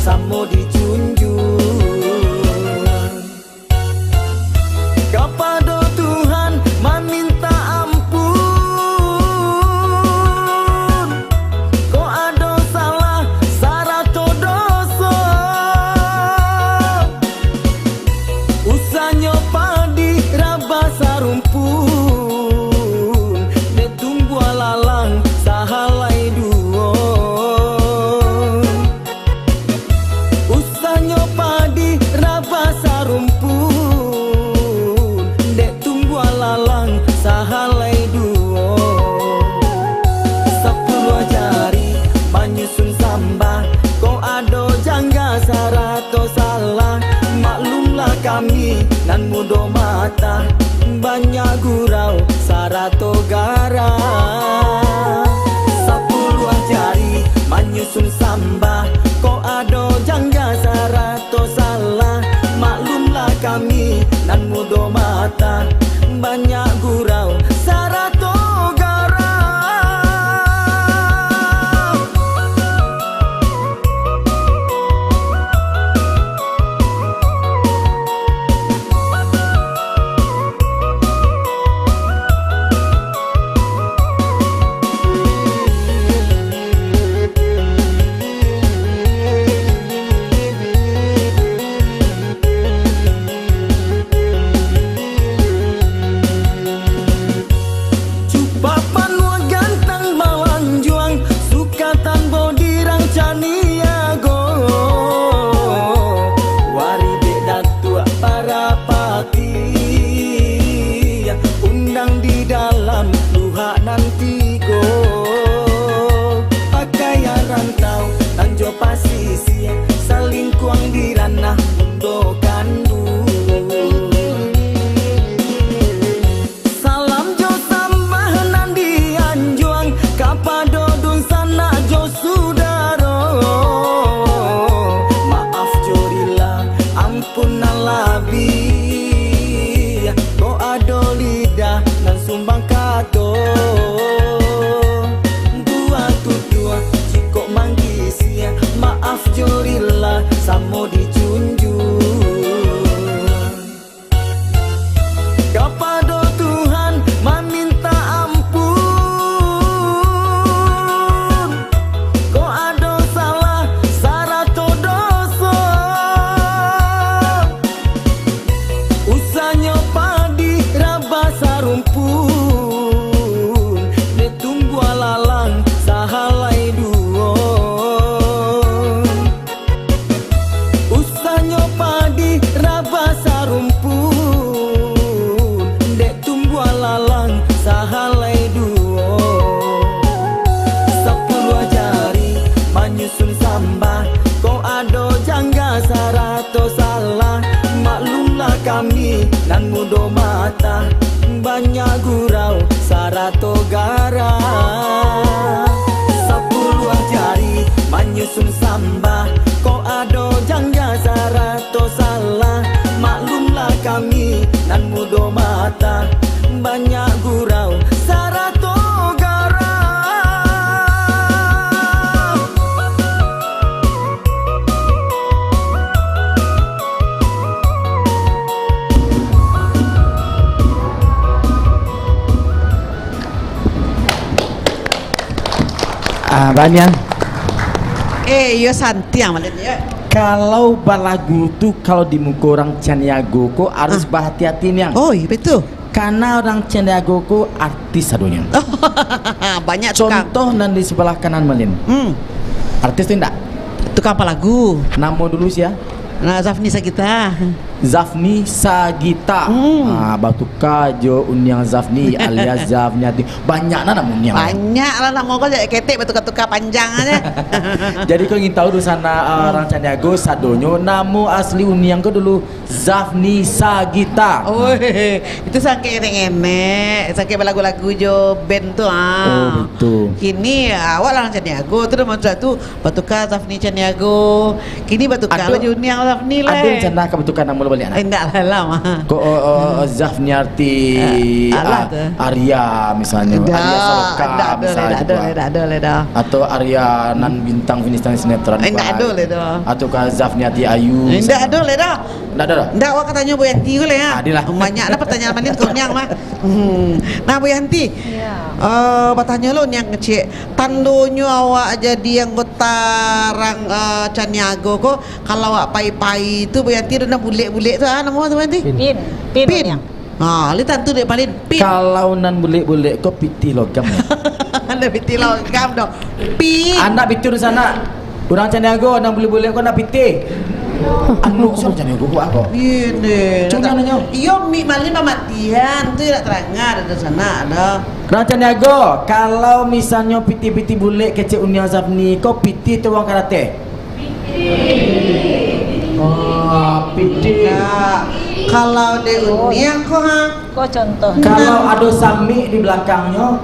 Samo dijunjung kepada Tuhan meminta ampun. Kau ada salah sarato dosa, usahnya padi raba sarumpun, detunggu alalang sahalai duo. Padi raba sarumpun, dek tunggu alalang sahalai duo. 10 jari menyusun sambah, kau ado jangga sarato salah. Maklumlah kami nan mudo mata, banyak gurau sarato gara. 10 jari menyusun sambah, kau ado jangga sarato salah. Maklumlah kami nan mudo mata, banyak gurau sarato gara. Samo dijunjung kepada Tuhan meminta ampun. Kau ada salah sarato dosa, usahnya padi raba sarumpun, ditunggu alalang sahalai duo. Padi raba sarumpun, dek tunggu alalang sahalai duo. 10 jari menyusun sambah, kau ado jangga sarato salah. Maklumlah kami nan mudo mata, banyak gurau sarato gara. 10 jari menyusun sambah, kau ado jangga sarato salah. Maklumlah kami nan mudo do mata banyak gurau sarato Banyak. Yo santi amalin ya. Kalau balagu tuh kalau di muka orang Caniago kok harus berhati-hati nih. Oh iya betul. Karena orang Caniago kok artis adunya. Banyak contoh dan di sebelah kanan Malin. Artis tuh enggak? Tukang apa lagu? Nama dulu sih ya. Nah, Zafni Sagita. Zafni Sagita. Batu kajo unyang Zafni alias Zafni hati. Banyak lah namanya. Banyak lah nama kau jadi ketek batu-batu panjang aja. Jadi kau ingin tahu di sana orang Caniago sadonyo nama asli unyang kau dulu Zafni Sagita. Oh, itu saking enek, saking lagu-lagu jo band tuh Oh, betul. Kini awal orang Caniago tu nama satu batuka Zafni Caniago. Kini batuka lo unyang Zafni lah. Ada yang canda ke batuka nama lo balik anak? Enggak lah lama. Kok Zafni arti Arya misalnya. Arya Saloka misalnya. Atau Arya nan bintang finishtan sinetron. Enggak ada le dah. Atau ke Zafni arti Ayu. Enggak ada le dah. Enggak ada. Enggak awak katanya Bu Yanti le ya. Adilah. Banyak lah pertanyaan manin kau nyang mah. Nah Bu Yanti. Bertanya lo nyang ngecek tandonyo awak jadi anggota rang Caniago kok kalau awak pai-pai itu Bu Yanti udah bulik-bulik tu nama tu Bu Yanti? Pin. Lihat tu dia paling pin. Kalau nan bulik-bulik kok piti logam. Anda piti logam dong. Pin. Anda bitur di sana. Orang Caniago nan bulik-bulik kok nak piti. Anu sur Caniago kok apa? Ini. Cuma nanya. Iyo mi malin pematian tu tidak teranggar di sana ada. Orang Caniago, kalau misalnya piti-piti bulik kecil Unia Zafni, kok piti tu orang karate? Piti. Kalau de unia kok Kok contoh? Kalau ada sami di belakangnya.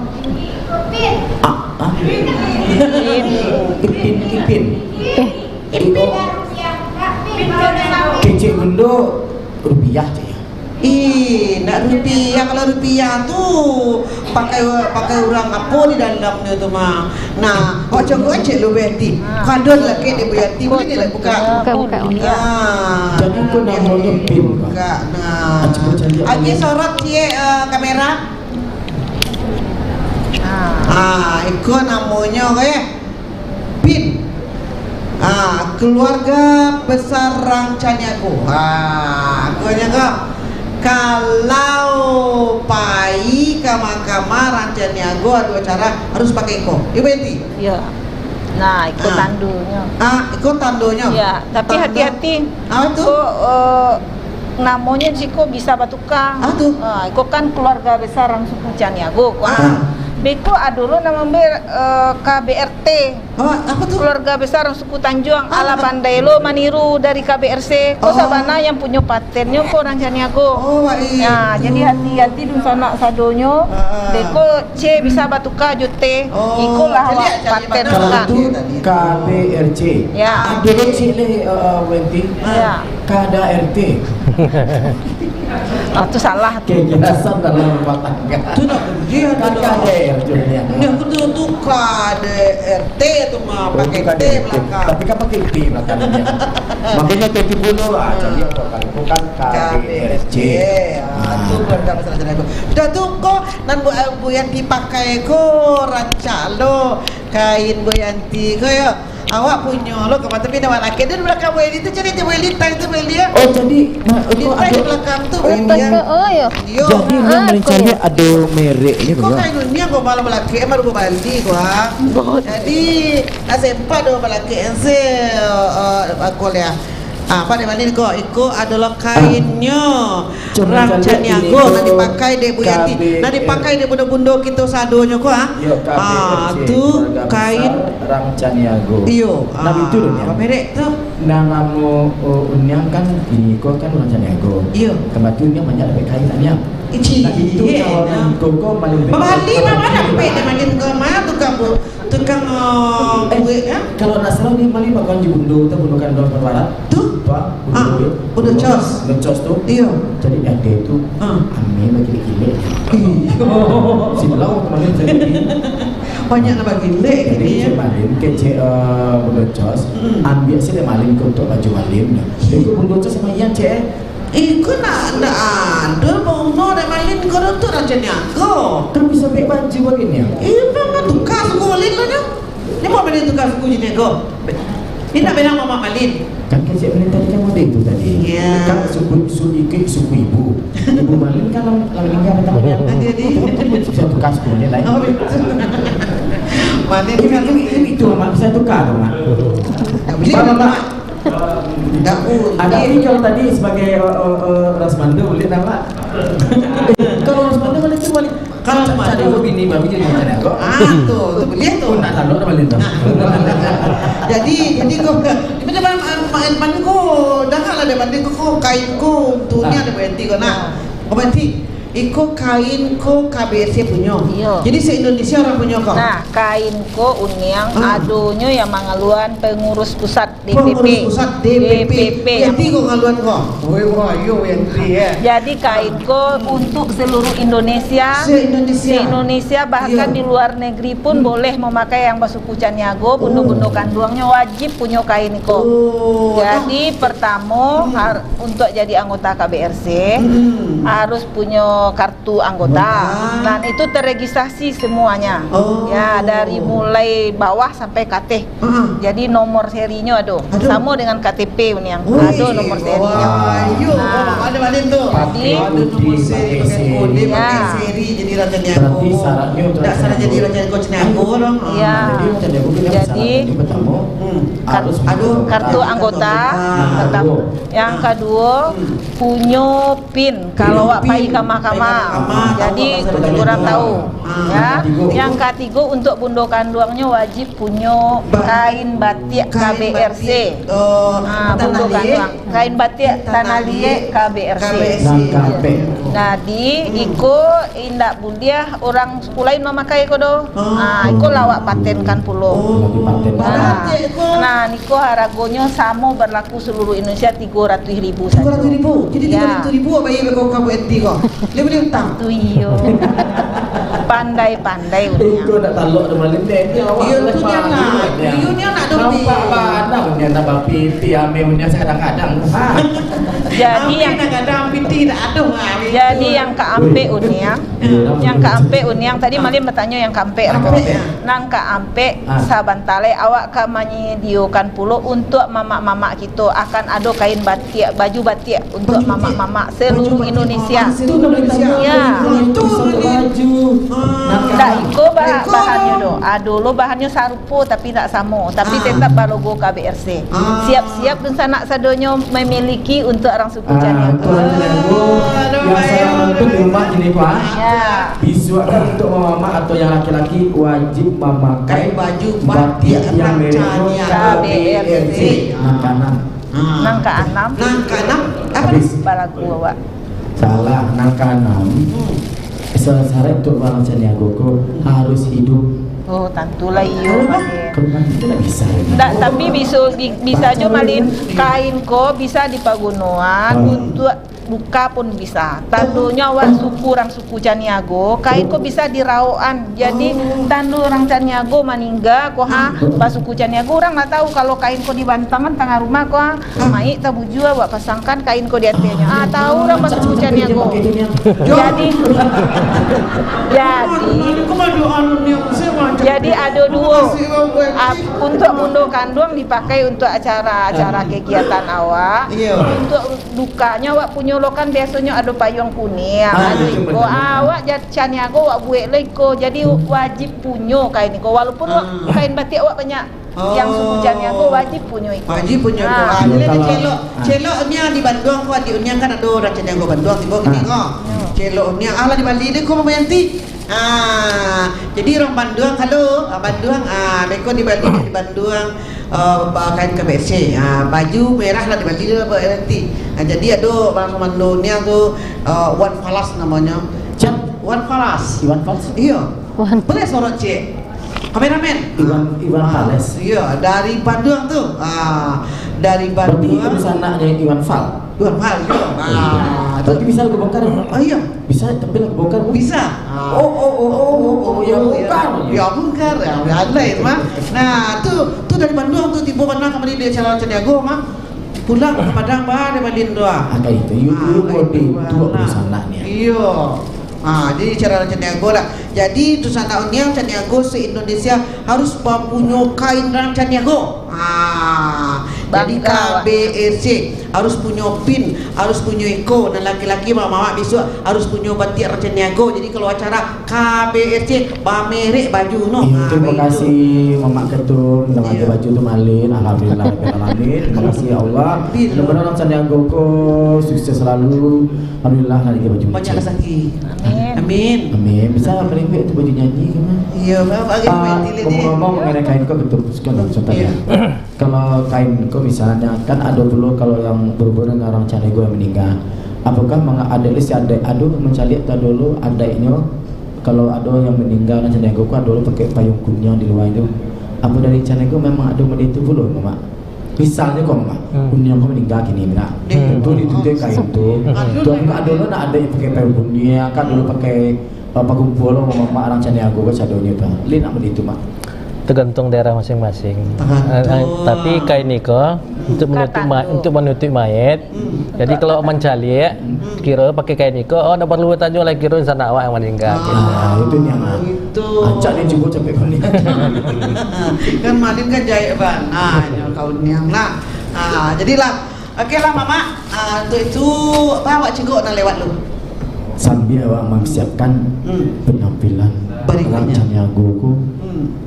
Ipin. Kecil gundo rupiah je. Nak rupiah. Kalau rupiah tuh pakai orang apa di dalamnya tu mah. Nah, kau coba cek lu Betty. Kandung lagi di Betty boleh lah buka. Jadi kau nak mau nyempil. Buka. Nah. Lagi sorot cie kamera. Itu namanya kayak pin. Keluarga besar Rang Caniago. Aku nyangka kalau pai kama-kama Rang Caniago ada acara harus pakai iko. Ibu Enti? Iya. Nah, ikut tandunya. Ikut tandunya. Iya, tapi hati-hati. Itu? Namanya Jiko bisa batuka. Iko kan keluarga besar Rang suku Caniago. Beko dulu nama KBRT. Apa tuh? Keluarga besar suku Tanjung ala Bandailo maniru dari KBRC. Kok sabana yang punya patennya kok orang Caniago. Nah, jadi hati-hati di sana sadonyo. Beko C bisa batuka jute. Iko lah paten kan. KBRC. Ya. Dulu Cile Wenti. Ya. KDRT. Itu salah tuh. Kejelasan dalam rumah tangga. Itu nak dia KDRT. Yang betul tu KDRT tu mah pakai T belakang. Tapi kan pakai T belakangnya. Makanya T dulu jadi apa kan bukan KDRC. Itu keluarga besar Caniago. Sudah tu kok nan Bu Yanti pakai ko rancalo kain Bu Yanti ko ya. Awak punya lo kemana tapi nama laki dia di belakang Bu Yanti tu jadi dia Bu Yanti tu Bu Yanti. Oh jadi di belakang tu Bu Yanti. Jadi dia merencanakan ada mereknya kok kain dunia kau malam laki emang gue balik gua. Jadi asempa do laki ense aku lihat. Apa namanya ni kok? Iko adalah kainnya Rang Caniago nak dipakai de Bu Yanti. Nak dipakai de bunda-bunda kita sadonya kok tu kain Rang Caniago. Iyo. Nah itu dunia. Apa merek tu? Nama unyang kan ini kok kan Rang Caniago. Iyo. Kebetulan dia banyak dapat kain tanya. Itu kalau kau malu. Bali mana nak pay de malin ke mana tu tukang ya? Kalau nak salah ni mali bakal bundo tu bundokan dong barat. Tuh. Pak, bundo cos. Bundo cos tu. Iya. Jadi ada tu. Amin bagi gile. Si belau kemarin jadi. Banyak nak bagi gile jadi kemarin kece bundo cos. Ambil sih malin ke untuk baju malin. Itu bundo cos sama iya cek. Iku nak ada bono ada malin kono tu rajanya go. Kan bisa pakai baju begini ya? Iya kan tukar suku malin lo nya. Ni mau beli tukar suku jenis go. Ini nak bilang mama malin. Kan kecik malin tadi kan ada itu tadi. Iya. Kan suku ibu. Ibu malin kan lalu yang kata malin. Jadi bisa tukar suku ni lain. Malin itu mak bisa tukar mak. Mak. Ada kalau tadi sebagai Rasmando boleh nama. Kalau Rasmando boleh tu boleh. Kalau ada bini babi jadi macam aku. Tuh boleh tuh. Nak tahu boleh tu. Jadi kau macam mana kau dah lah ada banding kau kain kau tuhnya ada berhenti kau nak. Kau berhenti. Iko kain ko KBRC punya. Jadi se-Indonesia orang punya kok. Nah, kain ko uniang adonyo yang mengaluan pengurus pusat DPP. Pengurus pusat DPP. Yang tigo ngaluan kok. Wah, yo yang ya. Jadi kain ko untuk seluruh Indonesia. Se-Indonesia bahkan di luar negeri pun boleh memakai yang basuku Caniago, bundo-bundo kanduangnya wajib punya kain ko. Jadi pertama untuk jadi anggota KBRC harus punya kartu anggota. Dan itu terregistrasi semuanya. Ya, dari mulai bawah sampai KT. Jadi nomor serinya ada. Sama dengan KTP uniang. Ada nomor serinya. Ada banding tu. Jadi nomor seri pakai kode, pakai seri jadi Raja Niago. Berarti syaratnya untuk tak syarat jadi Raja Niago dong. Iya. Jadi kartu anggota. Yang kedua punya PIN kalau wak pai ke mahkamah. Jadi kurang tahu. Ya. Yang ketiga untuk bundo kanduangnya wajib punya kain batik KBRC. Bundo kanduang. Kain batik tanah liat KBRC. Jadi iko indak budiah orang lain memakai kodo. Iko lawak patenkan pulau. Nah, niko haragonya sama berlaku seluruh Indonesia 300.000 saja. 300.000. Jadi 300.000 apa yang kau KBRC kok? Dia boleh utang. Iyo. Pandai-pandai unia. Kau nak taluk dengan lendek. Iyo tu dia nak. Iyo ni nak dobi. Nampak padang dia tambah piti ame punya kadang-kadang. Jadi yang kadang piti tak ada. Jadi yang keampe uniang tadi Malin bertanya yang keampe. Nang keampe sabantale awak ka menyediakan pulau untuk mama-mama kita akan ada kain batik, baju batik untuk mama-mama seluruh Indonesia. Ya. Tak iko bahannya do. Dulu bahannya sarupo tapi tak sama. Tapi tetap berlogo KBRC. Siap-siap dan sanak sadonyo memiliki untuk orang suku Caniago. Yang saya nonton di rumah ini Pak. Ya. Visual untuk mama atau yang laki-laki wajib memakai baju batik yang merek KBRC. Nangka 6. Apa balagu awak? Salah, nangka 6. Syarat untuk orang Caniago harus hidup. Oh, tentulah iyo Malin. Tidak bisa. Tak, tapi bisa aja Malin. Kain ko bisa dipagunuan untuk buka pun bisa. Tandunya awak orang suku Caniago, kain ko bisa dirauan. Jadi tandu orang Caniago maningga ko suku Caniago orang nggak tahu kalau kain ko dibantangan tengah rumah ko mai tabuju awak pasangkan kain ko di atasnya. Tahu orang suku Caniago. Jadi ada dua untuk bundo kanduang dipakai untuk acara kegiatan awak. Untuk dukanya awak punya kan biasanya ada payung kuning, ada iko awak Caniago awak buat leko. Jadi wajib punya kain iko walaupun kain batik awak banyak. Yang suku Caniago wajib punya iko. Wajib punya iko. Jadi celoknya di Bandung kok di Uniang kan ada orang Caniago Bandung tiba gini kok. Celoknya ala di Bali deh kok mayanti. Jadi orang Bandung Bandung mereka di Bali di Bandung kain KBRC baju merah lah di Bali nanti. Jadi ada orang Bandungnya tu Wan Falas namanya. Wan Falas. Iya. Boleh sorot cek. Kameramen. Iwan Fales. Iya, dari Bandung tuh. Dari Bandung. Berarti itu anaknya Iwan Fal. Iwan Fal, iya. Berarti bisa lagu bongkar? Iya. Bisa, tapi lagu bongkar? Bisa. Ya bongkar. Ya bongkar. Ya ada ya, mah. Nah, tuh dari Bandung tuh tiba mana kemarin di acara Caniago, mah. Pulang ke Padang bah di Bandung doa. Ada itu. Itu perusahaannya. Iya. Jadi cara Caniago lah. Jadi Dusana Uniang Caniago se-Indonesia harus punya kain rang Caniago. Jadi KBRC harus punya pin, harus punya iko, dan laki-laki mama besok harus punya batik rang Caniago. Jadi kalau acara KBRC pamerek baju no. Terima kasih Mama Ketum dengan baju tu malin. Alhamdulillah alamin. Terima kasih ya Allah. Mudah-mudahan rang Caniago ko sukses selalu. Alhamdulillah hari baju. Banyak rezeki. Amin. Amin. Bisa mereka itu baju nyanyi kan? Iya, ngomong mengenai kain kok betul kan contohnya. Kalau kain kok misalnya kan ada dulu kalau yang berhubungan dengan orang Caniago yang meninggal. Apakah ada list ada mencari dulu adanya kalau ada yang meninggal orang Caniago kok dulu pakai payung kuning di luar itu. Apa dari Caniago memang ada model itu dulu, Mama? Misalnya kok Mama, kuning kok meninggal gini nak. Itu ditutup kain tuh. Tuh enggak ada ada yang pakai payung kuning kan dulu pakai pakumpul Mama orang Caniago kok cadonya tuh. Lin apa itu, Mak? Tergantung daerah masing-masing. Tapi kain niko untuk menutup mayat. Jadi kalau mencali kira pakai kain niko, nak perlu tanya lagi kira sana awak yang meninggal. Itu nih itu. Acak dia juga sampai kau ni. Kan malin kan jahit ban. Kau niang lah. Jadilah. Okeylah Mama. Itu apa awak cikgu nak lewat lu? Sambil awak mempersiapkan penampilan orang Caniago ku.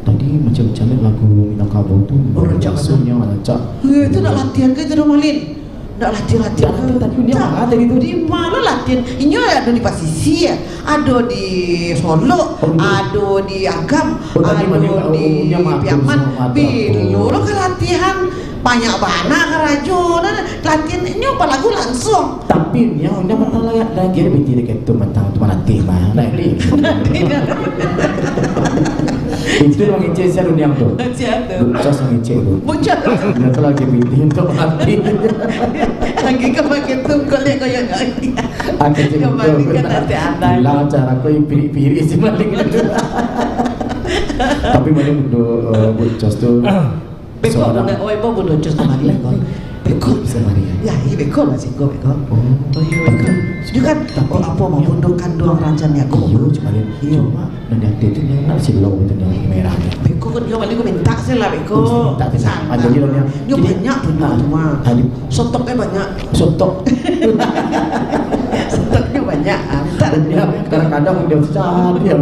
Tadi macam-macam lagu Minangkabau tu Rancaknya rancak. Itu nak latihan ke itu Malin? Nak latihan. Tapi dia mana tadi tu? Di mana latihan? Ini ada di Pasisi ya, ada di Solo, ada di Agam, ada di Piaman. Video lo kan latihan banyak banget kerajunan latihan ini apa lagu langsung. Tapi yang masalah lagi ada binti dekat tu matang tu mana tema. Nah ini. Itu orang Icek saya dunia tu. Bucas orang Icek tu. Bucas. Dia lagi binti untuk mati. Lagi kemakin tu kolek koyak lagi. Akan jadi kembali ke nanti anda. Hilang cara kau piri-piri si maling itu. Tapi maling untuk bucas tu. Bekol nak oi apa bodoh just kemari bekol. Bekol bisa mari. Ya, ini bekol masih go bekol. Oh iya bekol. Juga kan apa mau bundokan doang rancanya go. Iya cuma cuma dan dia itu yang nak silau itu yang merah. Bekol kan dia balik go minta sih lah bekol. Tak bisa. Ada dia yang dia banyak punya cuma. Sotoknya banyak. Sotoknya banyak. Dia kadang-kadang dia besar dia.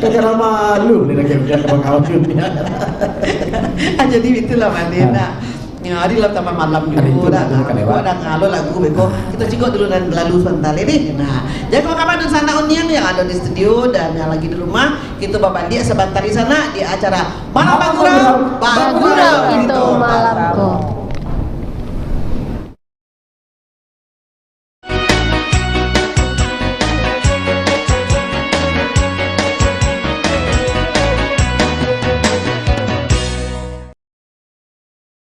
Kadang malu dia kawan-kawan dia. Jadi itulah Mandina. Ya, hari lah tambah malam juga. Ada ngalo lagu beko. Kita cikgu dulu dan lalu sebentar ini. Nah, jadi kalau kapan di sana Uniang yang ada di studio dan yang lagi di rumah, kita bapak dia sebentar di sana di acara Malam Bagurau itu malamku.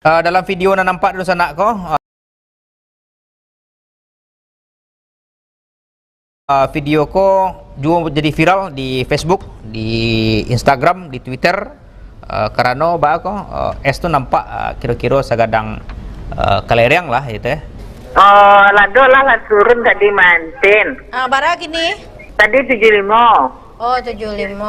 Dalam video nak nampak dulu sana ko. Video ko juga jadi viral di Facebook, di Instagram, di Twitter. Karena ba ko es tu nampak kira-kira sagadang kalereng lah itu. Oh, lado lah turun tadi mantin. Bara gini? Tadi 75. Oh, 75.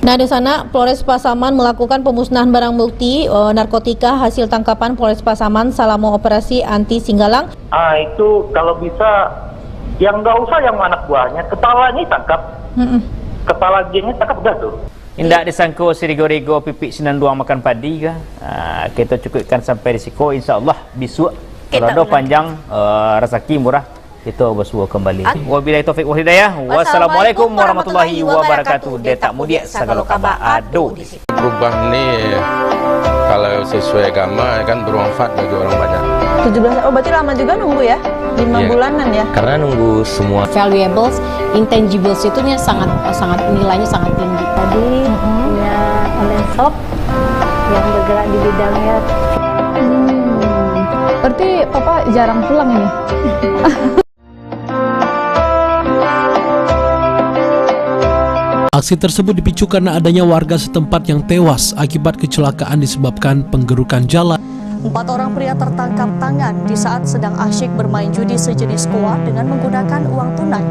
Nah, di sana Polres Pasaman melakukan pemusnahan barang bukti narkotika hasil tangkapan Polres Pasaman selama operasi anti Singgalang. Itu kalau bisa yang nggak usah yang anak buahnya, kepalanya tangkap. Kepala gengnya tangkap udah tuh. Indah disangko sirigo-rigo pipik sinan duang makan padi kah? Kita cukupkan sampai risiko insyaallah besok kalau ada panjang rezeki murah kita bersua kembali. Wabillahi taufik wal hidayah. Wassalamualaikum warahmatullahi wabarakatuh. Detak mudia segala kabar ado. Berubah ni kalau sesuai agama kan bermanfaat bagi orang banyak. 17. Oh, berarti lama juga nunggu ya? 5 bulanan ya? Karena nunggu semua Valuables, intangibles itu sangat nilainya sangat tinggi. Tadi punya online shop yang bergerak di bidangnya. Berarti Papa jarang pulang ini? Aksi tersebut dipicu karena adanya warga setempat yang tewas akibat kecelakaan disebabkan penggerukan jalan. 4 orang pria tertangkap tangan di saat sedang asyik bermain judi sejenis koa dengan menggunakan uang tunai.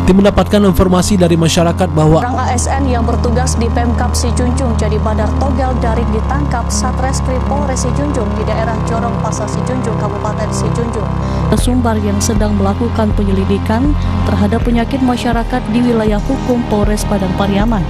Tim mendapatkan informasi dari masyarakat bahwa Orang ASN yang bertugas di Pemkap Sijunjung Jadi Badar Togel Daring ditangkap Satreskrim Polres Sijunjung di daerah Jorong Pasar Sijunjung, Kabupaten Sijunjung. Sumbar yang sedang melakukan penyelidikan terhadap penyakit masyarakat di wilayah hukum Polres Padang Pariaman.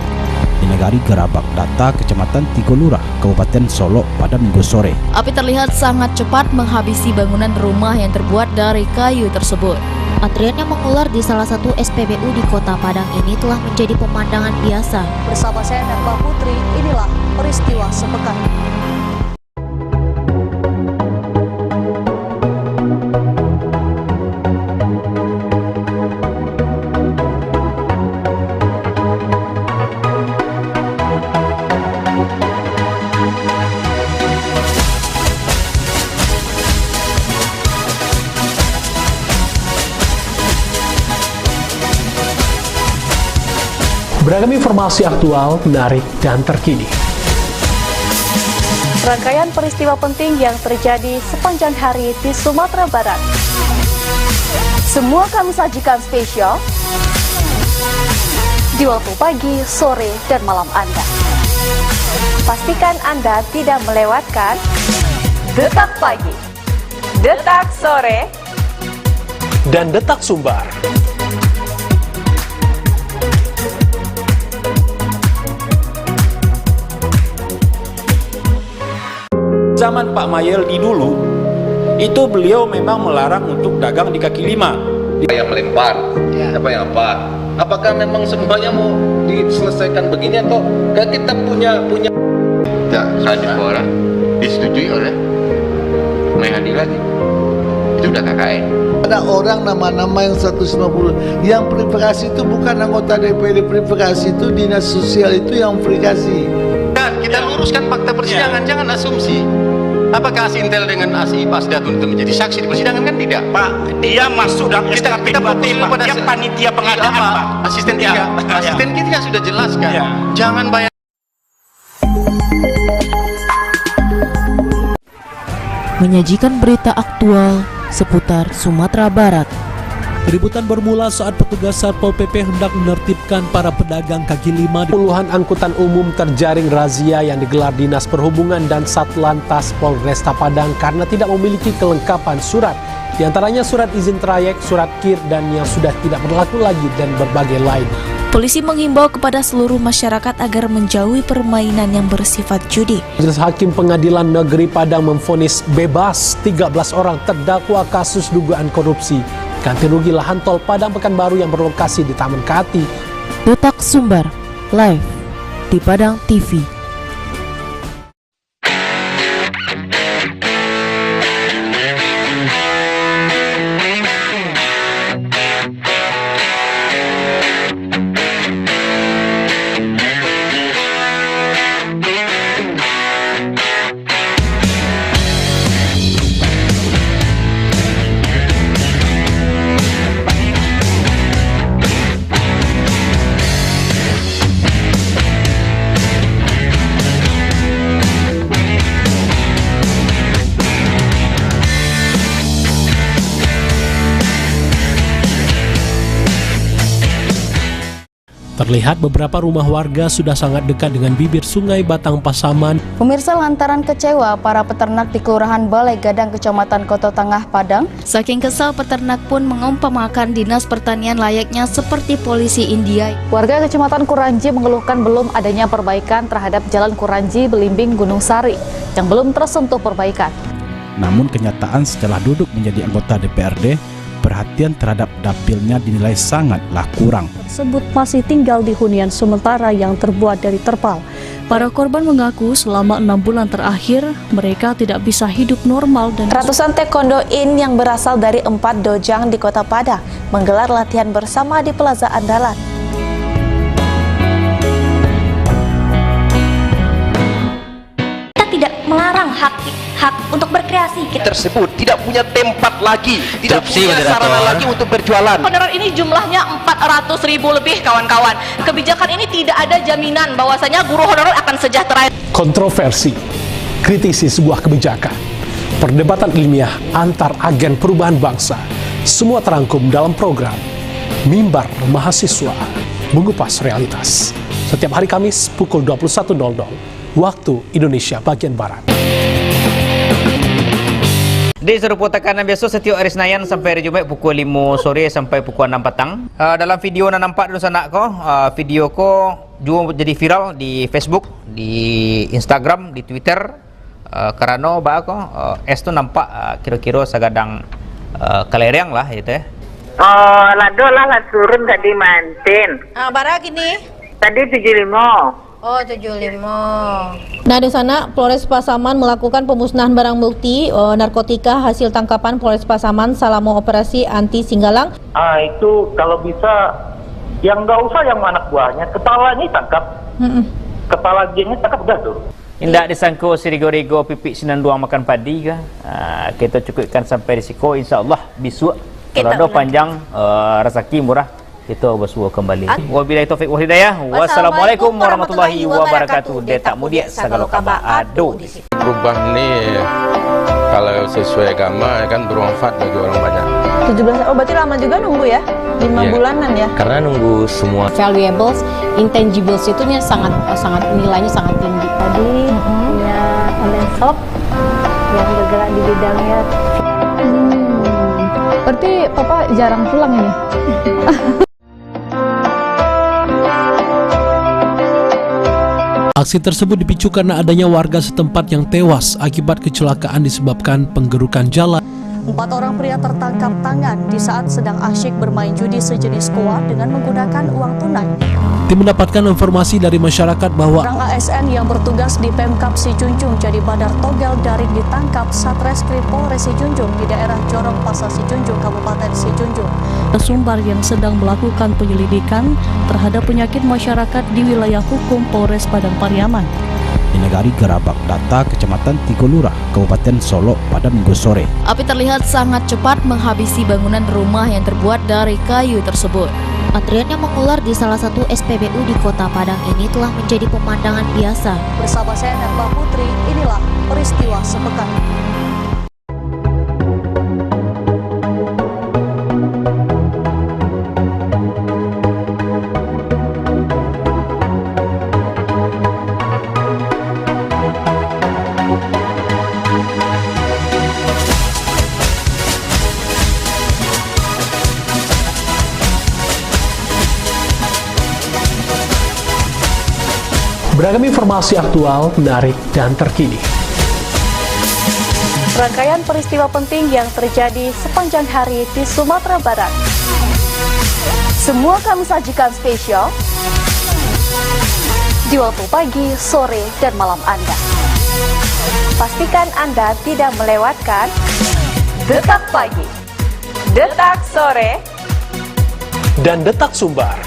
Di Negari Gerabak Data, Kecamatan Tigolurah, Kabupaten Solok pada Minggu sore. Api terlihat sangat cepat menghabisi bangunan rumah yang terbuat dari kayu tersebut. Antrian yang mengular di salah satu SPBU di Kota Padang ini telah menjadi pemandangan biasa. Bersama saya Narba Putri, inilah peristiwa sepekan. beragam informasi aktual, menarik, dan terkini. Rangkaian peristiwa penting yang terjadi sepanjang hari di Sumatera Barat. Semua kami sajikan spesial di waktu pagi, sore, dan malam Anda. Pastikan Anda tidak melewatkan Detak Pagi, Detak Sore, dan Detak Sumbar. Zaman Pak Mayeldi dulu, itu beliau memang melarang untuk dagang di kaki lima. Yang melempar, siapa yang apa? Apakah memang semuanya mau diselesaikan begini atau kita punya ya, 100 orang disetujui oleh Mayadi lagi? Itu udah KKN. Ada orang nama-nama yang 150 yang verifikasi itu bukan anggota DPD, verifikasi itu dinas sosial itu yang verifikasi. Dan kita luruskan fakta persidangan, jangan asumsi. Apakah Asintel dengan ASI Pasdatun itu menjadi saksi di persidangan? Kan tidak, Pak. Dia masuk dalam SKP 2T, Pak. Dia panitia pengadaan, Pak. Asisten kita, asisten kita sudah jelaskan. Jangan bayar. Menyajikan berita aktual seputar Sumatera Barat. Keributan bermula saat petugas Satpol PP hendak menertibkan para pedagang kaki lima. Puluhan angkutan umum terjaring razia yang digelar Dinas Perhubungan dan Satlantas Polresta Padang karena tidak memiliki kelengkapan surat. Di antaranya surat izin trayek, surat KIR, dan yang sudah tidak berlaku lagi, dan berbagai lain. Polisi menghimbau kepada seluruh masyarakat agar menjauhi permainan yang bersifat judi. Majelis Hakim Pengadilan Negeri Padang memvonis bebas 13 orang terdakwa kasus dugaan korupsi ganti rugi lahan tol Padang Pekanbaru yang berlokasi di Taman Kati. Detak Sumbar, live di Padang TV. Terlihat beberapa rumah warga sudah sangat dekat dengan bibir sungai Batang Pasaman. Pemirsa, lantaran kecewa para peternak di Kelurahan Balai Gadang, Kecamatan Kota Tengah, Padang. Saking kesal, peternak pun mengumpamakan Dinas Pertanian layaknya seperti polisi India. Warga Kecamatan Kuranji mengeluhkan belum adanya perbaikan terhadap Jalan Kuranji Belimbing Gunung Sari yang belum tersentuh perbaikan. Namun kenyataan setelah duduk menjadi anggota DPRD, perhatian terhadap dapilnya dinilai sangatlah kurang. Tersebut masih tinggal di hunian sementara yang terbuat dari terpal. Para korban mengaku selama 6 bulan terakhir mereka tidak bisa hidup normal dan ratusan taekwondo in yang berasal dari 4 dojang di Kota Padang menggelar latihan bersama di Plaza Andalan. hak untuk berkreasi. Tersebut tidak punya tempat lagi, tidak punya sarana lagi untuk berjualan. Honorer ini jumlahnya 400.000 lebih, kawan-kawan. Kebijakan ini tidak ada jaminan bahwasanya guru honorer akan sejahtera. Kontroversi, kritisi sebuah kebijakan, perdebatan ilmiah antar agen perubahan bangsa, semua terangkum dalam program Mimbar Mahasiswa, mengupas realitas. Setiap hari Kamis pukul 21.00 waktu Indonesia bagian Barat. Di serupa tekanan biasa setiap hari Senin sampai hari Jumaat pukul 5 sore sampai pukul 6 petang. Dalam video yang nampak dulu sana ko, video ko juga jadi viral di Facebook, di Instagram, di Twitter. Karena es tu nampak kira-kira sagadang kalereng lah gitu ya. Oh, lado lah turun tadi mantin. Barak ini? Tadi 75. Oh, 75. Nah, di sana Polres Pasaman melakukan pemusnahan barang bukti narkotika hasil tangkapan Polres Pasaman selama operasi anti Singgalang. Itu kalau bisa yang nggak usah yang anak buahnya, kepala ini tangkap. Kepala gengnya tangkap udah tuh. Indak disangko sirigo-rigo pipik sinan duang makan padi kah? Kita cukupkan sampai risiko, insyaAllah besok kalau ada panjang rezeki murah kita bersua kembali. Wabillahi taufiq wal hidayah. Wassalamualaikum warahmatullahi wabarakatuh. Detak mudia segala kabar ado. Perubahan ini kalau sesuai agama kan bermanfaat bagi orang banyak. 17. Oh, berarti lama juga nunggu ya? 5 bulanan ya? Karena nunggu semua Valuables, intangibles itu sangat nilainya sangat tinggi. Tadi punya online shop yang bergerak di bidangnya. Berarti Papa jarang pulang ini? Aksi tersebut dipicu karena adanya warga setempat yang tewas akibat kecelakaan disebabkan penggerukan jalan. 4 orang pria tertangkap tangan di saat sedang asyik bermain judi sejenis koa dengan menggunakan uang tunai. Tim mendapatkan informasi dari masyarakat bahwa Orang ASN yang bertugas di Pemkap Sijunjung jadi Badar Togel Daring ditangkap Satreskrim Polres Sijunjung di daerah Jorong Pasar Sijunjung, Kabupaten Sijunjung. Sumbar yang sedang melakukan penyelidikan terhadap penyakit masyarakat di wilayah hukum Polres Padang Pariaman. Di Negari Gerabak Data, Kecamatan Tigolurah, Kabupaten Solok pada Minggu sore. Api terlihat sangat cepat menghabisi bangunan rumah yang terbuat dari kayu tersebut. Antrian yang mengular di salah satu SPBU di Kota Padang ini telah menjadi pemandangan biasa. Bersama saya Nerba Putri, inilah peristiwa sepekan. beragam informasi aktual, menarik, dan terkini. Rangkaian peristiwa penting yang terjadi sepanjang hari di Sumatera Barat. Semua kami sajikan spesial di waktu pagi, sore, dan malam Anda. Pastikan Anda tidak melewatkan Detak Pagi, Detak Sore, dan Detak Sumbar.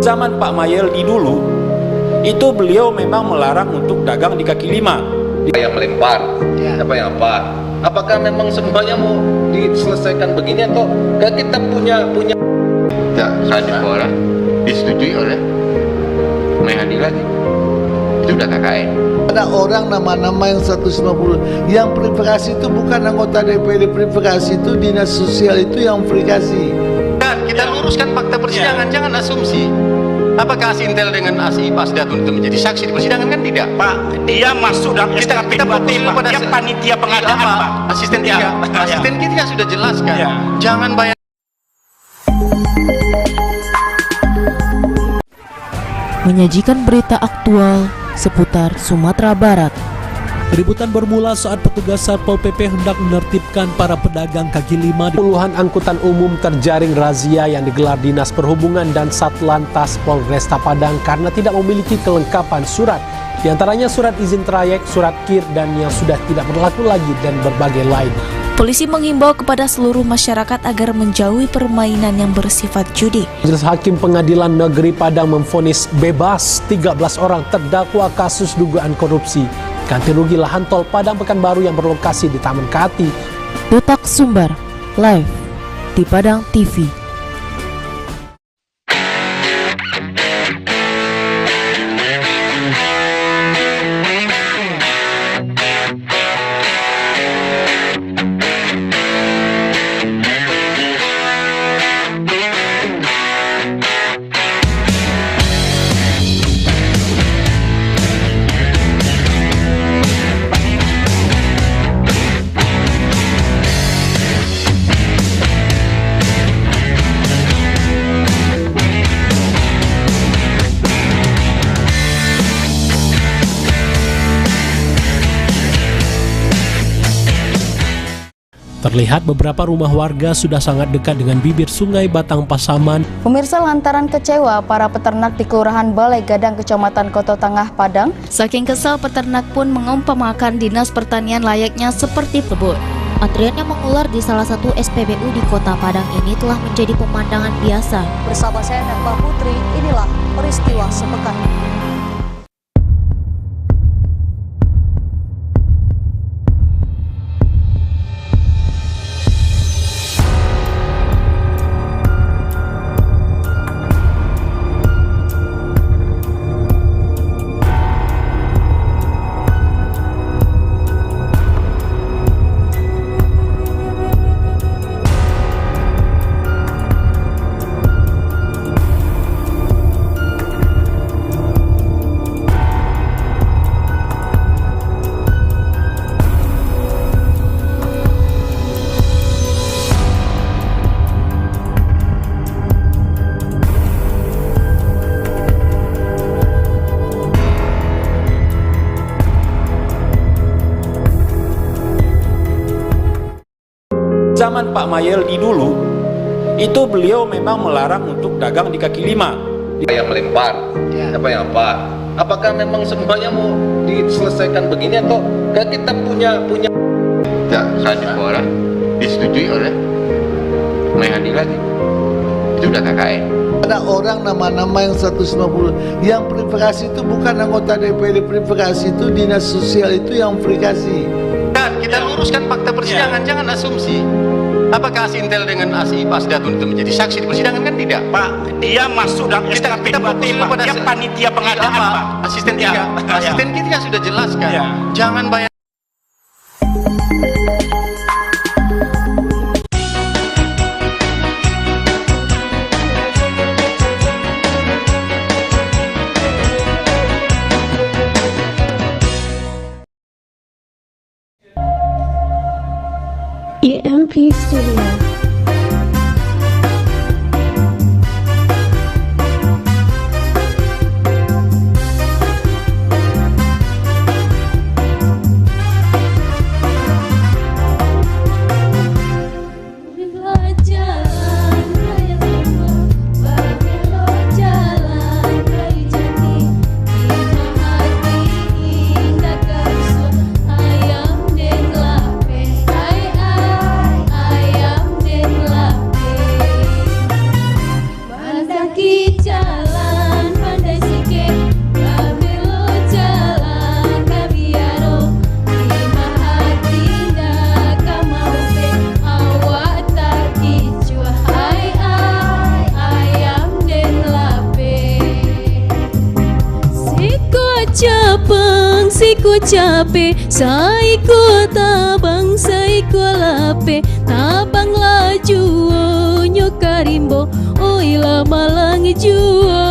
Zaman Pak Mayeldi dulu, itu beliau memang melarang untuk dagang di kaki lima. Yang melempar, siapa yang apa? Apakah memang semuanya mau diselesaikan begini atau kita punya ya, satu orang disetujui oleh pengadilan itu udah KKN. Ada orang nama-nama yang 150 yang verifikasi itu bukan anggota DPD, verifikasi itu dinas sosial itu yang verifikasi. Kita luruskan fakta persidangan, jangan asumsi. Apakah Asintel dengan ASI Pasdatun itu menjadi saksi di persidangan? Kan tidak, Pak. Dia masuk dalam SKP 2T, Pak. Dia panitia pengadaan, Pak. Asisten 3. Asisten kita sudah jelaskan. Jangan bayar. Menyajikan berita aktual seputar Sumatera Barat. Keributan bermula saat petugas Satpol PP hendak menertibkan para pedagang kaki lima. Puluhan angkutan umum terjaring razia yang digelar Dinas Perhubungan dan Satlantas Polresta Padang karena tidak memiliki kelengkapan surat. Di antaranya surat izin trayek, surat KIR, dan yang sudah tidak berlaku lagi dan berbagai lain. Polisi menghimbau kepada seluruh masyarakat agar menjauhi permainan yang bersifat judi. Majelis Hakim Pengadilan Negeri Padang memvonis bebas 13 orang terdakwa kasus dugaan korupsi ganti rugi lahan tol Padang Pekanbaru yang berlokasi di Taman Kati. Detak Sumbar live di Padang TV. Terlihat beberapa rumah warga sudah sangat dekat dengan bibir Sungai Batang Pasaman. Pemirsa, lantaran kecewa para peternak di Kelurahan Balai Gadang, Kecamatan Kota Tangah, Padang. Saking kesal, peternak pun mengumpamakan Dinas Pertanian layaknya seperti kebun. Antrian yang mengular di salah satu SPBU di Kota Padang ini telah menjadi pemandangan biasa. Bersama saya Mbak Putri, inilah peristiwa sepekan. Zaman Pak Mayeldi dulu, itu beliau memang melarang untuk dagang di kaki lima. Yang melempar, siapa yang apa? Apakah memang semuanya mau diselesaikan begini atau kita punya satu orang disetujui oleh Mahadilat itu udah KKN. Ada orang nama-nama yang 150 yang verifikasi itu bukan anggota DPD, verifikasi itu dinas sosial itu yang verifikasi. Dan kita luruskan fakta persidangan, jangan asumsi. Apakah Asintel dengan ASI Pak Asdatun itu menjadi saksi di persidangan? Kan tidak. Pak, dia masuk dalam SKP 2T, Pak. Dia panitia pengadaan, Pak. Asisten kita sudah jelaskan. Jangan bayar. EMP Studio. Siku capek, saiku tabang, saiku lape, tabang laju, nyokarimbo, oi lama lang juo.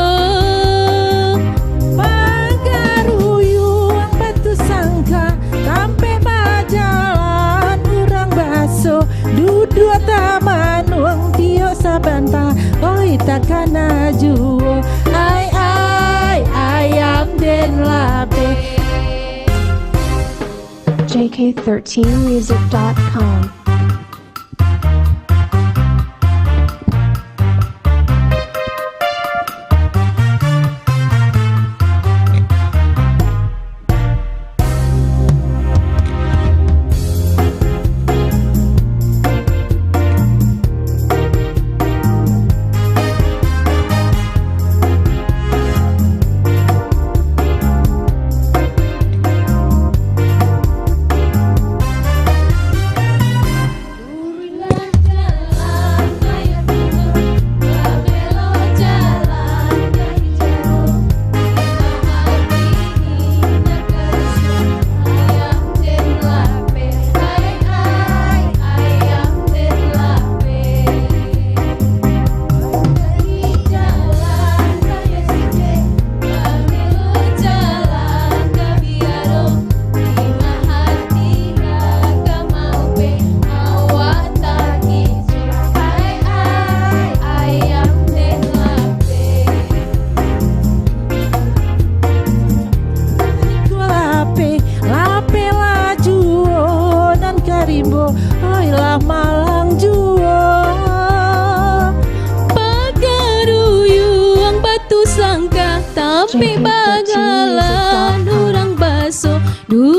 Pagaruyu, batu sangka, sampai bajalan, urang baso, duduk taman, uang tio sabanta, oi takana juo, ayam den lape. JK13music.com.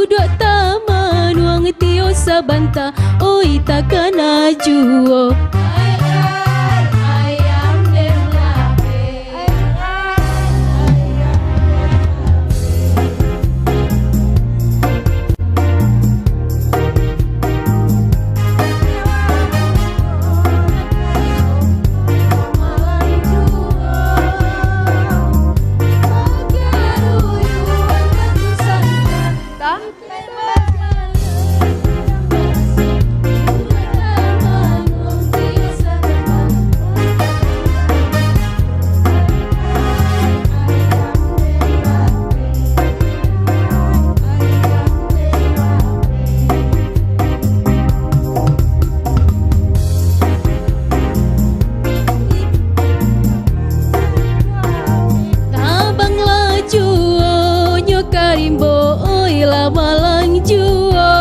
duduk taman wang tio sabanta oi takkan ajuo. Karimbo oi lamalang juo.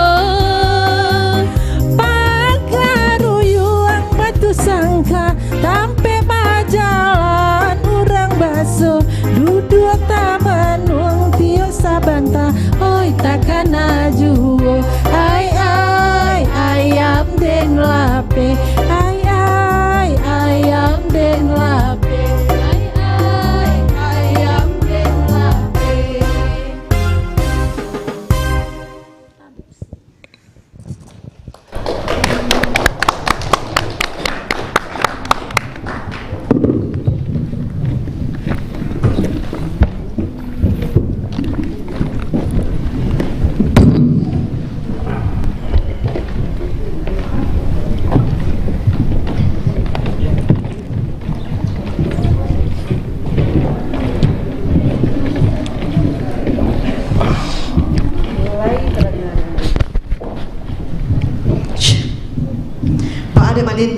Pagaruyuang batu sangka tampe majalan urang baso duduk taman wong tio sabanta oi takkan ajuo. Ai ai ayam den lape ai ai ayam den lape.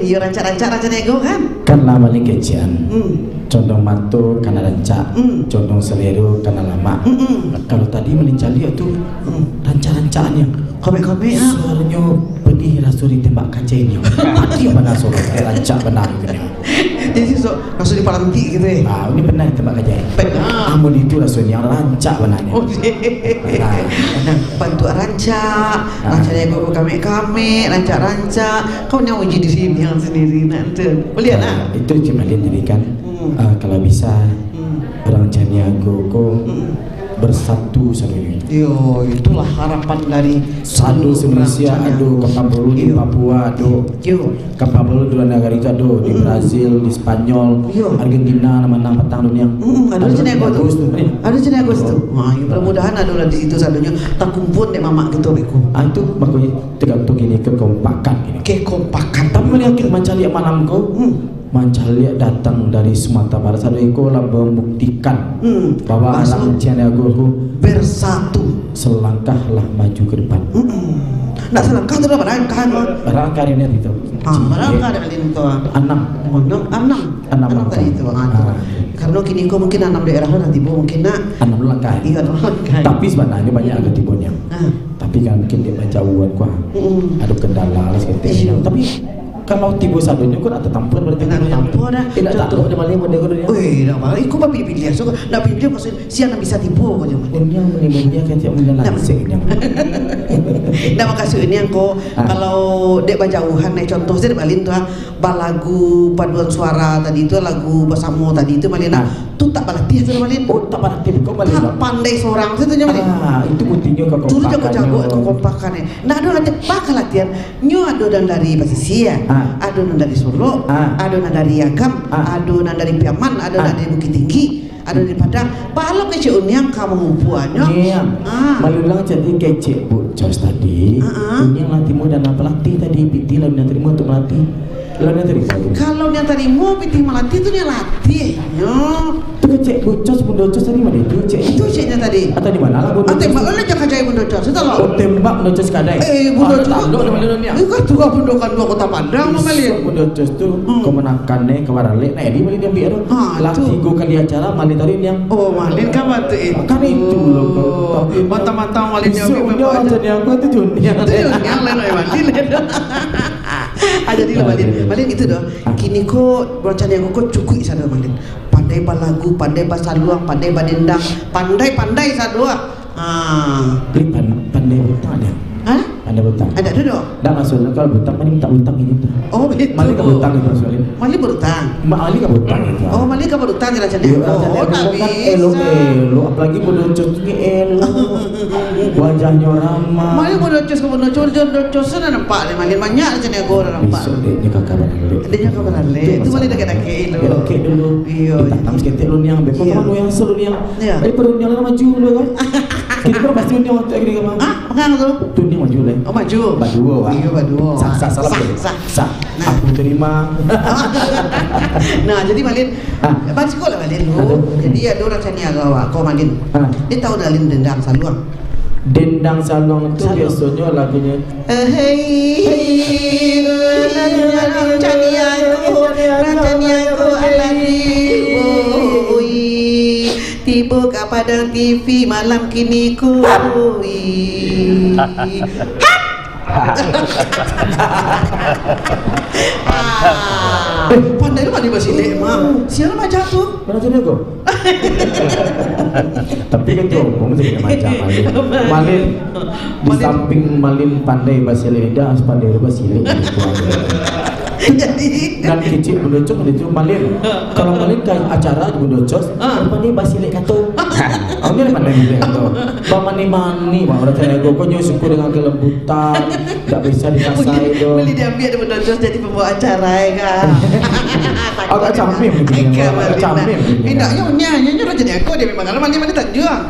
Iya rancak nego kan? Kan lama li kecian. Condong mantu karena rancak, condong seliru karena lama. Kalau tadi melincali itu rancak-rancakannya. Kome-kome suaranya pedih rasuri tembak kaca ini. Mati mana suara rancak benar gitu. Jadi so rasuri palanti gitu ya. Ah, ini benar tembak kaca. Benar. Amun itu rasuri yang rancak benarnya. Oh, bantu rancak, rancak nego kame-kame, rancak. Kau nyawa uji di sini yang sendiri nanti. Lihat nak. Itu cuma dia jadikan kalau bisa orang Caniago bersatu sendiri. Yo, itulah harapan dari satu Indonesia, aduh kapabulu di Papua, aduh kapabulu di luar negara itu, aduh di Brazil, di Spanyol, Argentina, nama petang dunia. Ada Caniago tuh, ada Caniago tuh. Wah, mudah-mudahan ada di situ satunya tak kumpul deh mama gitu beku. Itu makanya tergantung gini kekompakan gini. Kekompakan. Tapi melihat mencari malam kau. Mancalia datang dari Sumatera Barat. Satu eko lah membuktikan bahwa anak Caniago bersatu, selangkahlah maju ke depan. Nak selangkah tu dah berangkat. Berangkat ini itu. Berangkat dari itu. Enam tadi itu. Karena kini kau mungkin 6 daerah nanti mungkin nak 6 langkah. Iya 6 langkah. Tapi sebenarnya banyak agak tibunya. Tapi kan mungkin dia jauhan kuah. Ada kendala seperti tapi kalau tibu sadunya kau ada tampun berarti tampun dah. Tidak tahu dia malah dia kau dia. Weh, dah malah. Iku bapak pilih so. Nak pilih maksud siapa bisa tipu kau cuma. Dia menimbulnya kan tidak mengenal langsingnya. Dah makasih ini yang kau kalau dek bajauhan nih contoh saya balin tuh balagu paduan suara tadi itu lagu bersama tadi itu malina tu tak balatih tu malin. Oh tak balatih kau malin. Tak pandai seorang tu nya malin. Itu buktinya kekompakan. Tu jago-jago kekompakannya. Nah ada latihan bakal latihan. Nyu adonan dari Pasisia, adonan dari Solo, adonan dari Agam, adonan dari Piaman, adonan dari Bukit Tinggi. Ada di Padang, balok kece uniang kamu puanya. Iya. Malulang jadi kece bu, Charles tadi. Uniang latihmu dan pelatih tadi, piti lalu yang terima untuk melatih. Lalu yang terima. Kalau yang terima piti melatih itu yang latih. Itu kece bu, Charles bunda Charles tadi mana itu cek? Itu ceknya tadi. Atau di mana lah bunda? Tembak lah jangan jaya bunda Charles. Itu loh. Tembak bunda Charles kadai. Bunda Charles. Itu juga bunda kan dua kota Padang malin. Bunda Charles tu kau menangkannya ke waralek. Nah ini malin yang biar. Latih go kali acara malin tadi yang. Oh malin kan waktu itu. Kan itu loh. Mantap-mantap malin yang biar. Orang jadi aku itu dunia. Yang lain malin. Ada di malin itu doh. Kini ko bocah yang ko cukui sana malin. Pandai balagu, pandai basaluang, pandai badendang, pandai sadua. Pandai berhutang. Ada duduk. Dah maksudnya kalau berhutang mani minta hutang ini tuh. Oh begitu. Mali ke berhutang itu maksudnya. Mali berhutang. Mali ke berhutang itu. Oh mali ke berhutang di Raja Iya, Nego. Raja Nego tak kan bisa. elo, apalagi bodocos ini elo. Wajahnya ramah. Mali bodocos ke bodocos sana nampak ni mali banyak Raja Nego nampak. Besok dia kakak balik. Dia kabar balik. Itu mali dekat-dekat dulu. Dekat dulu. Iya. Kita tam seketik lu niang, beko kamu yang selu niang. Ai perlu niang maju dulu kan. Kita kan pasti niang waktu ini kan. Ah, pengang tu. Tu niang maju lah. Oh maju. Baduo, Pak. Iya baduo. Sah salam. Sah. Aku terima. Nah, jadi Malin, bang sekolah Malin lu. Jadi ada orang Caniaga awak, kau Malin. Dia tahu dalin dendang saluang. Dendang saluang itu biasanya lagunya. Hei, Caniago aladi. Tiba kepada TV malam kini kui. Pandai lu mandi basilik mah. Siapa macam tu? Mana tu Nego? Tapi kan tu, kamu tidak macam Malin. Malin di samping Malin pandai basilik, dia harus pandai basilik. Jadi dan kecil bodocos itu Malin. Kalau Malin ke acara di bodocos, pandai basilik kata. Aku ni pandai basilik kata. Bang mani-mani, bang orang Nego kau nyo syukur dengan kelembutan, tak bisa dikasai tu. Boleh diambil di bodocos jadi pembawa acara kan. Agak camim begini. Camim. Tidaknya nyanyi Raja Nego dia memang kalau mandi tanjung.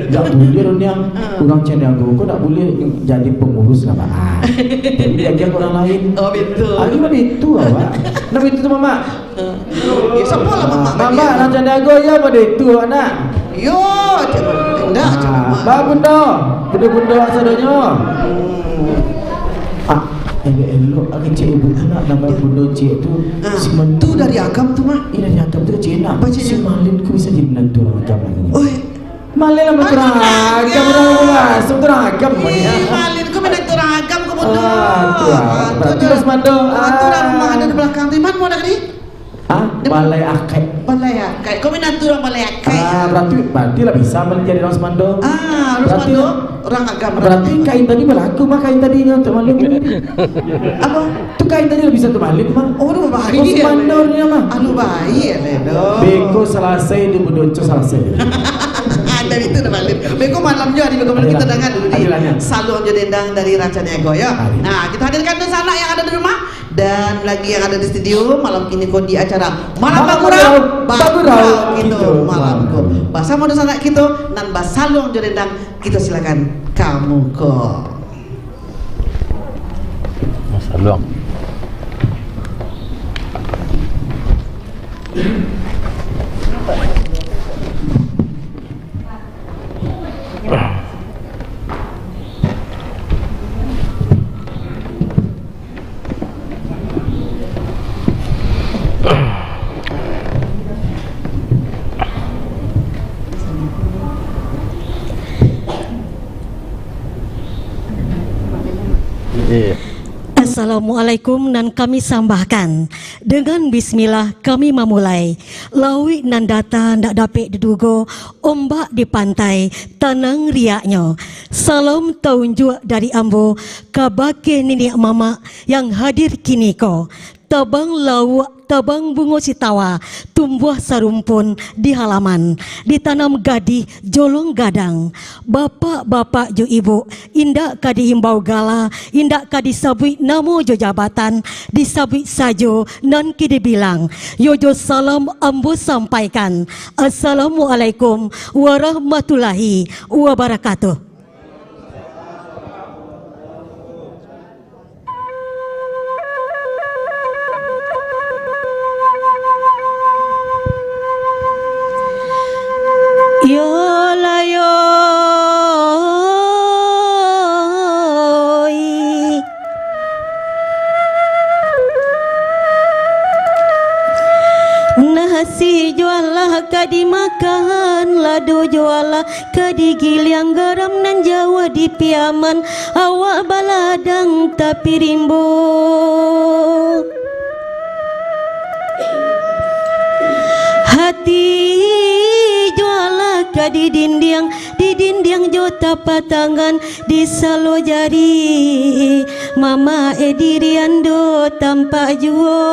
Tak boleh orang orang Nego kau tak boleh jadi pengurus lah pak. Jadi dia orang lain. Oh betul. Aku mana itu awak? Nama itu mama. Ya siapa lah mama? Mama Raja Nego ya pada itu anak. Yo, enggak. Ba bunda, bunda asalnya. Elok aku cik ibu anak nama bunda cik tu si tu dari agam tu mah. Ini dari agam tu cik nak. Si Malin ku bisa jadi menantu orang agam lagi. Oi, Malin lah menantu orang agam orang masuk orang agam. Malin ku menantu orang agam ku bunda. Berarti terus mando. Tu dah rumah ada di belakang tu. Mana mau nak ni? Balai Akai. Balai Akai. Kau menantu orang Balai Akai. Berarti lah bisa menjadi orang Semando. Orang Semando orang agam. Berarti kain tadi berlaku mah kain tadinya untuk Malin. Apa? Tu kain tadi bisa untuk Malin mah. Oh, baik. Oh, Semando ni mah. Anu baik ledo. Beko selesai di bodocos selesai. Ada itu dah Malin. Beko malam je di beko kita dengar dulu di salon je dendang dari Raja Nego ya. Nah, kita hadirkan tu sanak yang ada di rumah dan lagi yang ada di studio malam ini kau di acara malam bagurau gitu malam ko bahasa mau sanak kita nan basalong jodendang kita silakan kamu ko Masalong. Assalamualaikum dan kami sambahkan dengan bismillah kami memulai lawi nan data ndak dapat diduga ombak di pantai tenang riaknya salam taunjuk dari ambo kabake nenek mama yang hadir kini ko tabang lawak tabang bunga sitawa tumbuh sarumpun di halaman ditanam gadih jolong gadang bapak-bapak jo ibu indak kadi himbau gala indak kadi sabui namo jo jabatan disabui sajo nan kidi bilang yojo salam ambo sampaikan assalamualaikum warahmatullahi wabarakatuh. Nasi jualah kadi makan lado jualah kadi giliang garam nan Jawa di piaman awak baladang tapi rimbo hati jualah ka di dinding jota patangan di salo jari mama ediriando tanpa juo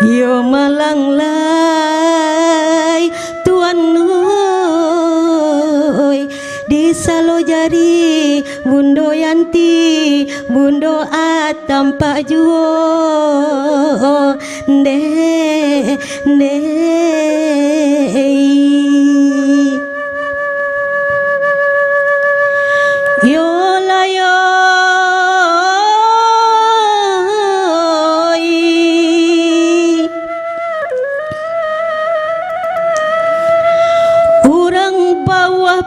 yo malang lai tuan noi di salo jari bundo yanti bundo tanpa juo yo layo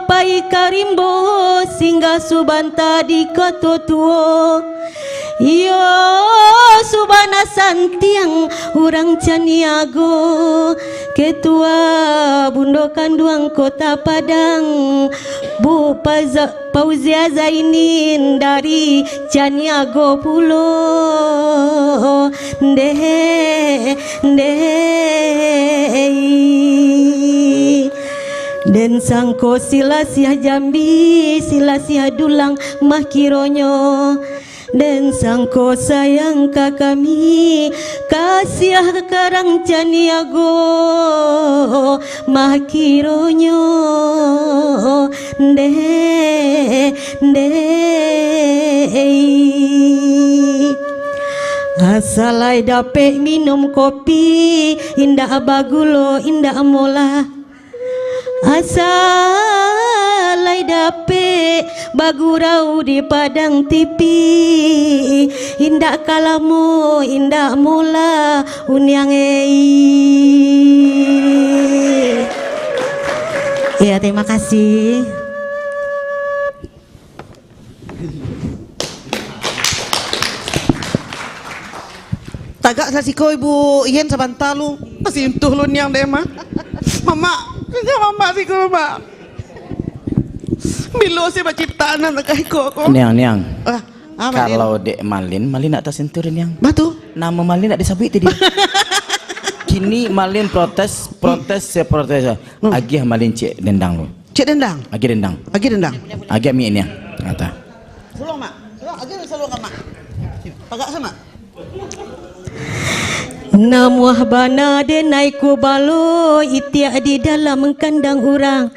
pai karimbo singgah subanta di katotuo yo subana santiang urang caniago ketua bundo kanduang kota Padang Bu Pauzia Zainin dari Caniago Pulo Den sangko sila siah Jambi sila siah Dulang Makironyo den sangko sayang ka kami kasiah karang Caniago Makironyo asalai dape minum kopi indah bagulo indah mola asalai dape bagurau di Padang TV indah kalamu indah mula unyang ya terima kasih. Tagak sa siko ibu Ian sa bantalu masih untuh lu niang deh mah mama mama siko mama bilo si baciptaan na nagkahiko ko niang kalau dek Malin nak tersentuh niang batu nama Malin nak disabit tadi kini Malin protes agih Malin cek dendang lu agi dendang agi mi niang kata sulung mak agi sulung mak pagak sama Namuah bana denai ku balo itiak di dalam kandang urang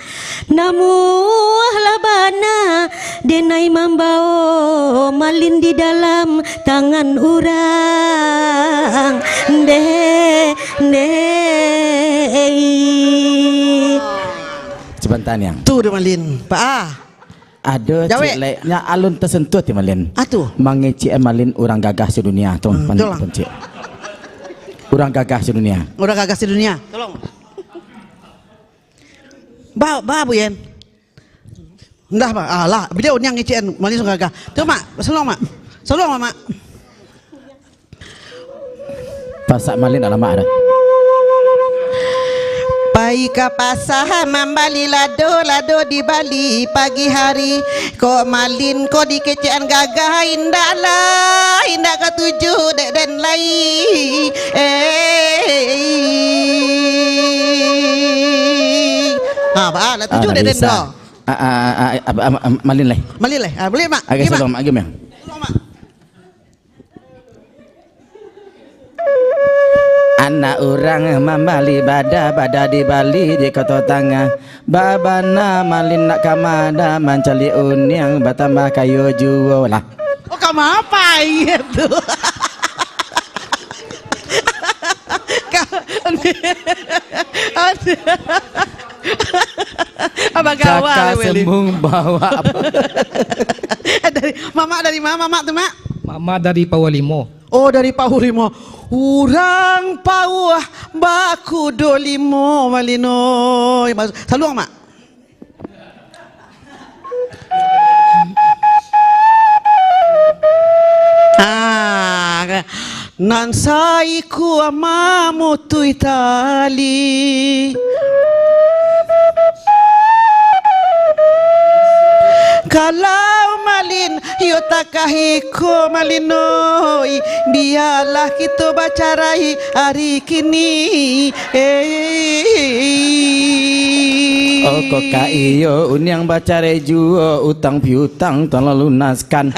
Namuah labana denai mambao malin di dalam tangan urang sebentar yang tuh de malin Pak ada cik nya alun tersentuh ti Malin atuh mangeci Malin orang gagah sedunia tuh cik orang gagah sedunia tolong ba Bu Yen ndah ba lah beliau nyang ngecian Malin so gagah tuh mak salong mak pasak Malin alamak ada pai ka pasah mambali lado di Bali pagi hari kok Malin kok di kecian gagah indah ketujuh dek dan lai ba lah tujuh dek dan do Malin leh boleh mak agak salom agak yang anak orang mambali bada di Bali di kota tangah babana Malin nak kamada mancali uniang batambah kayu juo lah oh kamu apa itu apa gawal kakak sembung bawa dari mama tuh mak mama dari Pawalimo oh dari Pawalimo urang pauah baku dolimo malino saluang mak nan saiku amamu tu itali kalau Malin Ayo takahiko malinoi, biarlah kita bacarai hari kini. Oh kok iyo unyang bacarai juo utang piutang tolong lunaskan.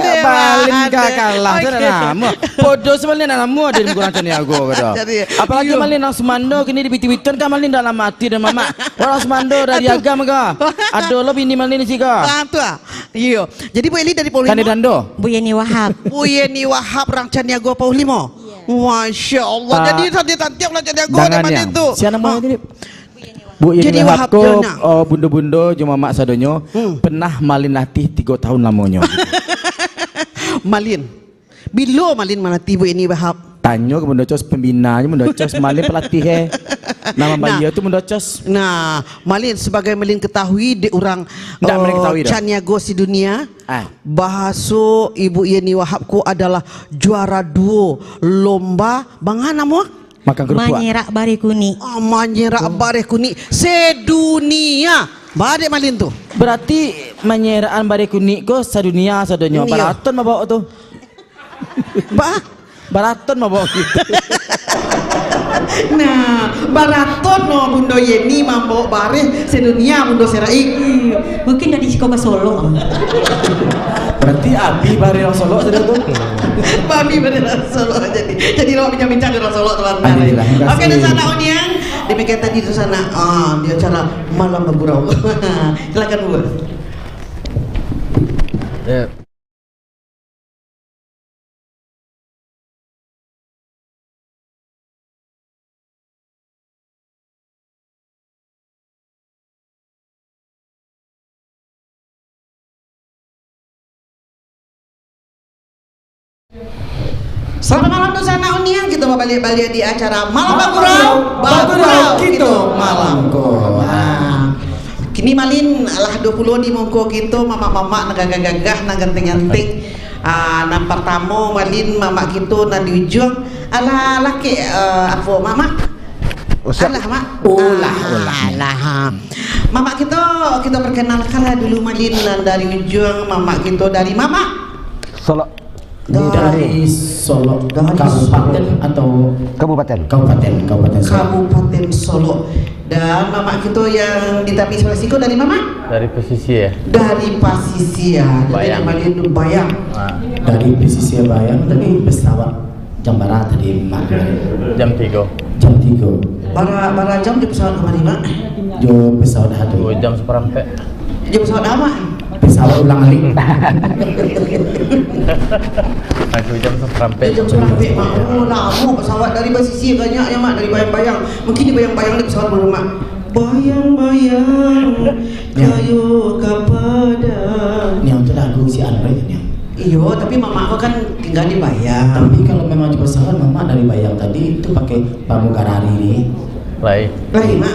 Balin kalah tu nama. Bodoh semalin namamu ada di kurang tanya aku kata. Apalagi malin nang Semando kini di biti-biton kan malin dalam hati dan mama. Orang Semando dari agam ka. Ada lo bini malin sih ka. Tu ah. Iyo. Jadi Bu Eli dari Paulimo. Kan Dando. Bu Yeni Wahab. Bu Yeni Wahab orang Caniago Paulimo. Masya Allah. Jadi tanti-tanti orang Caniago mana itu. Siapa nama itu? Bu Yeni Wahab ko bundo-bundo cuma mak sadonyo pernah malin latih 3 tahun lamonyo. Malin. Bilo malin melatih Bu Yeni Wahab. Tanyo ke mendocos pembinanya mendocos malin pelatih nama bayi itu mendocos. Nah, malin sebagai malin ketahui di orang Caniago si dunia. Bahasa Ibu Yeni Wahab ko adalah juara duo lomba bangana mo? Makan kerupuk. Manyerak bare kuni. Manyerak bare kuni sedunia. Badek malin tu. Berarti menyeraan bare kuni ko sedunia sadonyo. Baraton mabok tu. Baraton mabok gitu. Nah, baraton no Bundo Yeni mabok bare sedunia Bundo Serai. Mungkin dari Cikoba Solo. Berarti Abi bare orang Solo sudah tu. Babi beneran Solo jadi lo bincang-bincang di Solo teman-teman. Oke di sana Uniang demikian tadi di sana di acara malam bergurau. Silakan Bu. Selamat malam di sana Uniang, kita mau balik-balik di acara Malam Bagurau kita malam ko. Kini malin alah 20 di mongko kita mama-mama nagagagagah naganteng-ganteng. Nampak tamu malin mama kita na di ujung alah laki apa mama? Alah mak. Ulah. Mama kita perkenalkan dulu malin dari ujung mama kita dari mama. Solo. Dari Solo, kabupaten atau kabupaten Solo. Dan mama kita yang di tepi sebelah siku dari mama? Dari pesisir. Dari Pasisia. Bayang. Dari Bayang. Dari pesisir Bayang tadi pesawat jam barat tadi jam 3. Bara jam di pesawat kemana mak? Jo pesawat hadu. 2 jam seperempat. Di pesawat apa? Pesawat ulang alik. 2 jam seperempat. 2 jam seperempat mak. Oh lama pesawat dari Pasisia banyak ya mak, dari Bayang-Bayang. Mungkin di Bayang-Bayang di pesawat belum mak. Bayang-bayang kayu kepada. Ni untuk lagu si Android ni. Iyo, tapi mama aku kan tinggal di Bayang. Tapi kalau memang di pesawat mama dari Bayang tadi itu pakai pramugari ni. Lain mak.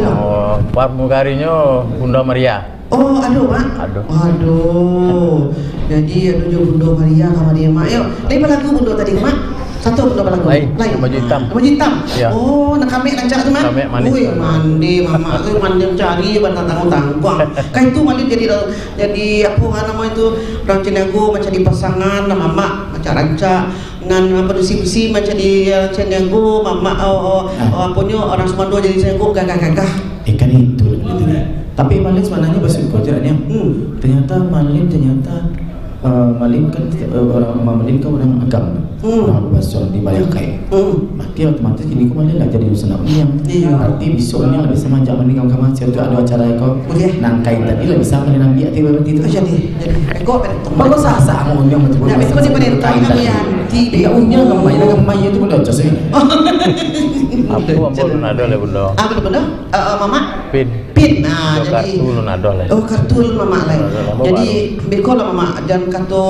Oh, pramugarinya Bunda Maria. Oh, aduh mak. Aduh. Jadi aduh Bunda Maria sama dia mak. Yuk, lima lagu Bunda tadi mak. Satu Bunda lagu. Lain. Baju hitam. Baju hitam. Ya. Oh, nak kami lancak tu mak. Kami manis. Wih, mandi mama. Mandi cari bantang tanggung-tanggung. Kan itu mandi jadi apa nama itu orang Caniago macam di pasangan nama mak macam rancak dengan produksi macam di Caniago mama punya orang Semando jadi Caniago gagah-gagah. Kan itu tapi Malin sebenarnya bersyukur jaraknya. Ternyata Malin Malin kan orang agam, orang bahasa di Bayakai. Maka otomatis ini kau Malin dah jadi usaha Uniang. Arti besoknya lebih sama jangan Malin kamu macam tu ada acara kau nangkai tadi lebih sama Malin ambil tiba-tiba itu. Jadi kau bagus sah Uniang betul. Ya betul betul betul. Tidak Uniang gamai itu mudah cos ini. Aku belum ada le Bunda. Apa Bunda? Mama? Pin. Nah, jadi kartu belum ada le. Oh, kartu mama le. Jadi beko lah mama dan kartu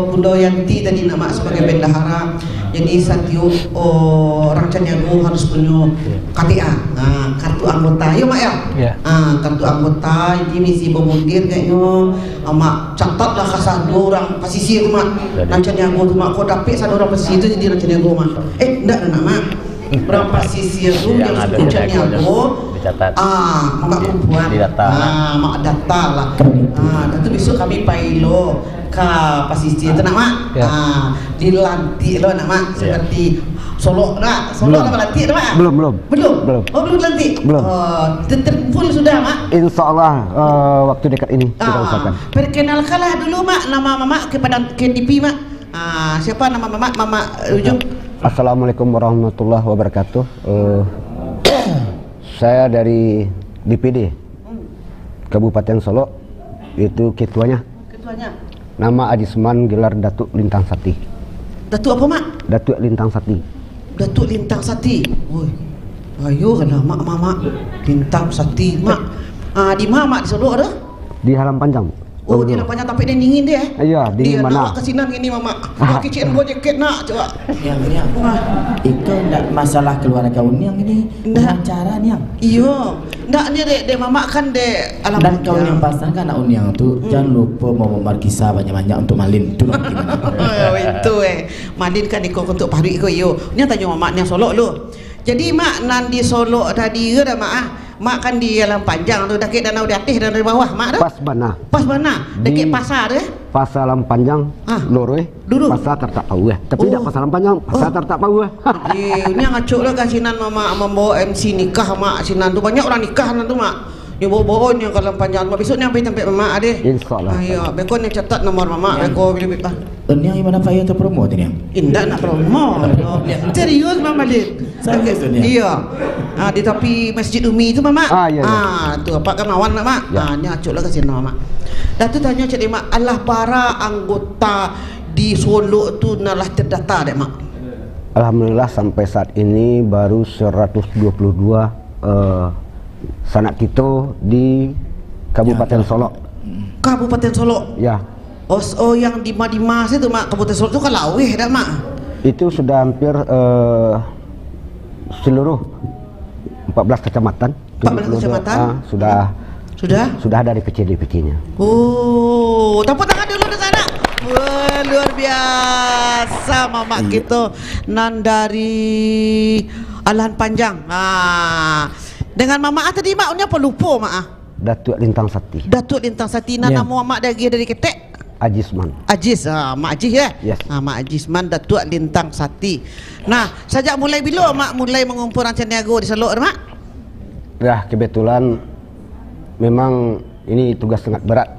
Bunda Yanti tadi nama sebagai bendahara. Jadi satu orang Caniago harus punya KTA. Nah, kartu anggota. Yuk mak ya. Kartu anggota. Jadi misi pemudir kayaknya. Mak catatlah kasar 2 orang pasisi itu mak. Orang Caniago tu mak. Kau dapat 1 orang pasisi itu jadi orang Caniago mak. Enggak ada nama. berapa sisi itu yang ada suku di Caniago dicatat. mak perempuan di data. mak data lah. Tentu besok kami pailo ke pasisi itu nak mak. Dilantik lo nak mak seperti Solo nak. Solo nak lantik mak. Belum. Oh belum lantik. Belum. Full sudah mak. Insya Allah waktu dekat ini kita usahakan. Perkenalkanlah dulu mak nama mama kepada KDP mak. Siapa nama mama? Mama Ujung. Assalamualaikum warahmatullahi wabarakatuh. Saya dari DPD Kabupaten Solo, itu ketuanya. Nama Ajisman, gelar Datuk Lintang Sati. Datuk apa mak? Datuk Lintang Sati. Datuk Lintang Sati. Woi, ayo kena mak mama Lintang Sati mak. Di mana mak di Solo ada? Di Halam Panjang. Oh, dia nak panjang tapi dia dingin dia. Iya, dingin mana? Dia nak kesinan gini mama. Pakai cek gua jaket nak coba. Yang itu ndak masalah keluarga uniang ini. Cara niang. Iya. Ndak ni dek mama kan dek alam. Dan kau yang pasang kan anak uniang tu jangan lupa mau memarkisa banyak-banyak untuk Malin tu nanti mana. Itu Malin kan ikut untuk pahri ko yo. Ni tanya mama ni Solo lu. Jadi mak nan di Solo tadi ke dah mak Mak kan di Alam Panjang tu dekat danau di atas dan dari bawah mak dah. Pas mana? Dekat pasar deh. Pasar Alam Panjang, loroi. Pasar Tartak Pau Tapi tidak pasar Alam Panjang, pasar Tartak Pau Ini ngacuk lah kasinan mama membawa MC nikah mak sinan tu banyak orang nikah nanti mak. Dia bawa yang kalau panjang mak besok nyampe tempat mama ade. Insyaallah. Ayo, bekon yang catat nomor mama, beko bila bila. Ini yang mana saya tu promo tu ni? Indah nak promo. Serius mama dek. Iya. Di tepi Masjid Umi tu mama. Tu apa kan awan nak mak. Ni acuk lah ke sini mama. Dah tu tanya cik mak, Allah para anggota di Solo tu nalah terdata dek mak. Alhamdulillah sampai saat ini baru 122 sanak kita di Kabupaten Solo. Kabupaten Solo. Ya. Oh yang di Madimas itu mak, Kabupaten Solo itu kan lawih dah mak. Itu sudah hampir seluruh 14 kecamatan. 14 kecamatan. Sudah ada DPC-nya. Oh, tepuk tangan dulu di sana. Wah, luar biasa mama kita nan dari Alam Panjang. Dengan mama tadi mak nya apa lupa mak? Datuk Lintang Sati. Datuk Lintang Sati nama mak dari ketek. Ajisman. Ajis, Mak Ajis ya? Yes. Mak Ajisman Datuk Lintang Sati. Nah, sejak mulai bila mak mulai mengumpul rancang niaga di Solo mak? Ya, kebetulan memang ini tugas sangat berat.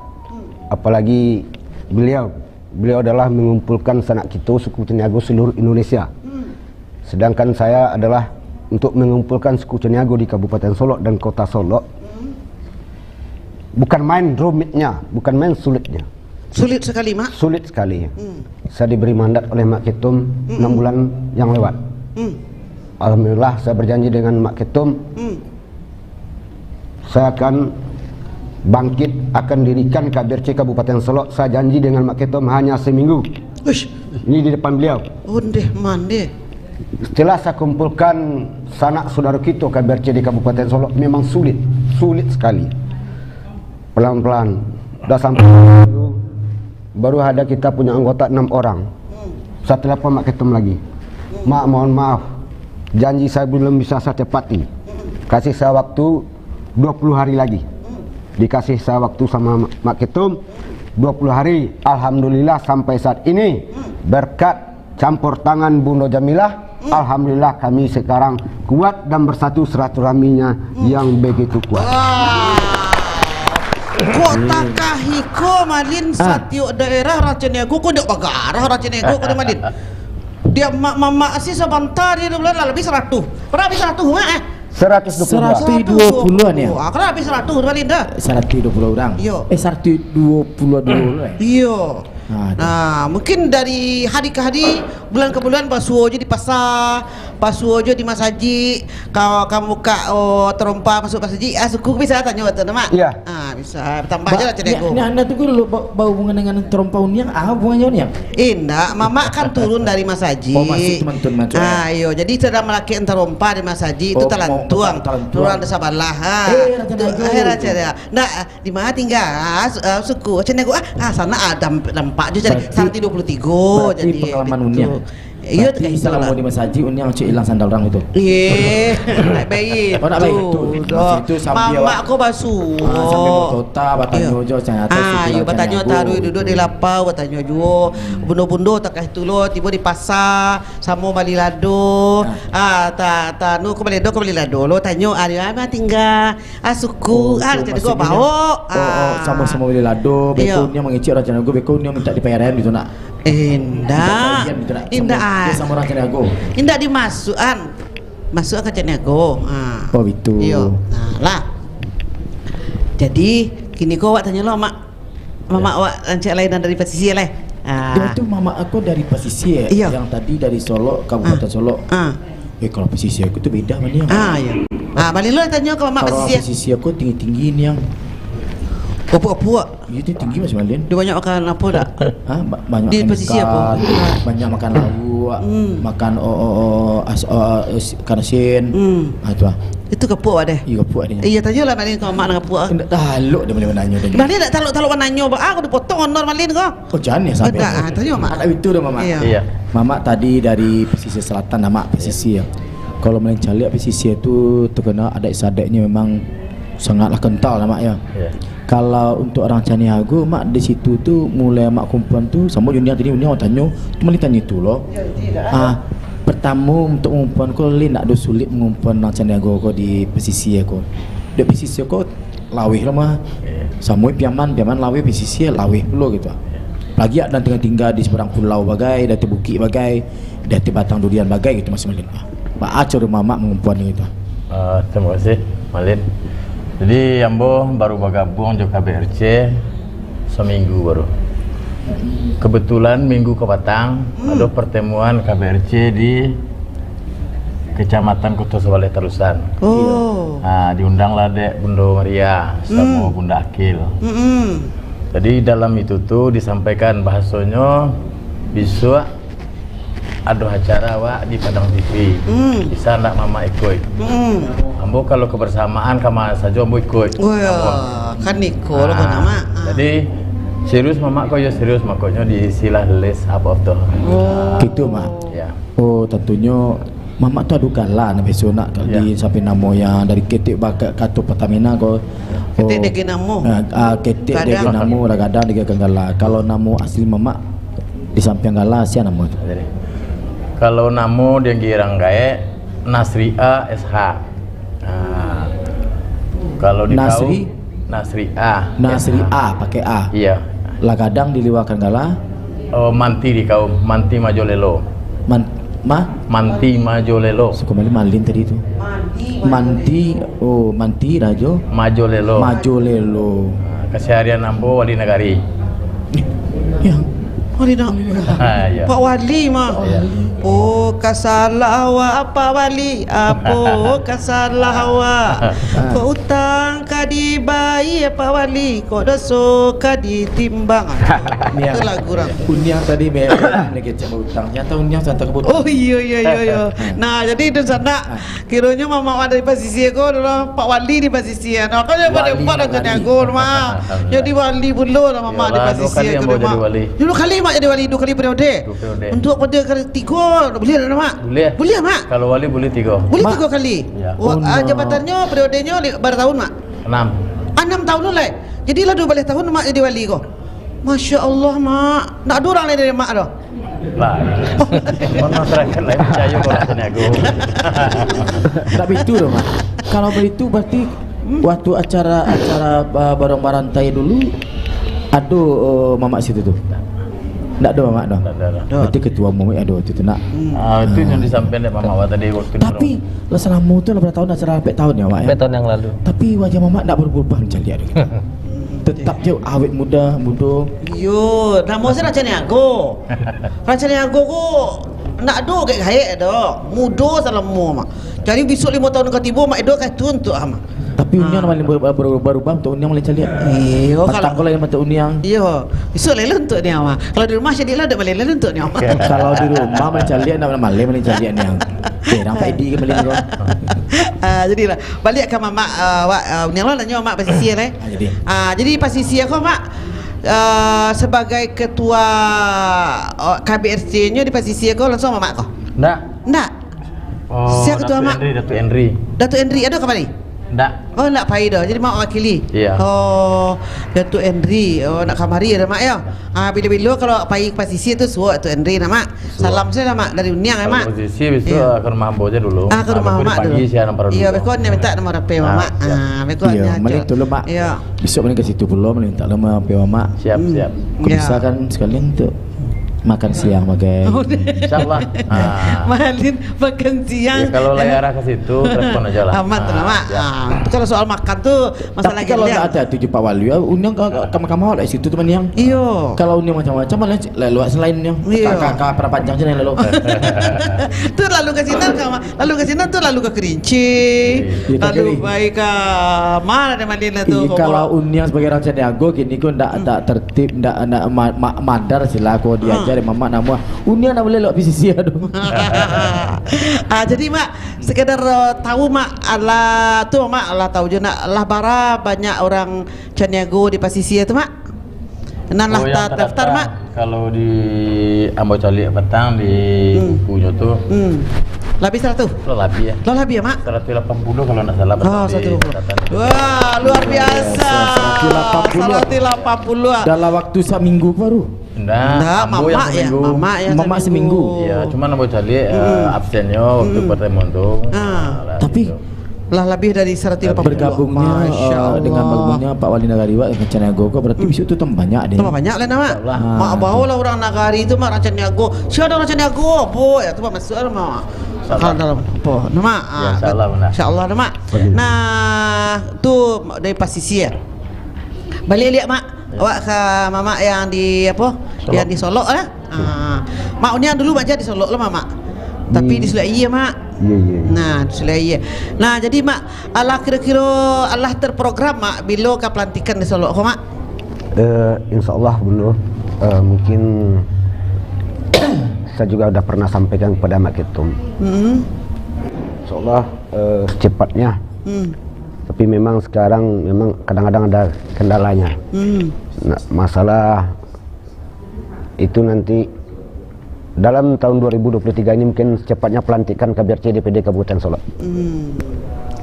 Apalagi beliau adalah mengumpulkan sanak kita suku Caniago seluruh Indonesia. Sedangkan saya adalah untuk mengumpulkan suku Caniago di Kabupaten Solo dan Kota Solo. Bukan main rumitnya, bukan main sulitnya. Sulit sekali mak? Sulit sekali. Saya diberi mandat oleh Mak Ketum 6 bulan yang lewat. Alhamdulillah saya berjanji dengan Mak Ketum, saya akan bangkit, akan dirikan KBRC Kabupaten Solo. Saya janji dengan Mak Ketum hanya seminggu. Ini di depan beliau. Mande. Setelah saya kumpulkan sanak saudara kita KBRC di Kabupaten Solo, memang sulit sekali. Pelan-pelan, udah sampai baru ada kita punya anggota 6 orang. Saya telepon Mak Ketum lagi. Mak, mohon maaf, janji saya belum bisa saya tepati. Kasih saya waktu 20 hari lagi. Dikasih saya waktu sama Mak Ketum 20 hari. Alhamdulillah sampai saat ini berkat campur tangan Bunda Jamilah, alhamdulillah kami sekarang kuat dan bersatu silaturahminya yang begitu kuat. Kota Kahiko Malin setiap daerah Raja Niago kau ndak bagarah Raja Niago kau Malin. Dia mama sih sebentar dia bulan lebih 100. Berapa habis 100 mak 120-an ya. Aku habis 100 Malin dah. 120 orang. 122 Iya. Nah, mungkin dari hari ke hari, bulan ke bulan basuh aja di pasar, basuh aja di masjid. Kalau kamu buka terompa masuk masjid, suku bisa tanya betul mak? Iya. Bisa tambah aja lah cedeko. Ini anda tunggu dulu bau hubungan dengan terompa uniang, hubungannya uniang? Indah, mama kan turun dari masjid. Masuk teman-teman. Ayo, jadi sedang melakukan terompa di masjid itu telantuang, turun desa balah. Nah, di mana tinggal suku cedeko? Sana ada Pak juga jadi 123 jadi pengalaman uniang. Iya berarti selama di masaji uniang cik hilang sandal orang itu. Nak baik. Oh nak baik tu. Itu sambil Mak aku basuh. Sambil motota batanyo jo cangata. Yo batanyo taruh duduk di lapau batanyo juo. Bundo-bundo tak itu lo tiba di pasar samo bali lado. Ta nu ko bali lado lo tanyo ari ama tinggal. Suku jadi gua bawa. Sama-sama bali lado. Bekunnya mengicik orang cana gua bekunnya minta dipayaran gitu nak. Indah sama orang Caniago. Indah dimasukan ke Caniago. Oh itu. Iya. Lah. Jadi kini kau tanya lo mak. Mama awak rancak lain dari pesisir lah. Dia tu mama aku dari pesisir. Yang tadi dari Solo, Kabupaten Solo. Kalau pesisir aku tu beda mana yang. Iya. Balik lo tanya kalau mak pesisir. Kalau pesisir aku tinggi-tinggi ni yang Puak-puak. Itu tinggi Mas Malin. Dia banyak makan apa tak? Banyak di makan pesisir ikan, apa? banyak makan lauk, makan ikan asin. Itu kepuk deh. Iya kepuk dia. Iya tanya lah Malin kau mak dengan kepuk. Tak taluk dia boleh menanya dia. Malin tak taluk menanya ba aku dipotong honor Malin kau. Oh jangan ya sampai. Tanya mak. Anak itu dah mama. Iya. Mama tadi dari pesisir selatan nama pesisir. Kalau Malin cari pesisir tu terkena adat istiadatnya memang sangatlah kental nama ya. Kalau untuk orang Caniago, mak di situ tu mulai mak kumpulan tu sama dunia tadi dunia orang tanya, tu malah tanya tu loh. Pertama untuk kumpulan ko lin nak do sulit mengumpulan orang Caniago ko di pesisir ko. Di pesisir ko lawih lah mah. Sama piaman lawih pesisir lawih pula gitu. Lagi ada tinggal di seberang pulau bagai, dari bukit bagai, dari batang durian bagai gitu masih Malin. Pak acor mama mengumpulan gitu. Terima kasih Malin. Jadi Ambo baru bergabung di KBRC seminggu baru. Kebetulan minggu ke Batang ada pertemuan KBRC di Kecamatan Kutosowale Tarusan. Diundanglah Dek Bundo Maria sama Bunda Akil. Jadi dalam itu tuh disampaikan bahasanya bisa ada acara wak di Padang TV. Bisa nak mama ikut. Ambo kalau kebersamaan kemana saja ambo ikut. Kan ikut lo nama. Jadi serius mama kau ya serius makanya diisilah list apa tuh. Gitu mak. Ya. Oh tentunya mama tu adu gala nak besok nak di sampai namo yang dari ketik bakat katu Pertamina kau. Ketik degi namo. Ketik degi namo kadang degi gala. Kalau namo asli mama di samping gala siapa namo? Kalau namo dia girang gae Nasria SH. Kalau di Nasri A pakai A. Iya. Lah kadang diliwakan gala. Manti di kau Manti Majolelo. Manti Majolelo. Suka balik Malin tadi tu. Manti Rajo. Majolelo. Keseharian Ambo Wali Nagari. Ya. Wali nak. Pak Wali mah. Oh kasalah awak apa wali? Apa kasalah awak? Kau utang kadi bayi apa wali? Kau dosa kadi timbang. Itu lagu orang. Uniang tadi memang nak kecap utang. Nyata uniang santai kebut. Oh iya. Nah jadi itu sana. Kiranya mama ada di posisi aku dulu Pak Wali di posisi. Nah kau jangan pada empat dan Caniago mah. Jadi wali bulu lah mama di posisi aku dulu. Dulu kali mak jadi wali 2 kali periode. Untuk pada kali 3 boleh tak mak? Boleh mak. Kalau wali boleh 3. Boleh 3 kali. Jabatannya periodenya berapa tahun mak? 6 tahun lah. Jadilah 12 tahun mak jadi wali kau. Masya Allah mak. Nak ada orang lain dari mak dah. Lah. Masyarakat lain percaya kalau Caniago. Tapi itu dong mak. Kalau begitu berarti waktu acara barang barantai dulu ada mama situ tu. Tak ada mak dah. Berarti ketua umum ada tu nak. Itu yang disampaikan oleh mama tadi waktu itu. Tapi lah selama tu berapa tahun acara sampai tahun ya mak ya. 4 tahun yang lalu. Tapi wajah mama tak berubah macam dia. Tetap je awet muda. Yo, nama saya Caniago. Caniago ko nak do kayak gaya dah. Muda selama mak. Jadi besok 5 tahun ke tiba mak do kayak tu untuk mak. Tapi uniang malah baru bang untuk uniang malah calian. Kalau yang mata uniang. Iya. Besok lele untuk dia mah. Kalau di rumah jadilah ada lele untuk dia mah. Kalau di rumah malah calian nak malah calian yang. Nampak ID ke malah kau. Jadilah balik ke mama uniang lah nanya mak pasisi lah. Jadi pasisi aku mak sebagai ketua KBRC-nya di posisi kau langsung mamak kau? Ndak. Oh, Siapa ketua mak? Datuk Henry ada kapan ni? Ndak. Oh, nak pai dah. Jadi mak wakili. Iya. Oh, Datuk Henry. Oh, nak kamari ada mak ya. Bila-bila kalau pai posisi tu suat Datuk Henry nama. Salam saya mak dari Uniang ya mak. Posisi besok ke rumah Ambo aja dulu. Ke rumah mak dulu. Iya, bekon dia minta nomor HP mak. Bekon Iya, malin tolong mak. Iya. Besok malin ke situ pula malin tak lama HP mak. Siap. Kau bisa kan sekalian untuk makan siang bagai. Insyaallah. Malin makan siang. Ya, kalau layar ke situ telepon aja lah. Aman tuh mak. Itu kalau soal makan tuh masalah kalau tak ada tujuh Pak Wali, Uniang kamu di situ teman yang. Iyo. Kalau Uniang macam-macam mana luas selain yang. Kakak para panjang je lalu. Tu lalu ke sini tuh lalu ke Kerinci, lalu baik ke mana ada Malin tu. Kalau Uniang sebagai Raja Niago kini kau ndak tertib, ndak madar sila kau diajar mama nama Uniang nak boleh lewat PCC aduh. Jadi mak sekedar tahu mak Allah tahu je nak lah bara banyak orang Caniago di Pasisia tu mak. Nan lah daftar mak. Kalau di Ambo Cali petang di bukunya tuh. Lebih 100? Lebih ya. Lebih ya mak? 180 kalau nak salah. Oh, 180. Wah, luar biasa. 180. Dalam waktu seminggu baru. Enggak, mama seminggu. Iya, cuma Ambo Cali absennya waktu pertemuan tuh. Tapi lah lebih dari 180 bergabungnya dengan bergabungnya Pak Wali Nagariwa dengan Caniago berarti besok itu banyak deh. Banyak lah nama. Mak bawa lah orang Nagari itu mak Caniago. Siapa orang Caniago? Boy, itu mak masuk lah mak. Dalam apa? Nama. Insyaallah nama. Nah, tu dari Pasisi ya. Balik lihat mak. Awak ke mama yang di apa? Yang di Solo lah. Mak Uniang dulu baca di Solo lah mama. Tapi di Sulawesi ya mak. Nah, di Sulawesi. Nah, jadi mak, Allah kira-kira Allah terprogram mak bila ke pelantikan di Solo kok mak? Insyaallah beliau mungkin saya juga sudah pernah sampaikan kepada Mak Ketum. Insyaallah secepatnya. Tapi memang sekarang memang kadang-kadang ada kendalanya. Nah, masalah itu nanti dalam tahun 2023 ini mungkin secepatnya pelantikan KBRC DPD Kabupaten Solo.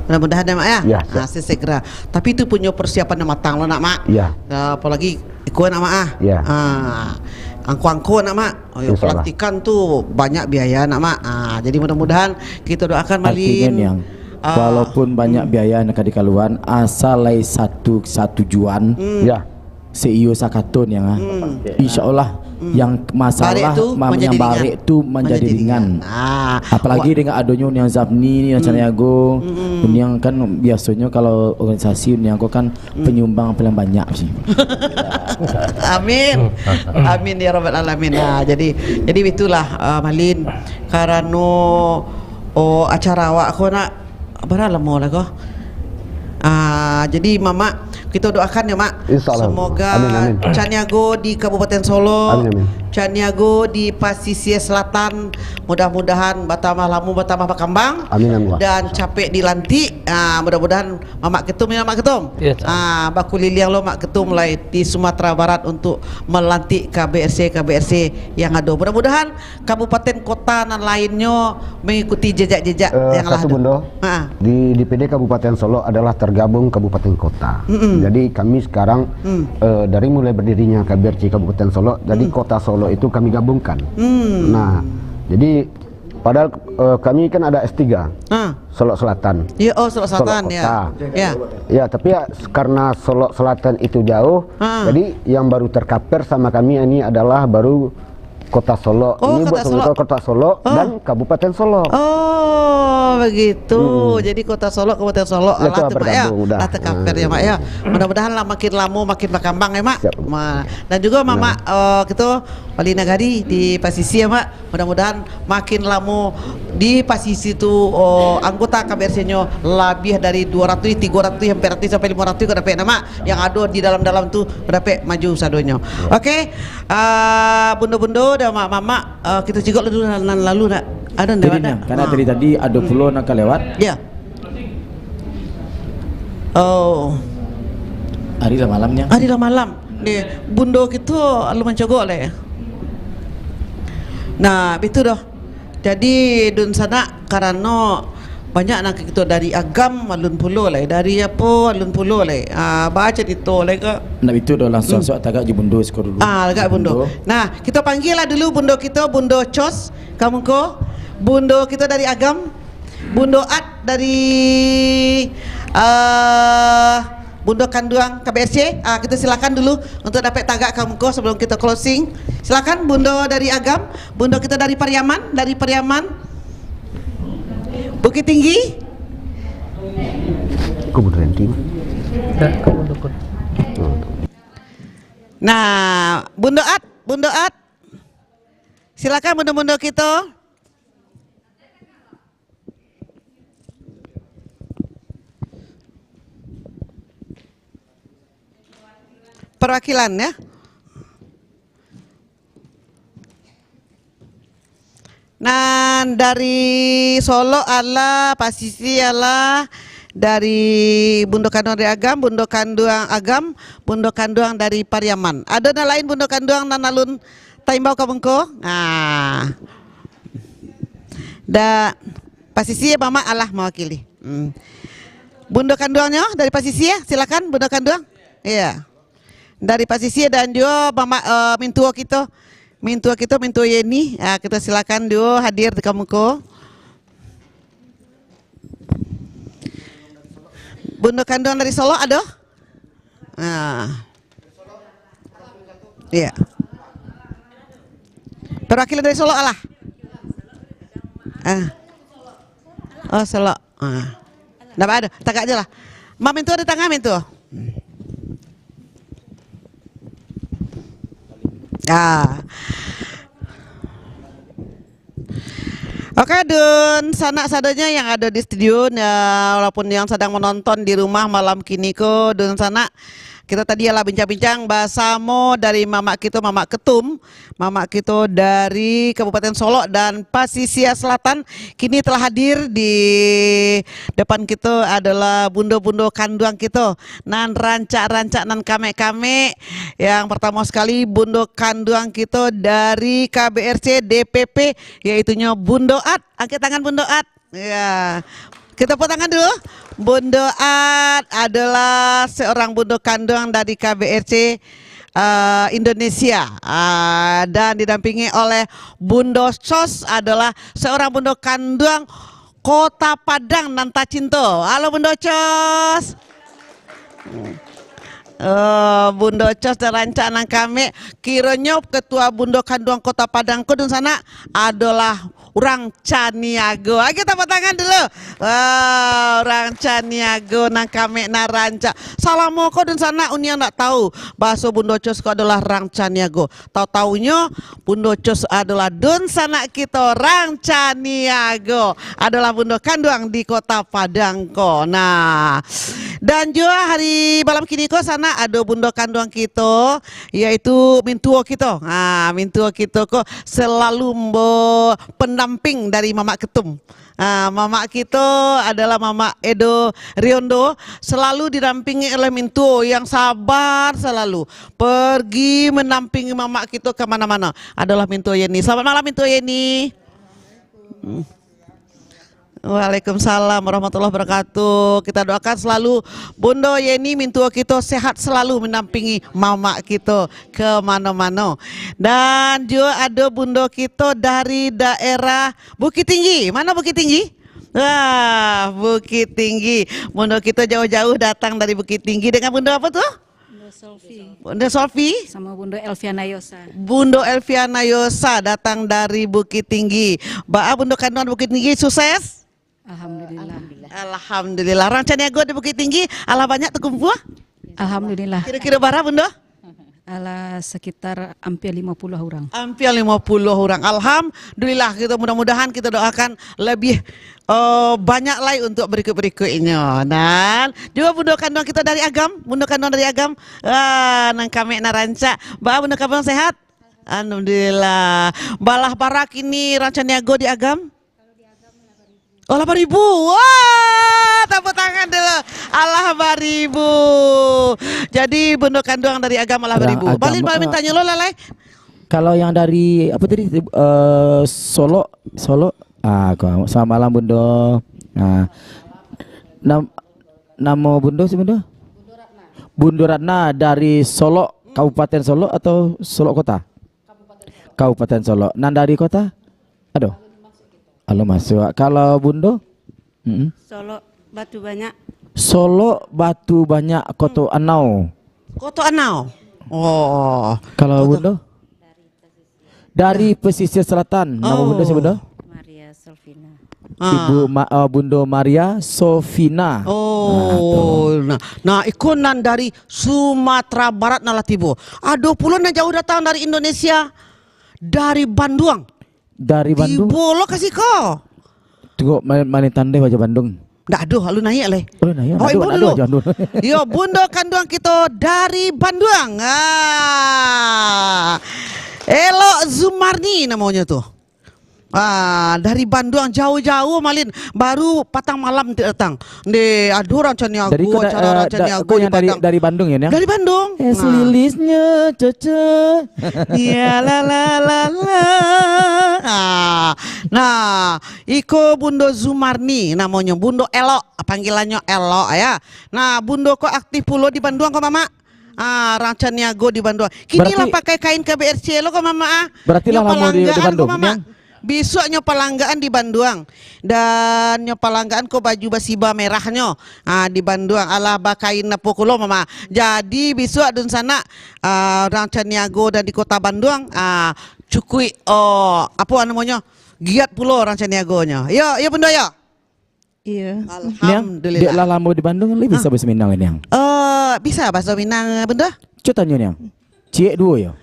Mudah-mudahan ya mak ya. Ya, segera. Tapi itu punya persiapan yang matang loh nak mak. Ya. Apalagi ikuan nak mak Ya. Angko-angko nak mak. Pelantikan tuh banyak biaya nak mak. Jadi mudah-mudahan kita doakan Malin. Yang walaupun banyak biaya nak dikaluan asal lai satu tujuan. Ya. CEO Sakatun yang insyaallah yang masalah yang barik itu menjadi ringan. Apalagi dengan adanya Uniang Zabni yang Caniago, Uniang kan biasanya kalau organisasi Uniang kan penyumbang paling banyak sih. Amin. Amin ya rabbal alamin. Nah, jadi itulah Malin karena acara awak aku nak berapa lama lah kau. Jadi mama kita doakan ya mak. Semoga Caniago di Kabupaten Solo, Caniago di Pasisir Selatan mudah-mudahan bertambah lamu bertambah berkembang. Dan capek dilantik. Mudah-mudahan Mak Ketum ya Mak Ketum. Baku liliang lo Mak Ketum mulai di Sumatera Barat untuk melantik KBRC yang ada. Mudah-mudahan kabupaten kota dan lainnya mengikuti jejak-jejak yang lah. Di DPD Kabupaten Solo adalah tergabung kabupaten kota. Jadi kami sekarang dari mulai berdirinya KBRC Kabupaten Solo, jadi kota Solo itu kami gabungkan. Nah, jadi padahal kami kan ada S3 Solo Selatan. Iya, Solo Selatan ya. Ya, tapi ya karena Solo Selatan itu jauh, jadi yang baru terkaper sama kami ini adalah baru Kota Solo. Ini buat Kota Solo dan Kabupaten Solo. Oh, begitu. Jadi Kota Solo, Kabupaten Solo lah mak ya. Lah terkaper ya mak ya. Mudah-mudahan lah makin lama makin berkembang ya mak. Dan juga mama gitu Wali Nagari di Pasisi ya mak. Mudah-mudahan makin lama di Pasisi itu anggota KBRC-nya lebih dari 200, 300, hampir sampai 500 ke dapat nama yang ada di dalam-dalam tu dapat maju sadonya. Oke. Bunda-bunda dan mama kita juga lalu nak ada ndak? Karena dari tadi ada pulau nak lewat. Ya. Oh. Hari lah malamnya. Hari lah malam. nih bundo gitu lu mencogok lah ya. Nah itu doh. Jadi dun sana karena banyak nak kita dari agam alun pulo lah, dari apa alun pulo lah. Baca itu lah ke. Nak itu dah langsung soal tagak je bundo skor dulu. Agak bundo. Nah kita panggil lah dulu bundo kita, bundo Cos, kamu ko, bundo kita dari agam, bundo At dari Bundo Kanduang KBRC. Kita silakan dulu untuk dapat tagak kamu ko sebelum kita closing. Silakan bundo dari agam, bundo kita dari Pariaman, Bukit Tinggi. Nah, Bundo At, silakan bundo-bundo kita. Perwakilan ya. Nah dari Solo ala Pasisi ala dari Bundo Kanduang dari Agam, Bundo Kanduang Agam, Bundo Kanduang dari Pariaman. Ada na lain Bundo Kanduang dan alun Taimbau Kabungko. Nah, da Pasisi Mama Allah mewakili. Bundo Kanduangnya dari Pasisi ya, silakan Bundo Kanduang. Iya. Dari Pasisi dan juga Mama Mintuo kita. Mintua Yeni, kita silakan dulu hadir di kamu ko. Bundo Kanduang dari Solo ada? Iya. Perwakilan dari Solo alah. Oh Solo. Nggak ada, tagak aja lah. Ma Mintua di tengah Mintua. Oke, dun sanak sadanya yang ada di studio ya, walaupun yang sedang menonton di rumah malam kini ko dun sanak. Kita tadi adalah bincang-bincang bahasa mo dari Mama Ketum, Mama kita dari Kabupaten Solo dan Pasisia Selatan. Kini telah hadir di depan kita adalah bundo-bundo Kanduang kita. Nan rancak-rancak nan kame-kame. Yang pertama sekali bundo Kanduang kita dari KBRC DPP, yaitunya Bundo At. Angkat tangan Bundo At. Ya. Kita tepuk tangan dulu. Bundo At adalah seorang bundo Kanduang dari KBRC Indonesia dan didampingi oleh Bundo Cos adalah seorang bundo Kanduang Kota Padang Nanta Cinto. Halo Bundo Cos. Bundo Cos dan rancak nang kami kiranya ketua bundo Kanduang Kota Padang Kudun sana adalah orang Caniago. Kita tepuk tangan dulu. Orang Caniago nang kami na rancak. Salamu ko dan sana unia ndak tahu bahasa Bundo Cos ko adalah orang Caniago. Tahu-taunya Bundo Cos adalah dun sana kita orang Caniago adalah bundo Kanduang di Kota Padang ko. Nah, dan juga hari malam kini ko sana ada bundo Kanduang kita yaitu Mintuo kita. Mintuo kita ko selalu pendamping dari Mama Ketum. Mama kita adalah Mama Edo Riondo, selalu didampingi oleh Mintuo yang sabar selalu pergi mendampingi Mama kita kemana-mana. Adalah Mintuo Yeni. Selamat malam Mintuo Yeni. Waalaikumsalam warahmatullahi wabarakatuh. Kita doakan selalu Bundo Yeni Mintuo kita sehat selalu mendampingi mama kita ke mana-mana. Dan juga ada bundo kita dari daerah Bukit Tinggi. Mana Bukit Tinggi? Bukit Tinggi. Bundo kita jauh-jauh datang dari Bukit Tinggi dengan bundo apa tuh? Bundo Solvi sama Bundo Elviana Yosa. Bundo Elviana Yosa datang dari Bukit Tinggi. Bundo Kanduang Bukit Tinggi sukses. Alhamdulillah. Orang Caniago di Bukit Tinggi, ala banyak terkumpul? Alhamdulillah. Kira-kira berapa Bundo? Ala sekitar hampir 50 orang. Hampir 50 orang. Alhamdulillah. Kita mudah-mudahan kita doakan lebih banyak lagi untuk berikut-berikutnya. Dan juga Bundo Kanduang kita dari Agam, Bundo Kanduang dari Agam. Nang kami narancak. Bundo Kanduang sehat? Alhamdulillah. Balah barak ini Caniago di Agam? Oh 8.000. Wah, tepuk tangan dulu. Allah baribu. Jadi Bundo Kanduang dari agama Allah baribu. Balin tanya lo Lelai. Kalau yang dari apa tadi Solo. Selamat malam Bundo. Nama Bundo sih Bundo? Bundo Ratna dari Solo, Kabupaten Solo atau Solo Kota? Kabupaten Solo. Nan dari kota? Aduh. Halo masuk. Kalau Bundo? Solo Batu Banyak. Solo Batu Banyak Koto Anau. Koto Anau. Oh. Kalau Bundo? Dari pesisir selatan. Nama Bundo siapa Bundo? Maria Sofina. Ibu Bundo Maria Sofina. Nah, ikonan dari Sumatera Barat nalatibo. Aduh, puluh na jauh datang dari Indonesia, dari Bandung. Dari Bandung. Bolo kasih ko. Tunggu mana tanda wajah Bandung. Nggak aduh, lu nanya leh. Oh, ibu dulu. Yo, Bundo Kanduang kita dari Bandung. Elo Zumarni namanya tuh. Dari Bandung jauh-jauh malin baru patang malam datang. Nih, aduh Rancaniago, acara Rancaniago dari Bandung ya? Dari Bandung. Lilisnya cocok. Ya la la la la. Nah, iko Bundo Zumarni namanya Bundo Elo, panggilannya Elo ya. Nah, Bundo kok aktif pulo di Bandung kok Mama? Rancaniago di Bandung. Kini lah pakai kain KBRC lo kok Mama. Berarti lah lama di Bandung. Besok nyopalanggaan di Bandung dan nyopalanggaan ko baju basiba merahnya di Bandung ala bakain napokulo Mama. Jadi besok dun sana Rancaniago dan di kota Bandung cukui apa namanya giat pulo Rancaniagonya. Yo Bundo yo. Iya. Alhamdulillah. Dia lah lama di Bandung bisa bahasa Minang ini yang. Bisa bahasa Minang Bundo? Coba yang. Cik dua ya.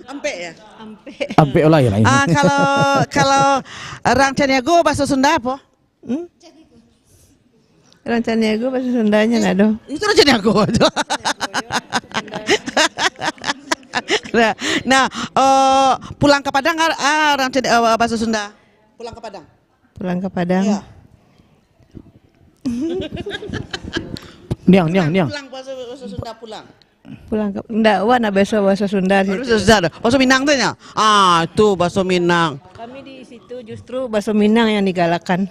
Ampe ya. Ampe olah ya. Kalau Rancaniago bahasa Sunda apa? Rancaniago bahasa Sundanya nggak ada. Itu Rancaniago. Nah, pulang ke Padang bahasa Sunda. Pulang ke Padang. Pulang ke Padang. Iya. Niang. Pulang bahasa Sunda pulang. Pulang ke enggak wana bahasa Sunda sih. Bahasa Minang tuh ya. Itu bahasa Minang. Kami di situ justru bahasa Minang yang digalakkan.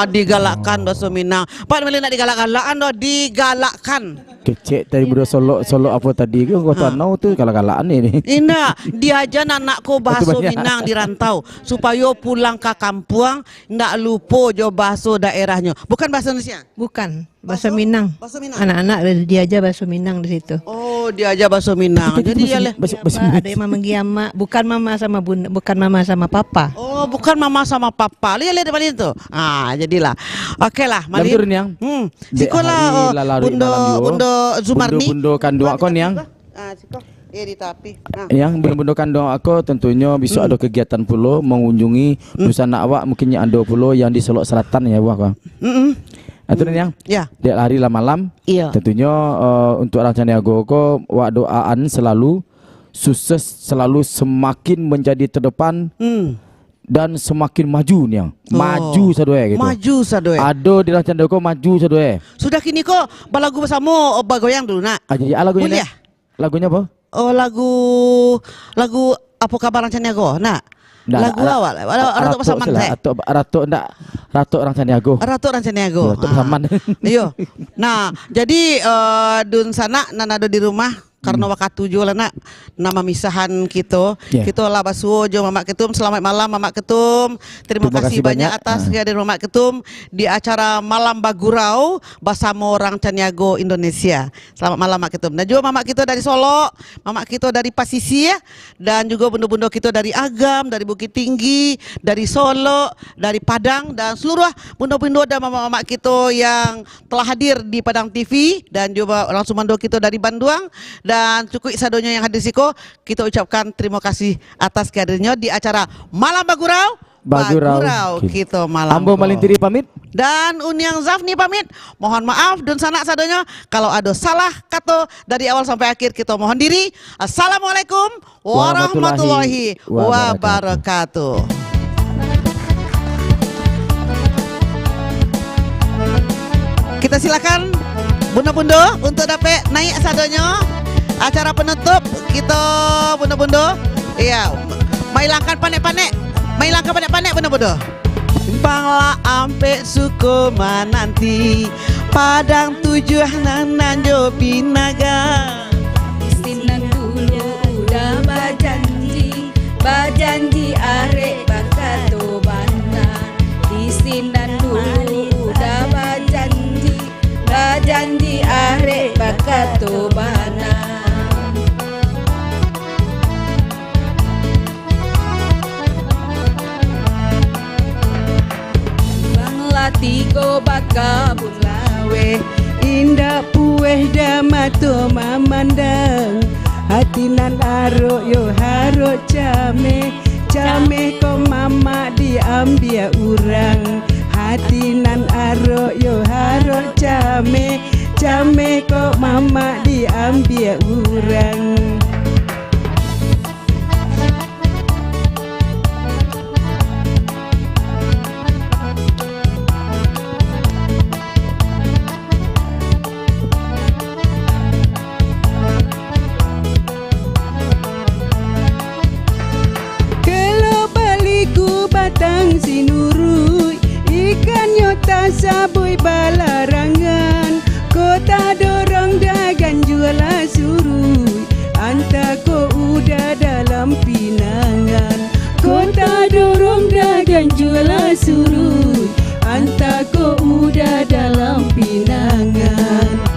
Digalakkan bahasa Minang. Pak Melina digalak-galakan digalakkan. Kecek tadi Budo Solo apa tadi kota Anau tuh galak-galakan ini. Ina, diajar anakku bahasa Minang di rantau supaya pulang ke kampung ndak lupa jo bahasa daerahnya. Bukan bahasa Indonesia. Bukan. Bahasa Minang. Bahasa Minang. Anak-anak diajar bahasa Minang di situ. Oh, diajar bahasa Minang. Jadi ya ada yang memanggil bukan mama sama bunda, bukan mama sama papa. Oh, bukan mama sama papa. Lihat di itu. Jadilah. Oke lah, Malin. Sekolah Bundo Zumarni. Bundo Kanduang kon yang. Di tapi. Yang Bundo Kanduang aku tentunya bisa ada kegiatan pulo mengunjungi Nusana awak mungkinnya ada pulo yang di Solo Selatan ya wah. Aturan yang dia hari lah malam. Iya. Tentunya untuk Rancaniago ko wa doaan selalu sukses, selalu semakin menjadi terdepan dan semakin maju nih. Maju sadoe gitu. Maju sadoe. Ado di Rancaniago maju sadoe. Sudah kini kok balagu bersama bagoyang dulu nak. Lagunya. Lagunya apa? Lagu apa kabar Rancaniago? Nak. Lagu awal, Ratu Pasaman teh. Ratu Rancaniago. Ratu Rancaniago. Ratu Pasaman. Iyo. Nah, jadi dun sana nanado di rumah karena waktu tujuh lah nak nama misahan kita. Kita lah basuh jo Mama Ketum. Selamat malam Mama Ketum. Terima kasih banyak atas kehadiran Mama Ketum di acara Malam Bagurau bersama Rancaniago Indonesia. Selamat malam Mama Ketum. Dan juga Mama kita dari Solo, Mama kita dari Pasisir, dan juga bundo-bundo kita dari Agam, dari Bukit Tinggi, dari Solo, dari Padang, dan seluruh bundo-bundo dan mama-mama kita yang telah hadir di Padang TV, dan juga langsung mando kita dari Bandung. Dan cukup sadonya yang hadir siko, kita ucapkan terima kasih atas kehadirannya di acara Malam Bagurau. Bagurau kita malam. Ambo Malintiri pamit. Dan Unyang Zafni pamit. Mohon maaf dan sanak sadonya kalau ada salah kata dari awal sampai akhir, kita mohon diri. Assalamualaikum warahmatullahi wabarakatuh. silakan bunda-bunda untuk dapat naik sadonyo. Acara penutup kita bunda-bunda. Iya, mailangkan panek-panek. Mailangkan panek-panek bunda-bunda. Bangla ampe suku mananti Padang tujuan nanjo binaga. Sinan dulu udah bajanji arek bakato bana. Sinan dulu udah bajanji arek bakato bana. Tigo baka bulawe indah pueh damato mamandang hatinan aro yo haro came ko mama diambil urang hatinan aro yo haro came ko mama diambil urang. Batang sinurui ikan nyota sabui balarangan kota dorong dagan jualan surui anta ko udah dalam pinangan kota dorong dagan jualan surui anta ko udah dalam pinangan.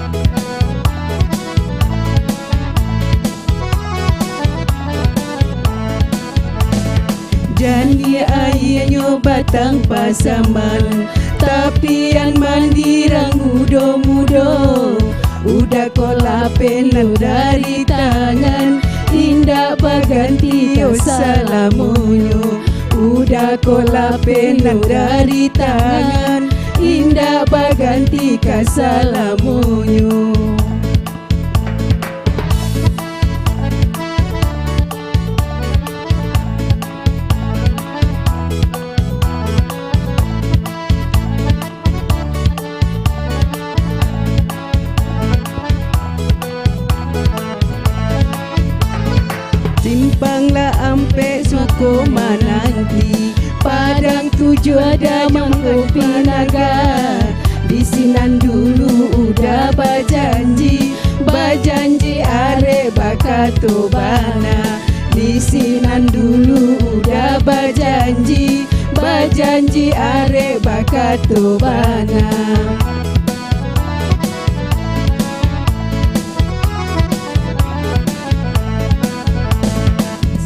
Janji ayahnya batang pasaman tapi yang mandirang mudo-mudo udah kolapen dari tangan indah baganti yo salamonyo udah kolapen dari tangan indah baganti kasalamonyo. Simpanglah ampe suku mananti Padang tujuh ada mangkopi naga di sinan dulu udah bajanji are bakato bana di sinan dulu udah bajanji are bakato bana.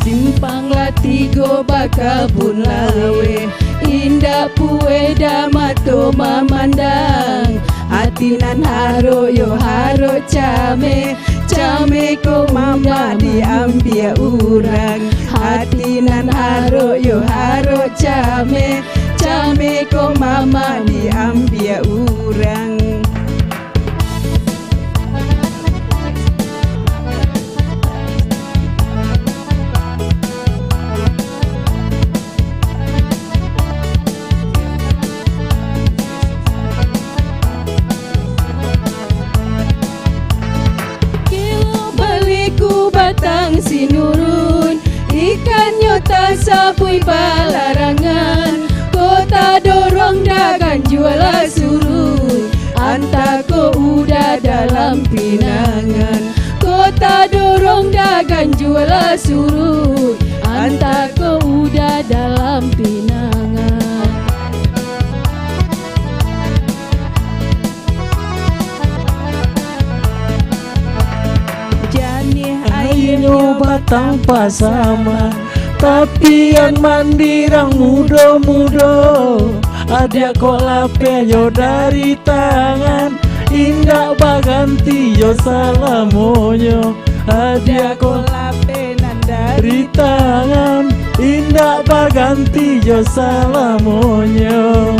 Simpanglah tigo bakabun lawe indah puwe damato mamandang hatinan haro yo haro came ko mama diambil urang hatinan haro yo haro came ko mama diambil urang. Batang sinurun ikan nyota sabui balarangan kota dorong dagan jualan surut antako udah dalam pinangan kota dorong dagan jualan surut antako udah dalam pinangan. Ayahnya batang pasaman tapi yang mandirang mudo-mudo ada kolapenyo dari tangan indah baganti yo salamonyo ada kolapenan dari tangan indah baganti yo salamonyo.